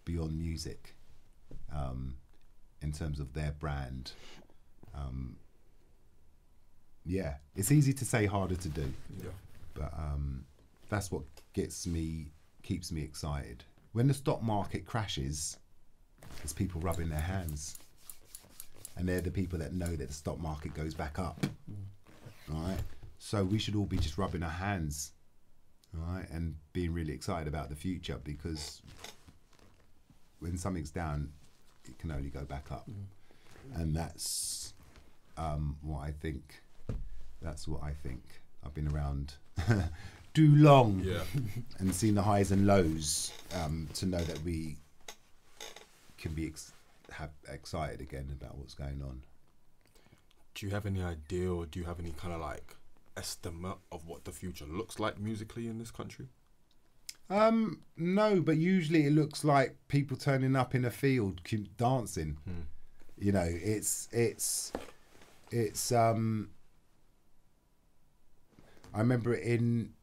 beyond music, in terms of their brand. It's easy to say, harder to do. But that's what keeps me excited. When the stock market crashes, there's people rubbing their hands, and they're the people that know that the stock market goes back up. Right? So we should all be just rubbing our hands, right, and being really excited about the future, because when something's down, it can only go back up. And that's what I think. That's what I think. I've been around too long, and seen the highs and lows, to know that we can be excited again about what's going on. Do you have any idea, or do you have any kind of like estimate of what the future looks like musically in this country? No, but usually it looks like people turning up in a field dancing. It's I remember in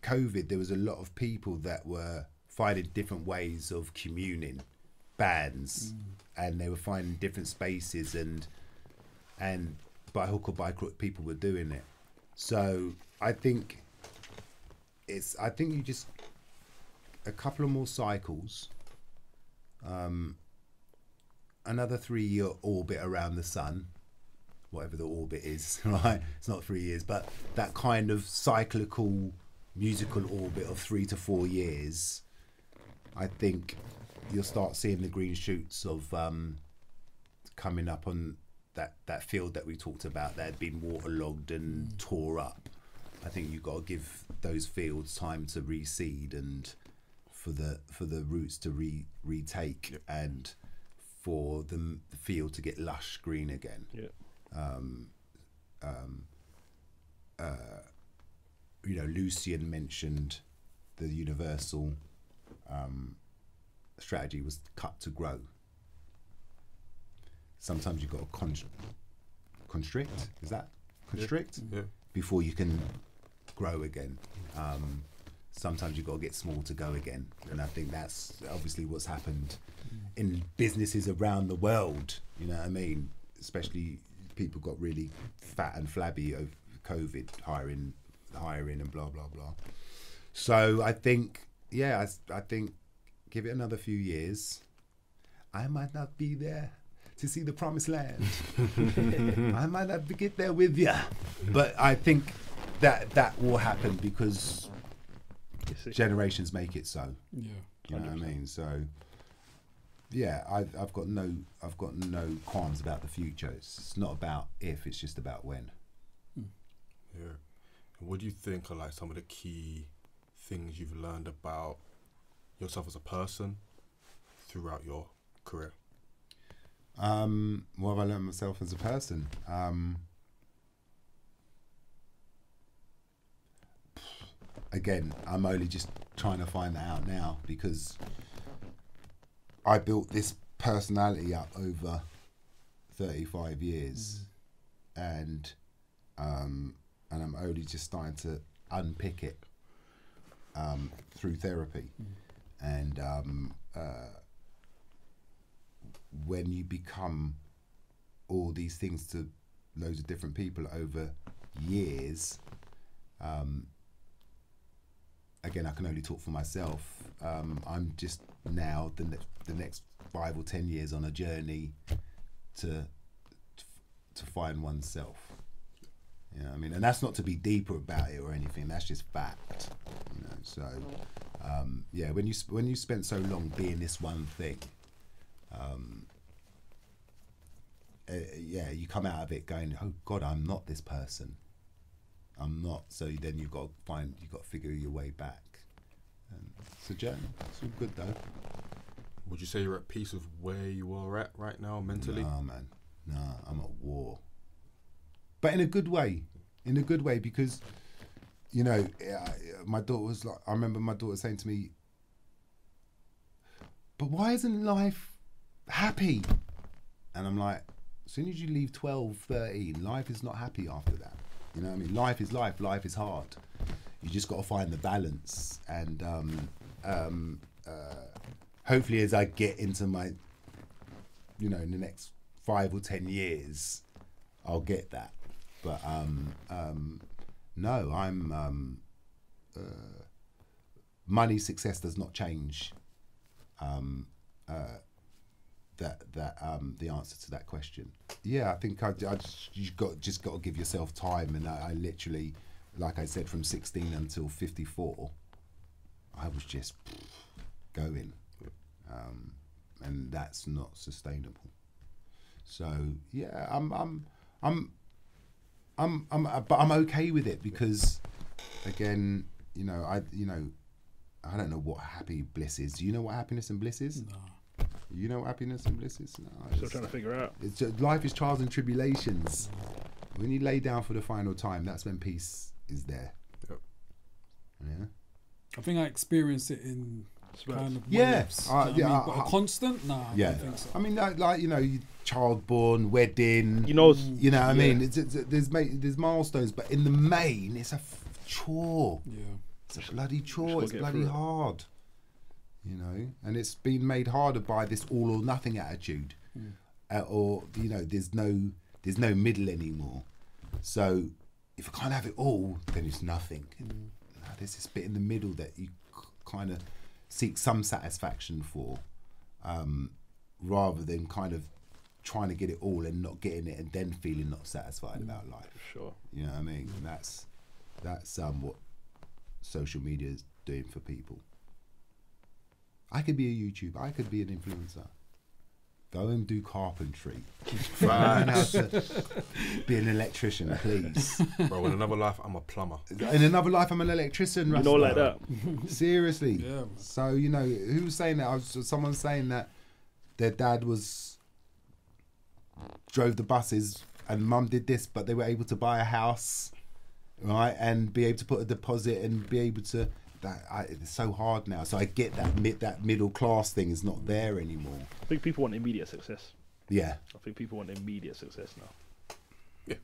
COVID there was a lot of people that were finding different ways of communing, bands, and they were finding different spaces, and by hook or by crook, people were doing it. So I think you just a couple of more cycles, another 3-year orbit around the sun, whatever the orbit is, right? It's not 3 years, but that kind of cyclical musical orbit of 3 to 4 years, I think you'll start seeing the green shoots of coming up on that field that we talked about that had been waterlogged and tore up. I think you've got to give those fields time to reseed and for the roots to retake and for the field to get lush green again. Lucian mentioned the universal strategy was cut to grow. Sometimes you've got to constrict. Is that constrict? Yeah. Before you can grow again. Sometimes you've got to get small to go again. And I think that's obviously what's happened in businesses around the world. You know what I mean? Especially people got really fat and flabby over COVID, hiring and blah, blah, blah. So I think, I think give it another few years. I might not be there to see the promised land. I might not get there with you. But I think that will happen because generations make it so. Yeah. You know what I mean? So yeah, I've got no qualms about the future. It's not about if, it's just about when. Yeah. And what do you think are like some of the key things you've learned about yourself as a person throughout your career? What have I learned myself as a person? Again, I'm only just trying to find that out now because I built this personality up over 35 years, and I'm only just starting to unpick it through therapy, and when you become all these things to loads of different people over years, again, I can only talk for myself. I'm just now the next 5 or 10 years on a journey to find oneself. You know what I mean? And that's not to be deeper about it or anything. That's just fact. You know. So when you spend so long being this one thing, you come out of it going, oh God, I'm not this person. I'm not. So then you've got to figure your way back. And it's a journey. It's all good though. Would you say you're at peace with where you are at right now mentally? No, man. No, I'm at war. But in a good way. In a good way, because, you know, my daughter was like, I remember my daughter saying to me, but why isn't life happy? And I'm like, as soon as you leave 12, 13, life is not happy after that. You know what I mean? Life is life. Life is hard. You just got to find the balance. And hopefully as I get into my, you know, in the next 5 or 10 years, I'll get that. But no, I'm money, success does not change the answer to that question. Yeah, I think you just got to give yourself time. And I literally, like I said, from 16 until 54, I was just going, and that's not sustainable. So yeah, but I'm okay with it because, again, I don't know what happy bliss is. Do you know what happiness and bliss is? No. You know what happiness and bliss is? No, Still trying to figure it out. It's just, life is trials and tribulations. When you lay down for the final time, that's when peace is there. Yep. Yeah. I think I experienced it in kind of Yeah. waves. But a constant? Nah, Yeah. I don't think so. I mean, like you child born, wedding. You know, what I mean? There's milestones, but in the main, it's a chore. Yeah. It's a bloody chore. gotta It's get bloody through it. hard. you know, and it's been made harder by this all or nothing attitude, or you know, there's no middle anymore. So if you can't have it all, then it's nothing. Now, there's this bit in the middle that you kind of seek some satisfaction for, rather than kind of trying to get it all and not getting it and then feeling not satisfied about life. Sure. You know what I mean? And that's what social media is doing for people. I could be a YouTuber. I could be an influencer. Go and do carpentry. Learn how to be an electrician, please. Bro, in another life, I'm a plumber. In another life, I'm an electrician. You know, like that. Seriously. Yeah, man. So, you know, who was saying that? Someone saying that their dad drove the buses and mum did this, but they were able to buy a house, right, and be able to put a deposit and be able to. It's so hard now. So I get that middle class thing is not there anymore. I think people want immediate success. Yeah. I think people want immediate success now. Yeah.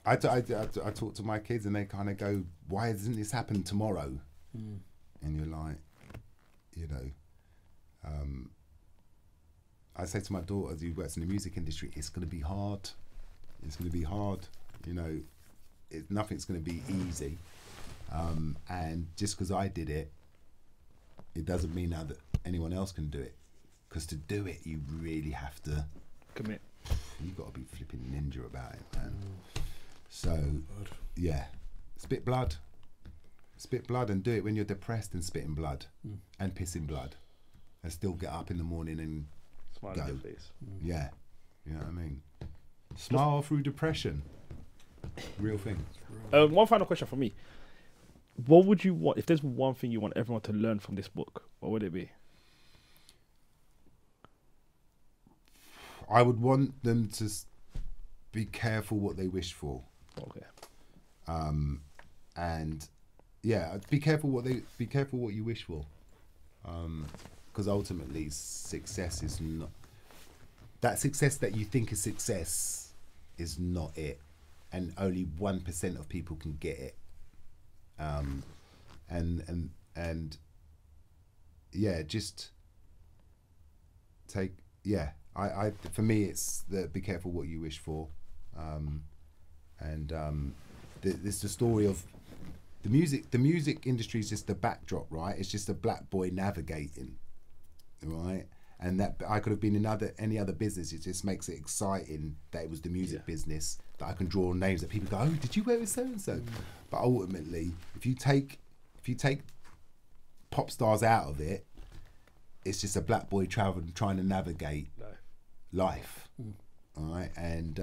I talk to my kids and they kind of go, "Why doesn't this happen tomorrow?" And you're like, you know, I say to my daughter who works in the music industry, it's going to be hard. It's going to be hard. You know, nothing's going to be easy. And just because I did it, it doesn't mean now that anyone else can do it. Because to do it, you really have to commit. You've got to be flipping ninja about it, man. So, yeah, spit blood. Spit blood and do it when you're depressed and spitting blood and pissing blood. And still get up in the morning and Smile go. on your face. Yeah, you know what I mean? Smile through depression. Real thing. One final question from me. What would you want, if there's one thing you want everyone to learn from this book, what would it be? I would want them to be careful what they wish for. Okay. And yeah, be careful what you wish for. Because ultimately success is not, that success that you think is success is not it. And only 1% of people can get it. And yeah, just take, yeah, I for me it's be careful what you wish for. It's the story of the music industry is just the backdrop, right? It's just a black boy navigating, right? And that I could have been in any other business. It just makes it exciting that it was the music business, that I can draw names that people go, oh, did you work with so and so? But ultimately, if you take pop stars out of it, it's just a black boy trying to navigate life, all right, and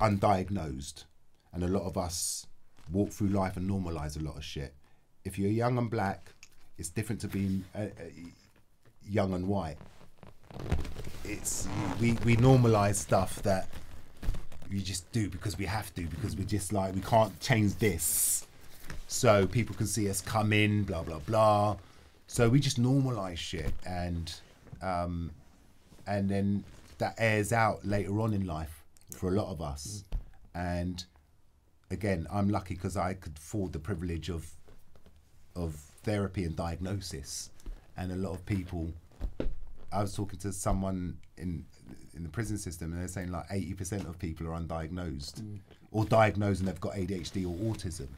undiagnosed, and a lot of us walk through life and normalize a lot of shit. If you're young and black, it's different to being young and white. It's we normalize stuff that we just do because we have to, because we're just like, we can't change this, so people can see us come in, blah blah blah. So we just normalize shit, and then that airs out later on in life for a lot of us. And again, I'm lucky because I could afford the privilege of therapy and diagnosis, and a lot of people. I was talking to someone in the prison system, and they're saying like 80% of people are undiagnosed, or diagnosed and they've got ADHD or autism.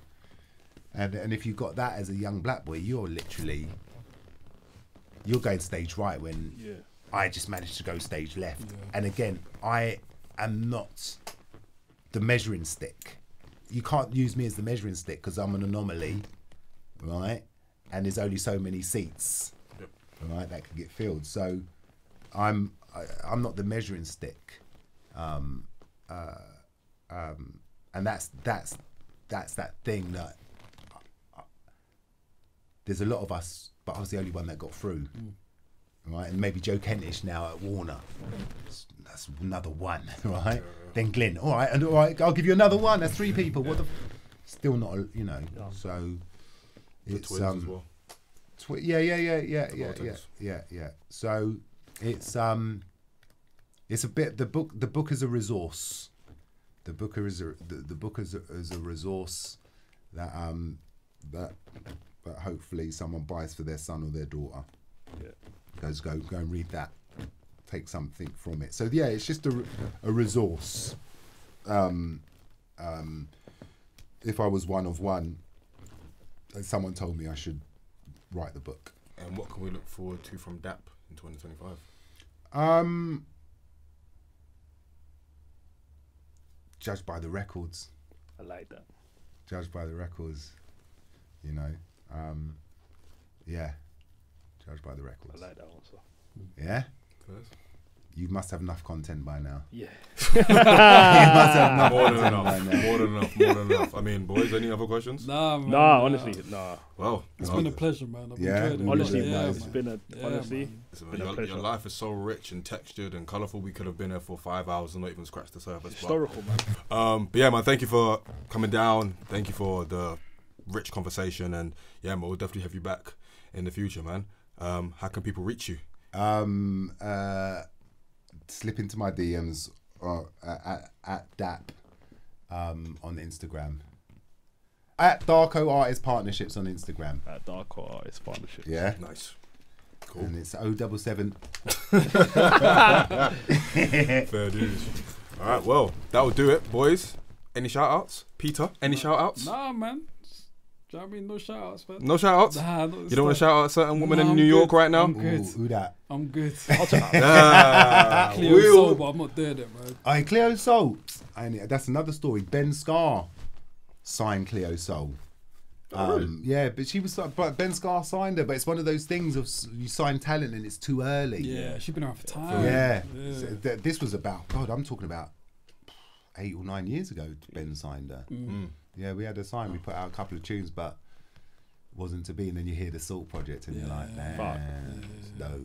And if you've got that as a young black boy, you're going stage right when I just managed to go stage left. And again, I am not the measuring stick. You can't use me as the measuring stick because I'm an anomaly, right? And there's only so many seats, right, that can get filled. So I'm not the measuring stick. And that's that thing that there's a lot of us, but I was the only one that got through, right? And maybe Joe Kentish now at Warner, that's another one, right? Then Glyn, all right, I'll give you another one. That's 3 people. What the? Still not, you know. So it's twins as well. Yeah. So it's a bit. The book is a resource. The book is a resource that but hopefully someone buys for their son or their daughter. Yeah. Go and read that. Take something from it. So yeah, it's just a resource. If I was one of one, someone told me I should write the book. And what can we look forward to from DAP in 2025? Judged by the records. I like that. Judged by the records. You know. Yeah. Judged by the records. I like that also. Yeah? First. You must have enough content by now. Yeah. You must have enough More than content enough. by now. More than enough. More than enough. I mean, boys, any other questions? Nah, man. Nah, honestly, nah. Well, It's been a pleasure, man. I've Yeah, enjoyed it. Honestly, Yeah, it's man. been a honestly. man. listen, been a your pleasure. life is so rich and textured and colourful. We could have been here for 5 hours and not even scratched the surface. Historical, man. But yeah, man, thank you for coming down. Thank you for the rich conversation. And yeah, man, we'll definitely have you back in the future, man. How can people reach you? Slip into my DMs at DAP on Instagram. At Darco Artist Partnerships on Instagram. At Darco Artist Partnerships. Yeah. Nice. Cool. And it's 077. Fair dues. All right, well, that will do it, boys. Any shout outs? Peter, any shout outs? Nah, man. Do you know what I mean? No shout outs, man. No shout outs? Nah, You don't want to shout out a certain woman Nah, in I'm New York good. right now? I'm good. Who that? I'm good. Ah, Cleo Will. Soul, but I'm not doing it, man. Aye, Cleo Soul. And that's another story. Ben Scar signed Cleo Soul. Yeah, but but Ben Scar signed her. But it's one of those things of you sign talent and it's too early. Yeah, she's been around for time. Yeah. Yeah. So this was about, God, I'm talking about 8 or 9 years ago. Ben signed her. Yeah, we had a sign. We put out a couple of tunes, but wasn't to be. And then you hear the Salt Project, and you're like, man, no.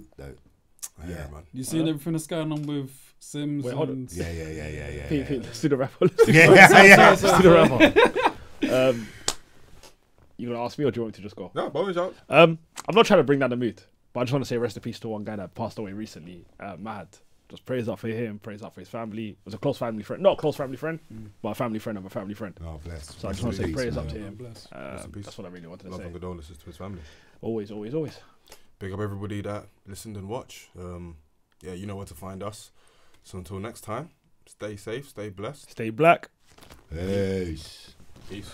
Yeah, man. You seen everything that's going on with Sims? Wait, hold on. and Yeah. Pete, let's do the rapper. Yeah. Let's do the rapper. You gonna ask me or do you want me to just go? No, bonus out. I'm not trying to bring down the mood, but I just want to say rest in peace to one guy that passed away recently. Mad. Just praise up for him, praise up for his family. It was a close family friend, not a close family friend, but a family friend of a family friend. Oh, bless. So I just want to say praise up man. to him. Bless. in peace. That's what I really wanted to Love say. and condolences to his family. Always. Big up everybody that listened and watched. Yeah, you know where to find us. So until next time, stay safe, stay blessed. Stay black. Peace. Peace.